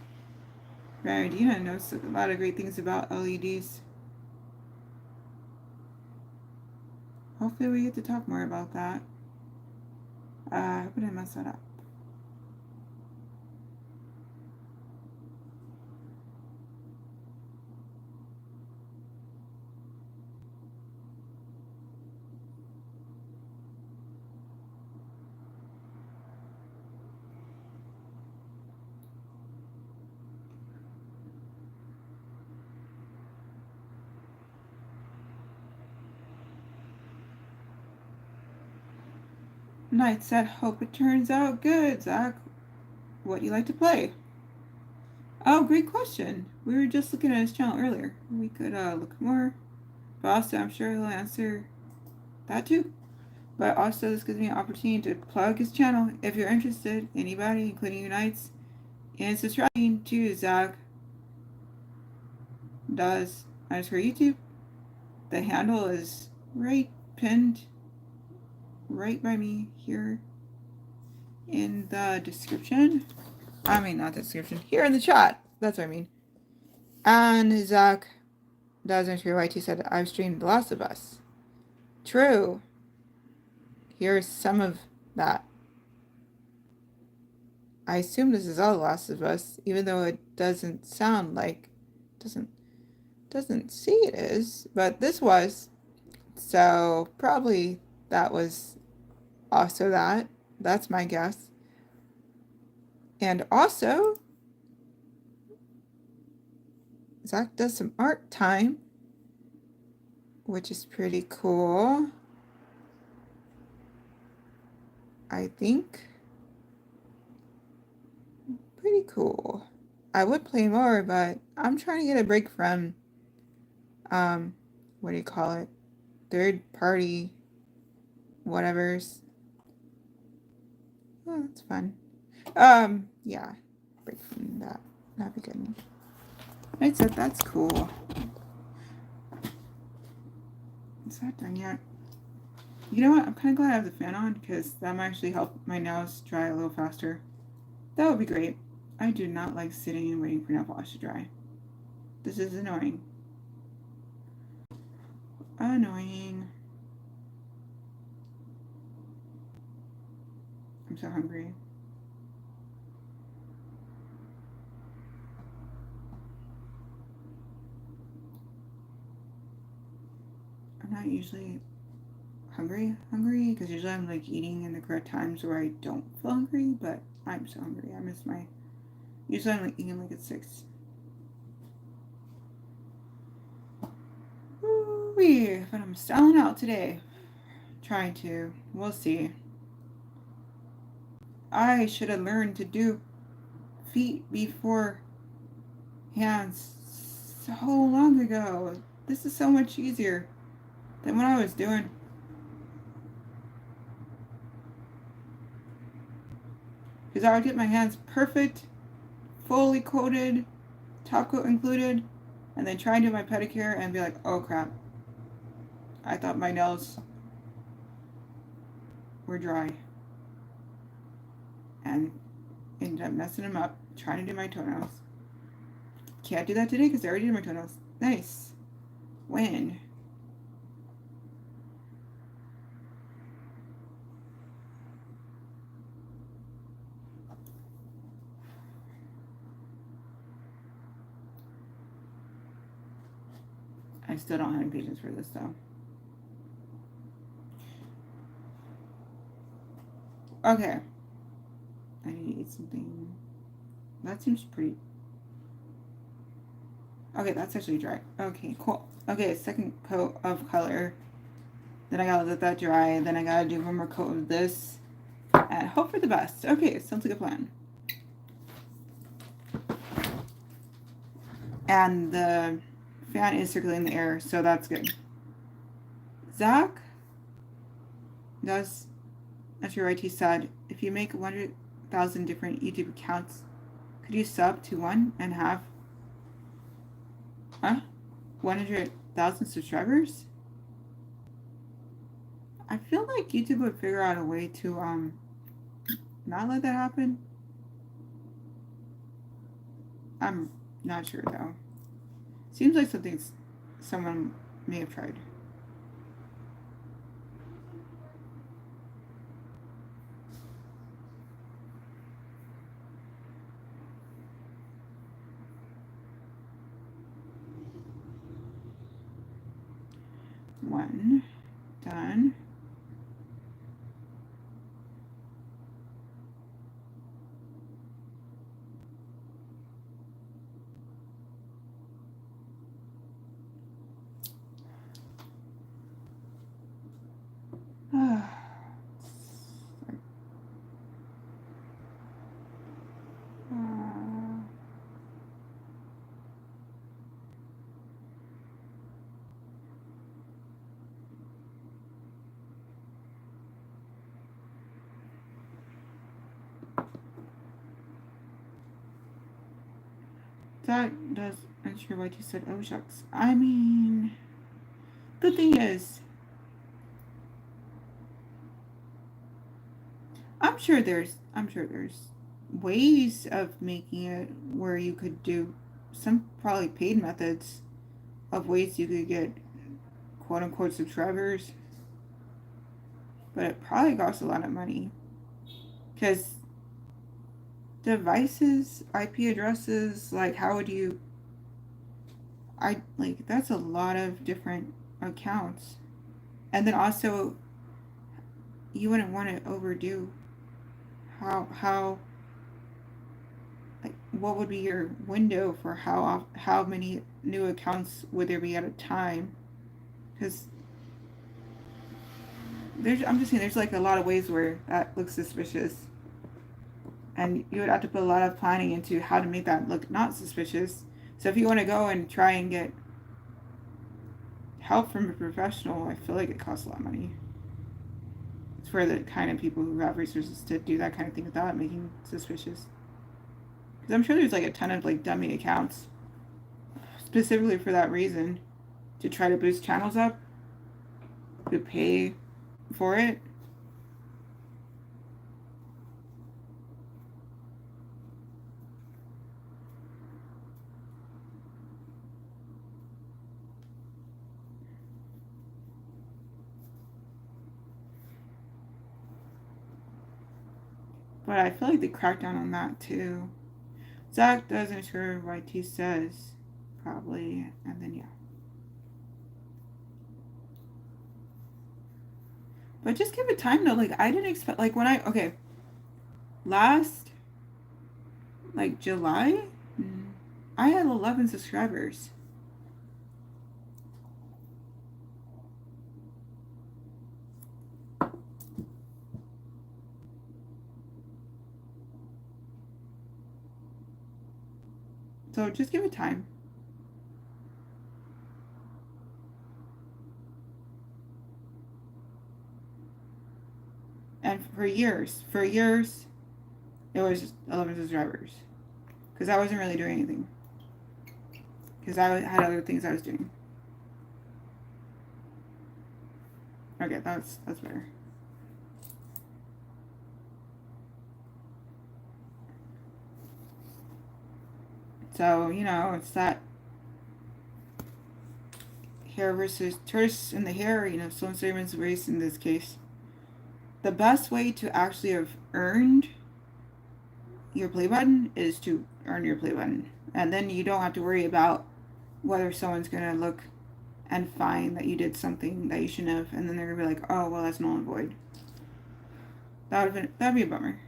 A: Raradina knows a lot of great things about LEDs. Hopefully we get to talk more about that. I hope I didn't mess that up. Knight said, hope it turns out good, Zach. What do you like to play? Oh, great question. We were just looking at his channel earlier. We could look more. But also, I'm sure he'll answer that too. But also, this gives me an opportunity to plug his channel. If you're interested, anybody, including you Knights, in subscribing to Zach does underscore YouTube. The handle is right pinned right by me here in the description. I mean, not the description. Here in the chat. That's what I mean. And Zach does underscore YT said, I've streamed The Last of Us. True. Here's some of that. I assume this is all The Last of Us, even though it doesn't sound like, doesn't say it is, but this was. So probably that was also that. That's my guess. And also, Zach does some art time, which is pretty cool. I think. Pretty cool. I would play more, but I'm trying to get a break from, what do you call it? Third party whatevers. Oh, that's fun. Yeah. Break from that. That'd be good. I said that's cool. Is that done yet? You know what? I'm kind of glad I have the fan on because that might actually help my nails dry a little faster. That would be great. I do not like sitting and waiting for nail polish to dry. This is annoying. Annoying. I'm so hungry. I'm not usually hungry, because usually I'm like eating in the correct times where I don't feel hungry, but I'm so hungry. I miss my, usually I'm like eating like at 6. Woo-wee, but I'm styling out today. Trying to. We'll see. I should have learned to do feet before hands so long ago. This is so much easier than what I was doing. Because I would get my hands perfect, fully coated, top coat included, and then try and do my pedicure and be like, oh crap, I thought my nails were dry. And ended up messing them up, trying to do my toenails. Can't do that today because I already did my toenails. Nice. Win. I still don't have any patience for this though. Okay. I need to eat something. That seems pretty. Okay, that's actually dry. Okay, cool. Okay, second coat of color. Then I gotta let that dry. Then I gotta do one more coat of this. And hope for the best. Okay, sounds like a plan. And the fan is circulating the air, so that's good. Zach does, as your IT said, if you make 100,000 different YouTube accounts, could you sub to one and have 100,000 subscribers? I feel like YouTube would figure out a way to not let that happen. I'm not sure though. Seems like something someone may have tried. One done. That does answer what you said. Oh shucks. I mean, the thing is, I'm sure there's ways of making it where you could do some probably paid methods of ways you could get quote unquote subscribers, but it probably costs a lot of money because devices, IP addresses, like how would you, that's a lot of different accounts. And then also you wouldn't want to overdo how like what would be your window for how many new accounts would there be at a time? Because I'm just saying there's like a lot of ways where that looks suspicious. And you would have to put a lot of planning into how to make that look not suspicious. So if you want to go and try and get help from a professional, I feel like it costs a lot of money. It's for the kind of people who have resources to do that kind of thing without making suspicious. Because I'm sure there's like a ton of like dummy accounts specifically for that reason, to try to boost channels up, to pay for it. But I feel like they cracked down on that too. Zach doesn't sure what he says, probably, and then yeah. But just give it time though. Like I didn't expect, like when last, like July, I had 11 subscribers. So just give it time. And for years, it was 11 subscribers. Because I wasn't really doing anything. Because I had other things I was doing. Okay, that's better. So, you know, it's that hair versus tortoise in the hair, you know, Sloan Stearman's race in this case. The best way to actually have earned your play button is to earn your play button. And then you don't have to worry about whether someone's going to look and find that you did something that you shouldn't have. And then they're going to be like, oh, well, that'd be a bummer.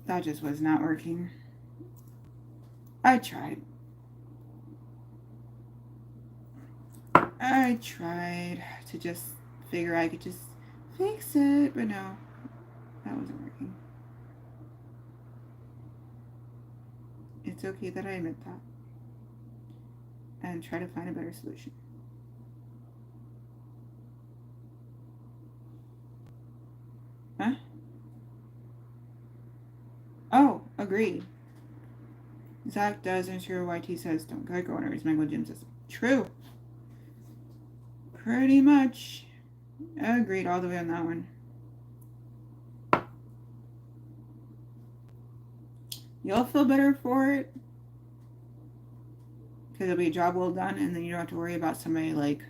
A: That just was not working. I tried to just figure I could just fix it, but no, that wasn't working. It's okay that I admit that and try to find a better solution. Huh? Oh, agreed. Zach does ensure YT says don't get owners. Michael Jim says true. Pretty much. Agreed all the way on that one. You'll feel better for it. Because it'll be a job well done and then you don't have to worry about somebody like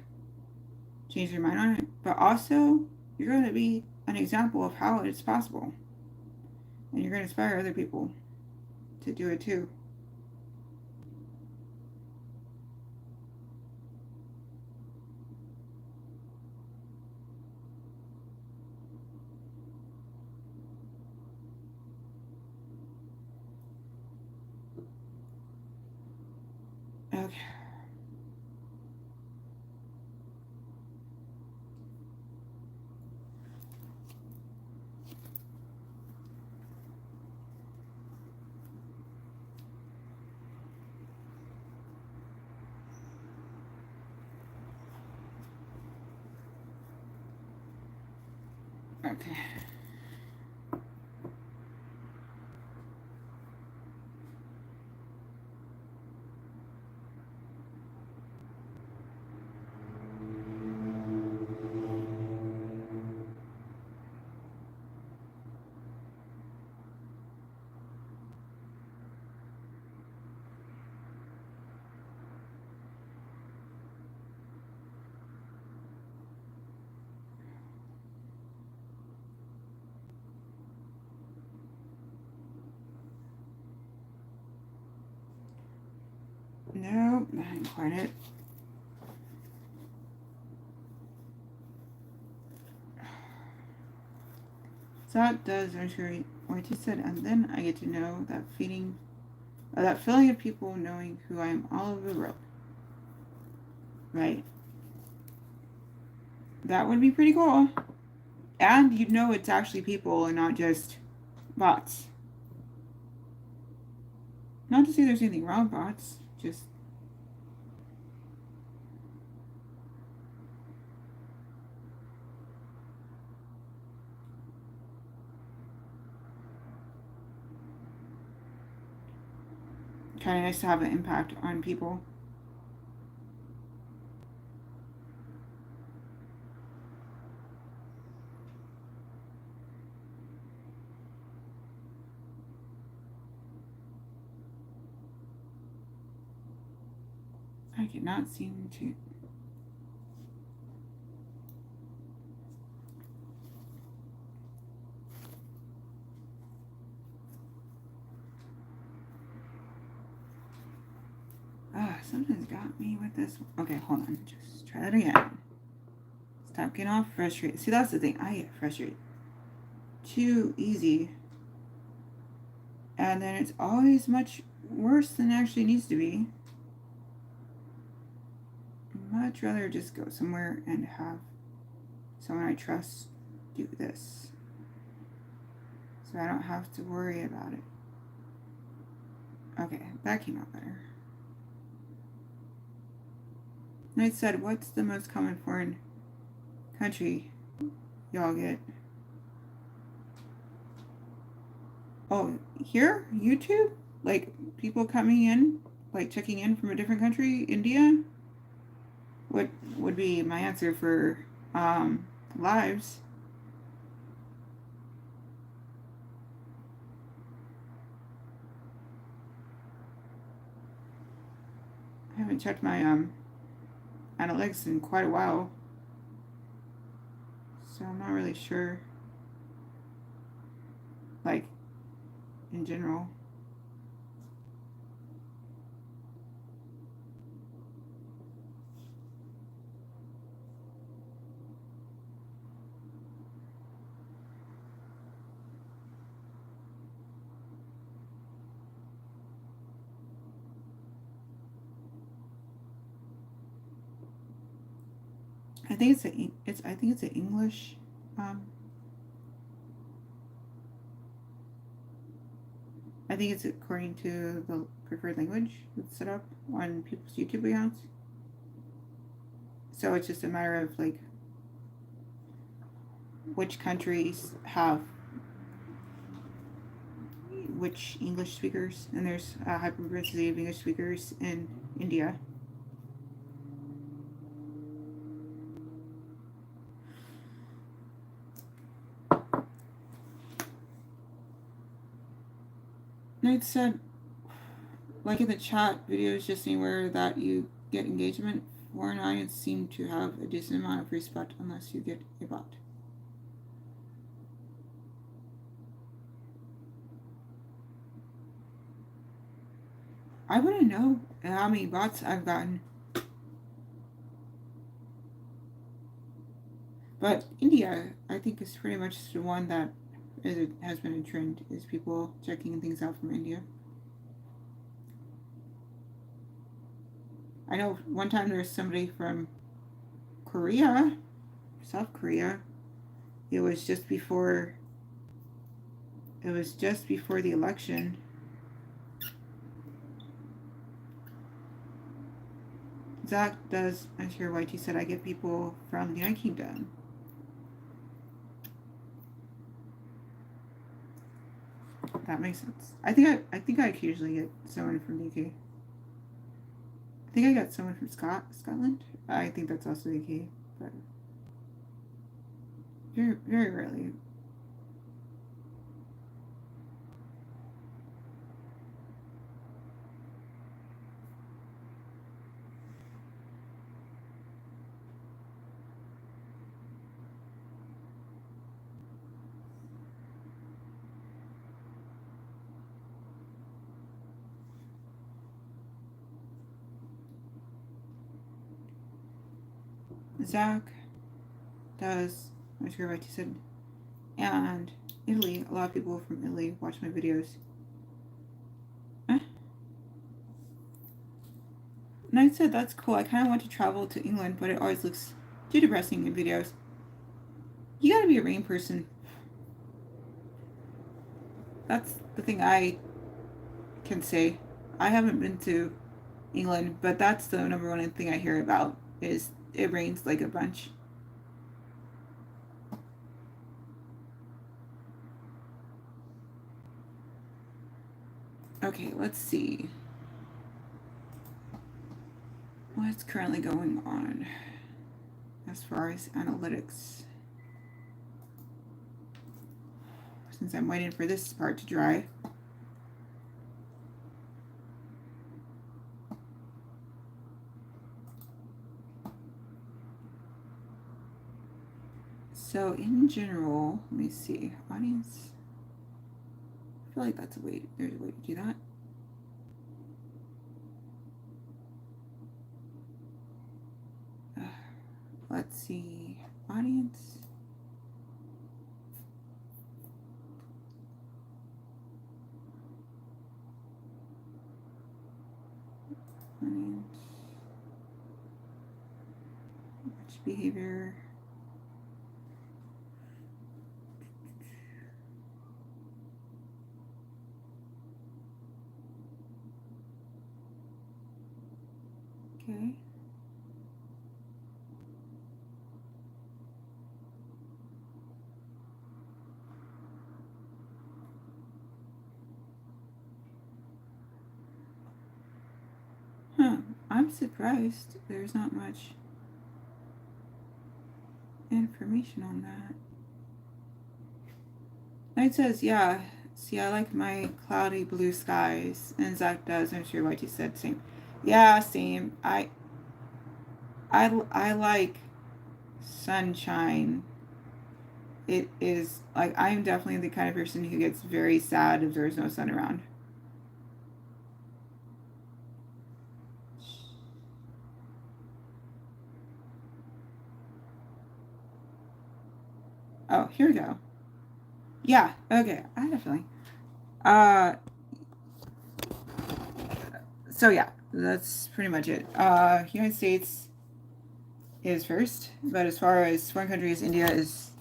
A: changing your mind on it. But also, you're going to be an example of how it's possible. And you're going to inspire other people to do it too. Okay. Okay. Nope, that ain't quite it. So that does actually what you said, and then I get to know that that feeling of people knowing who I am all over the world. Right? That would be pretty cool. And you'd know it's actually people and not just bots. Not to say there's anything wrong with bots, just kind of nice to have an impact on people. I I cannot seem to. Something's got me with this. Okay, hold on. Just try that again. Stop getting all frustrated. See, that's the thing. I get frustrated too easy. And then it's always much worse than it actually needs to be. I'd much rather just go somewhere and have someone I trust do this. So I don't have to worry about it. Okay, that came out better. And I said, what's the most common foreign country y'all get? Oh, here? YouTube? Like, people coming in, like, checking in from a different country? India? What would be my answer for, lives? I haven't checked my, analytics in quite a while. So I'm not really sure. Like, in general. I think it's an English. I think it's according to the preferred language that's set up on people's YouTube accounts. So it's just a matter of like which countries have which English speakers, and there's a high diversity of English speakers in India. Knight said, like in the chat videos just anywhere that you get engagement, foreign audience seem to have a decent amount of respect unless you get a bot. I wouldn't know how many bots I've gotten. But India, I think, is pretty much the one that has been a trend, is people checking things out from India. I know one time there was somebody from Korea, South Korea. It was just before the election. Zach does, I'm sure YT said, I get people from the United Kingdom. That makes sense. I think I occasionally get someone from the UK. I think I got someone from Scotland. I think that's also the UK, but very, very rarely. Zach does, I'm sure what you said, and Italy. A lot of people from Italy watch my videos. And I said, that's cool. I kind of want to travel to England, but it always looks too depressing in videos. You gotta be a rain person. That's the thing I can say. I haven't been to England, but that's the number one thing I hear about, is it rains like a bunch. Okay, let's see what's currently going on as far as analytics. Since I'm waiting for this part to dry. So in general, let me see. Audience. I feel like that's a way. There's a way to do that. Let's see. Audience. Audience. Watch behavior. Okay. Huh. I'm surprised there's not much information on that. It says, yeah, see, I like my cloudy blue skies. And Zach does. I'm sure what you said, same. Yeah, same. I like sunshine. It is, like, I'm definitely the kind of person who gets very sad if there's no sun around. Oh, here we go. Yeah, okay, I had a feeling. So yeah, that's pretty much it. United States is first, but as far as foreign countries, India is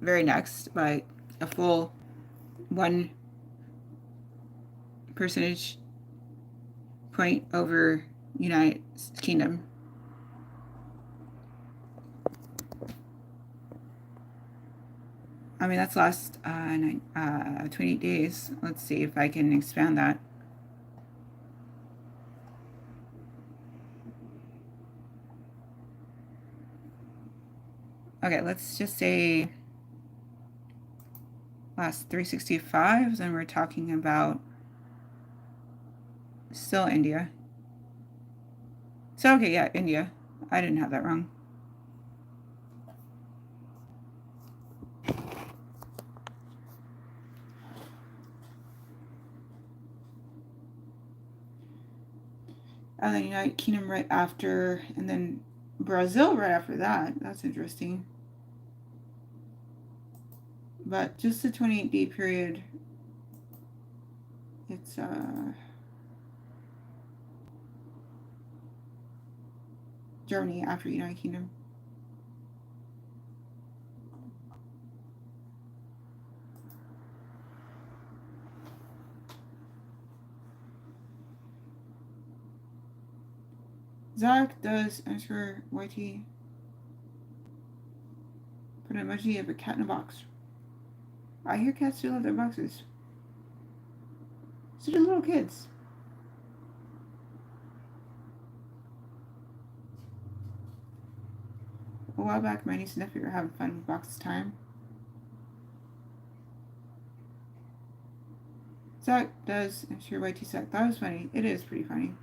A: very next by a full 1 percentage point over United Kingdom. I mean, that's last 28 days. Let's see if I can expand that. Okay, let's just say last 365, and we're talking about still India. So, okay, yeah, India. I didn't have that wrong. And then United Kingdom right after, and then Brazil right after that. That's interesting. But just the 28-day period, it's Germany after United Kingdom. Zach does answer YT. Put an emoji of a cat in a box. I hear cats still have their boxes. So do little kids. A while back, my niece and nephew were having fun with box time. Zach does answer YT Zach. That was funny. It is pretty funny.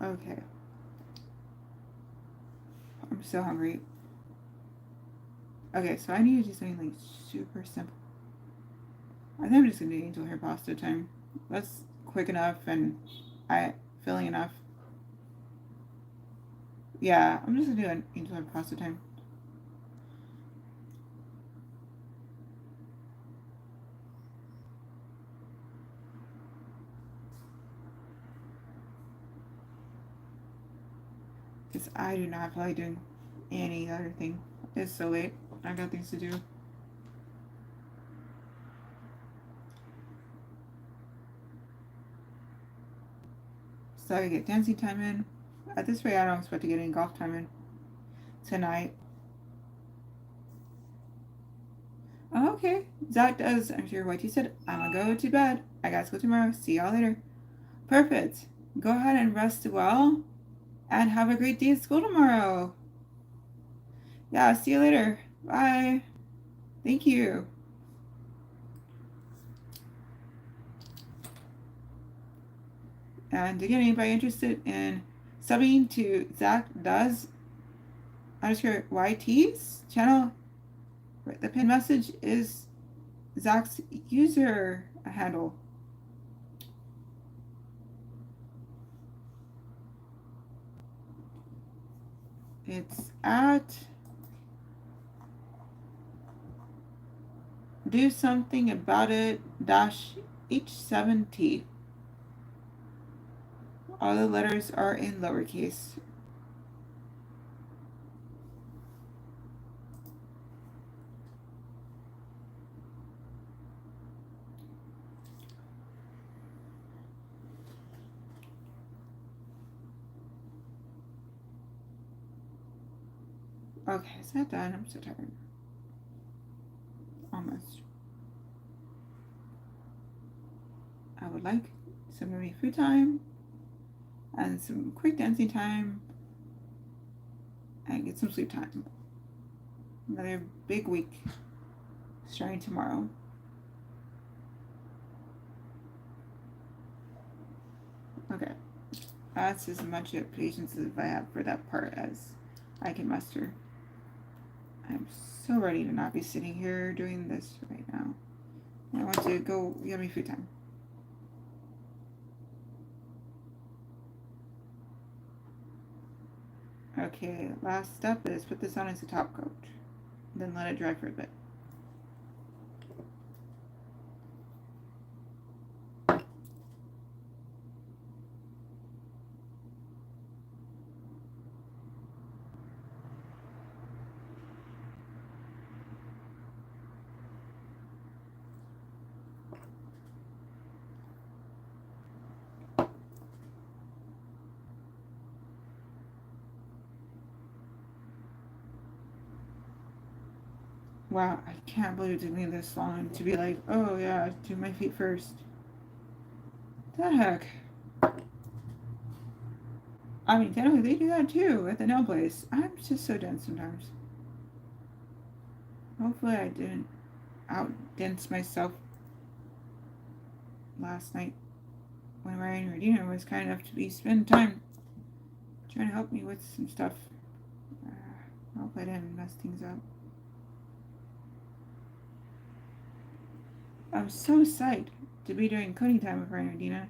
A: Okay. I'm so hungry. Okay, so I need to do something like super simple. I think I'm just gonna do angel hair pasta time. That's quick enough and filling enough. Yeah, I'm just gonna do an angel hair pasta time. Because I do not feel like doing any other thing. It's so late. I got things to do. So I get dancing time in. At this rate, I don't expect to get any golf time in tonight. Oh, Okay. Zach does. I'm sure what you said. I'm gonna go to bed. I got school tomorrow. See y'all later. Perfect. Go ahead and rest well. And have a great day at school tomorrow. Yeah, see you later. Bye. Thank you. And again, anybody interested in subbing to Zach Does _ YT's channel, the pin message is Zach's user handle. It's at do something about it -H7T. All the letters are in lowercase. Okay, is that done? I'm so tired. Almost. I would like some movie food time and some quick dancing time and get some sleep time. Another big week starting tomorrow. Okay, that's as much patience as I have for that part as I can muster. I'm so ready to not be sitting here doing this right now. I want to go get me food time. Okay, last step is put this on as a top coat. Then let it dry for a bit. Wow, I can't believe it took me this long to be like, oh yeah, do my feet first. The heck? I mean, technically they do that too at the nail place. I'm just so dense sometimes. Hopefully I didn't out-dense myself last night when Ryan Redina was kind enough to spend time trying to help me with some stuff. I hope I didn't mess things up. I'm so psyched to be doing coding time with Ryan Redina.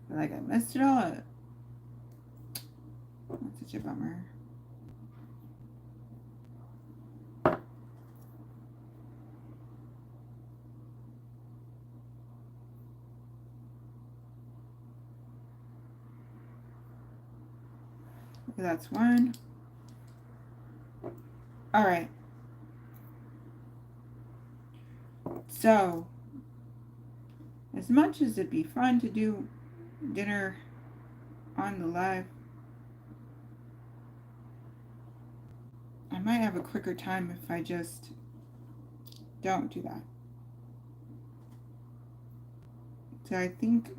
A: But like I missed it all. That's such a bummer. Okay, that's one. Alright. So, as much as it'd be fun to do dinner on the live, I might have a quicker time if I just don't do that. So I think,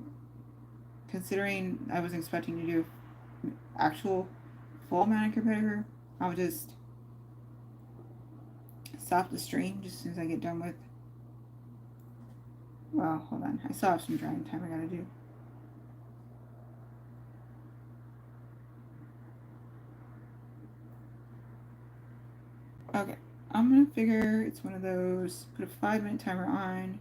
A: considering I was expecting to do actual full manicure pedicure, I'll just stop the stream just as soon as I get done with. Well, hold on. I still have some drying time I gotta do. Okay, I'm gonna figure it's one of those, put a 5-minute timer on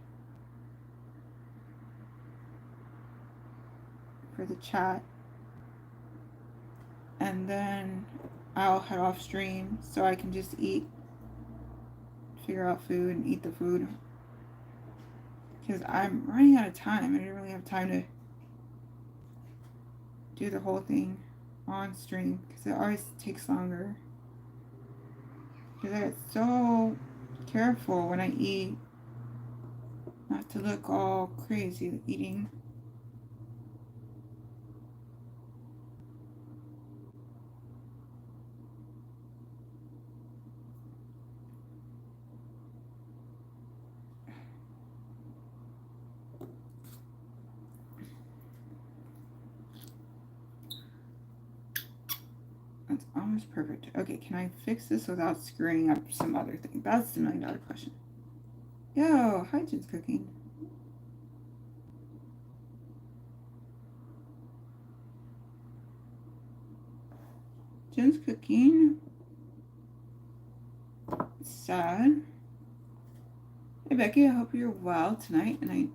A: for the chat, and then I'll head off stream so I can just figure out food and eat the food, because I'm running out of time. I didn't really have time to do the whole thing on stream because it always takes longer. Because I get so careful when I eat not to look all crazy eating. That's almost perfect. Okay, can I fix this without screwing up some other thing? That's the $1 million question. Yo, hi, Jen's Cooking. Jen's Cooking. Sad. Hey, Becky, I hope you're well tonight, and I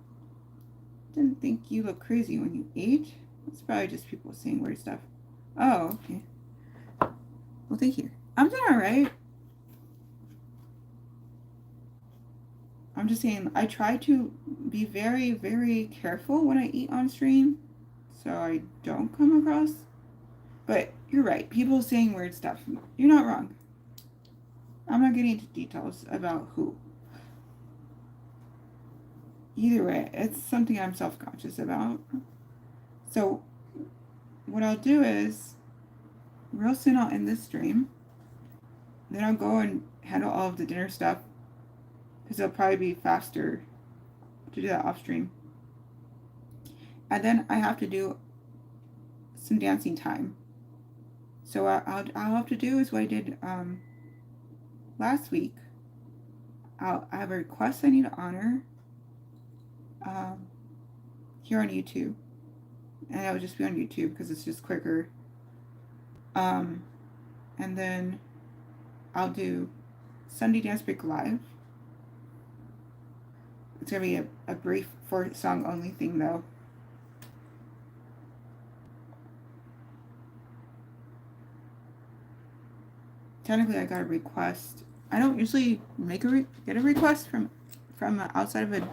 A: didn't think you looked crazy when you ate. It's probably just people saying weird stuff. Oh, okay. Well, thank you. I'm doing all right. I'm just saying, I try to be very, very careful when I eat on stream, so I don't come across. But you're right. People saying weird stuff. You're not wrong. I'm not getting into details about who. Either way, it's something I'm self-conscious about. So what I'll do is, real soon I'll end this stream. Then I'll go and handle all of the dinner stuff, because it'll probably be faster to do that off stream. And then I have to do some dancing time. So I'll have to do is what I did last week. I have a request I need to honor here on YouTube, and it would just be on YouTube because it's just quicker. And then I'll do Sunday Dance Break Live. It's gonna be a brief 4-song only thing though. Technically, I got a request. I don't usually get a request from outside of a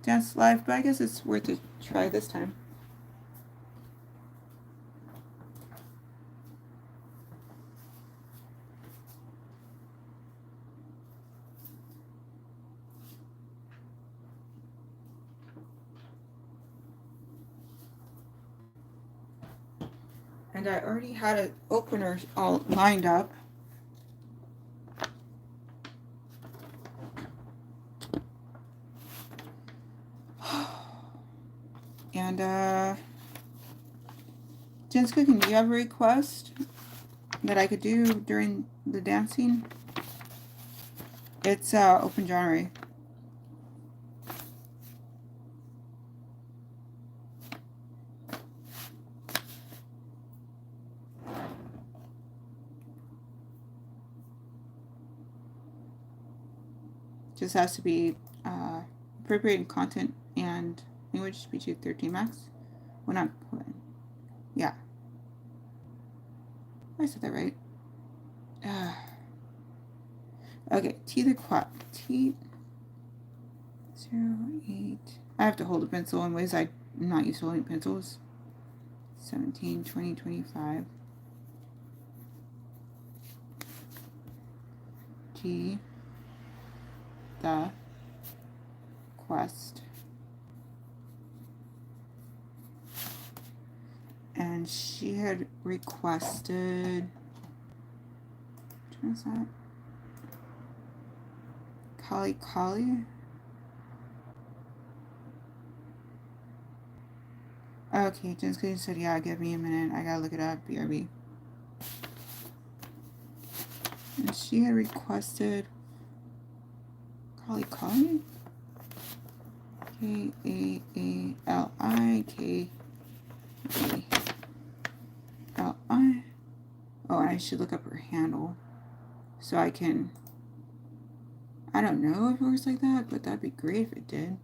A: dance live, but I guess it's worth a try this time. And I already had an opener all lined up. And Jen's Cooking, do you have a request that I could do during the dancing? It's open genre. Just has to be appropriate content and language, speech 13 max. Well, not, hold on. Yeah. I said that right. Okay, T the quad. T 08. I have to hold a pencil in ways I'm not used to holding pencils. 17, 20, 25. T the quest. And she had requested, what is that? Kali? Okay, Jen's said, yeah, give me a minute. I gotta look it up. BRB. And she had requested Kali? Kaali. Kali. Oh, I should look up her handle so I can. I don't know if it works like that, but that'd be great if it did.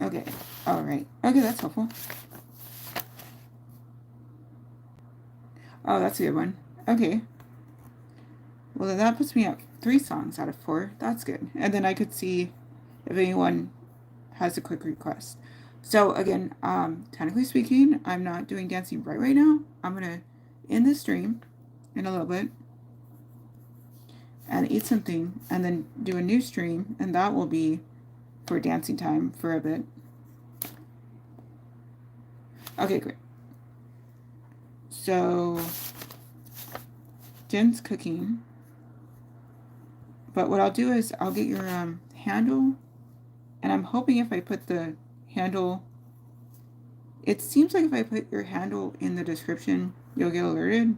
A: Okay. All right. Okay, that's helpful. Oh, that's a good one. Okay. Well, then that puts me at 3 songs out of 4. That's good. And then I could see if anyone has a quick request. So again, technically speaking, I'm not doing dancing right now. I'm gonna end this stream in a little bit and eat something and then do a new stream, and that will be for dancing time for a bit. Okay, great. So Jen's cooking. But what I'll do is I'll get your handle, and I'm hoping if I put the handle It seems like if I put your handle in the description, you'll get alerted.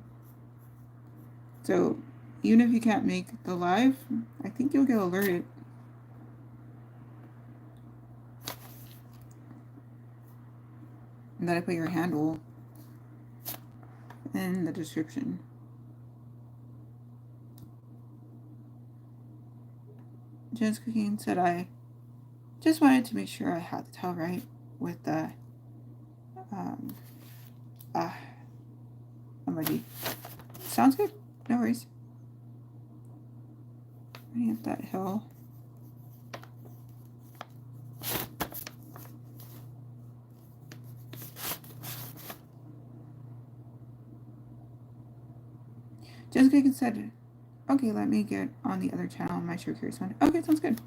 A: So even if you can't make the live, I think you'll get alerted. And that I put your handle in the description. Jen's Cooking said I just wanted to make sure I had the title right with the emoji. Sounds good. No worries. Running up that hill. Jen's Cooking said, okay, let me get on the other channel, my Sure Curious one. Okay, sounds good.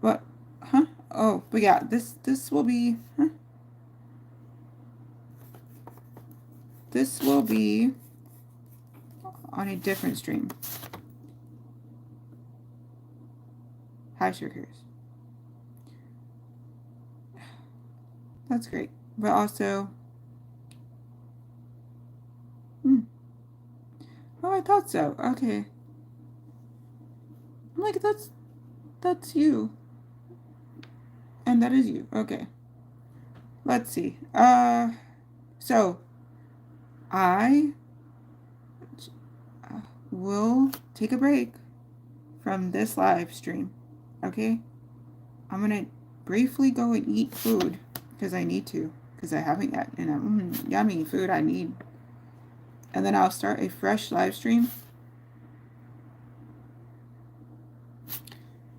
A: What? Huh? Oh, but yeah, this will be, huh? This will be on a different stream. Hi, Sure Curious. That's great. But also, oh, I thought so. Okay. I'm like, that's you. And that is you. Okay. Let's see. So I will take a break from this live stream. Okay? I'm gonna briefly go and eat food because I need to, because I haven't yet, and I'm yummy food I need. And then I'll start a fresh live stream.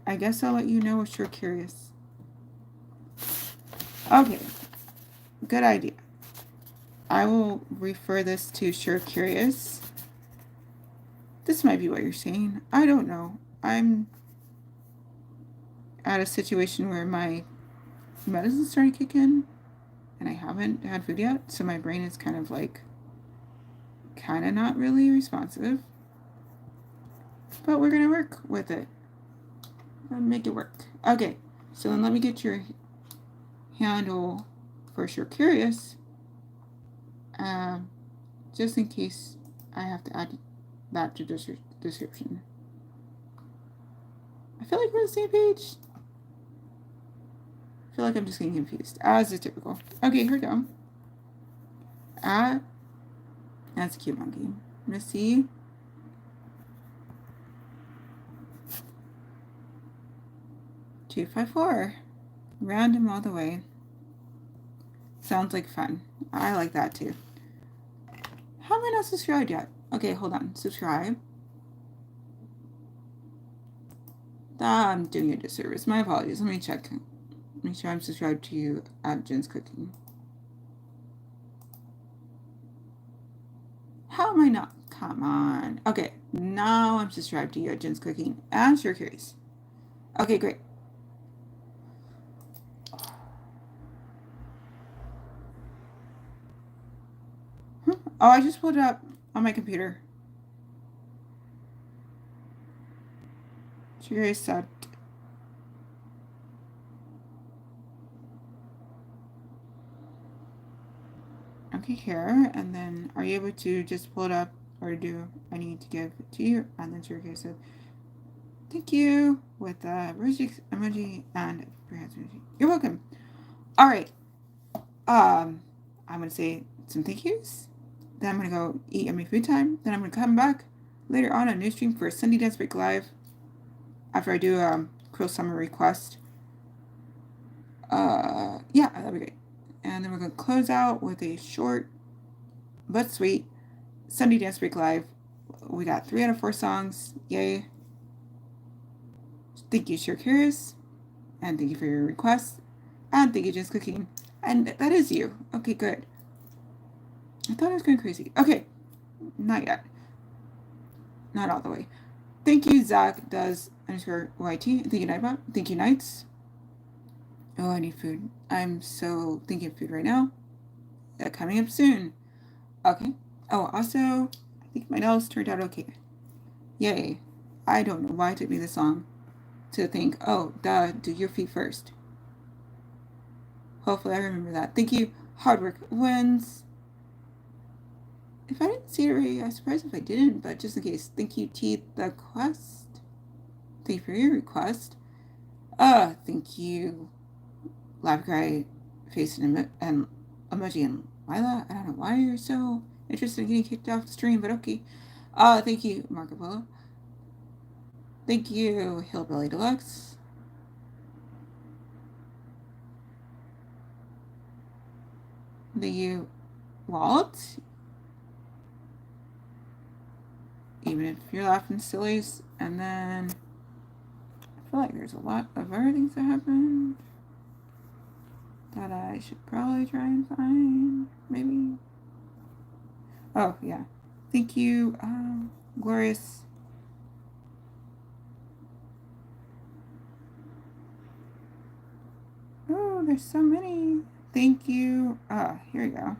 A: I guess I'll let you know if you're curious. Okay, good idea. I will refer this to Sure Curious. This might be what you're saying. I don't know. I'm at a situation where my medicine's starting to kick in, and I haven't had food yet, so my brain is kind of not really responsive. But we're gonna work with it and make it work. Okay, so then let me get your handle for Sure Curious, just in case I have to add that to description. I feel like we're on the same page. I feel like I'm just getting confused, as is typical. Okay, here we go. That's a cute monkey. I'm gonna see. $254. Random all the way. Sounds like fun. I like that too. How am I not subscribed yet? Okay, hold on. Subscribe. I'm doing you a disservice. My apologies. Let me check. Make sure I'm subscribed to you at Jen's Cooking. How am I not? Come on. Okay, now I'm subscribed to you at Jen's Cooking and Sure Curious. Okay, great. Oh, I just pulled it up on my computer. Sure Curious said. Okay, here, and then are you able to just pull it up, or do I need to give it to you? And then Sure Curious said, thank you, with the rosy emoji and perhaps emoji. You're welcome. All right. I'm gonna say some thank yous. Then I'm gonna go eat yummy food time. Then I'm gonna come back later on a new stream for Sunday Dance Break Live. After I do Cruel Summer Request. Yeah, that'd be great. And then we're gonna close out with a short but sweet Sunday Dance Break Live. We got 3 out of 4 songs. Yay. Thank you, Sure Curious. And thank you for your requests. And thank you, Jen's Cooking. And that is you. Okay, good. I thought I was going crazy. Okay. Not yet. Not all the way. Thank you, Zach does _YT. Thank you, Nightbot. Thank you, Nights. Oh, I need food. I'm so thinking of food right now. Coming up soon. Okay. Oh, also, I think my nails turned out okay. Yay. I don't know why it took me this long. to think, oh, duh, do your feet first. Hopefully I remember that. Thank you. Hard work wins. If I didn't see it right, I'm surprised if I didn't, but just in case. Thank you, T the Quest. Thank you for your request. Thank you, Live Cry, Face and Emoji and Lila. I don't know why you're so interested in getting kicked off the stream, but okay. Thank you, Marco Polo. Thank you, Hillbilly Deluxe. Thank you, Walt. Even if you're laughing sillies, and then I feel like there's a lot of other things that happened that I should probably try and find, maybe. Oh, yeah. Thank you, Glorious. Oh, there's so many. Thank you. Here we go.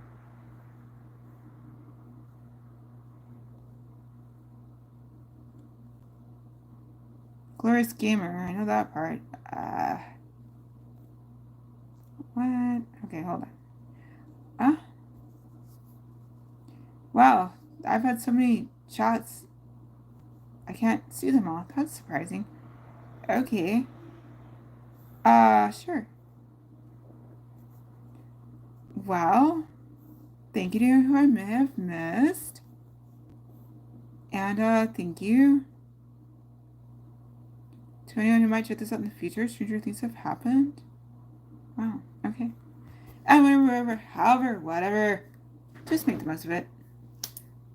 A: Glorious Gamer, I know that part. What? Okay, hold on. Wow, I've had so many shots. I can't see them all. That's surprising. Okay. Sure. Well, thank you to who I may have missed. And, thank you to anyone who might check this out in the future. Stranger things have happened. Wow, okay. And whatever, however, whatever. Just make the most of it.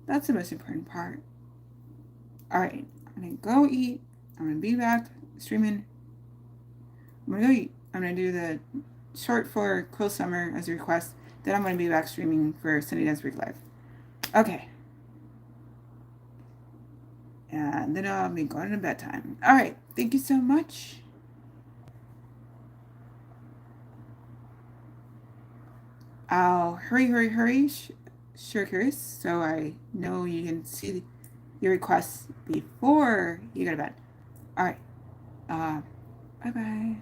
A: That's the most important part. Alright, I'm gonna go eat. I'm gonna be back streaming. I'm gonna go eat. I'm gonna do the short for Quill Summer as a request. Then I'm gonna be back streaming for Sunday Dance Week Live. Okay. And then I'll be going to bedtime. Alright, thank you so much. I'll hurry, sure, Chris, so I know you can see your requests before you go to bed. Alright. Bye-bye.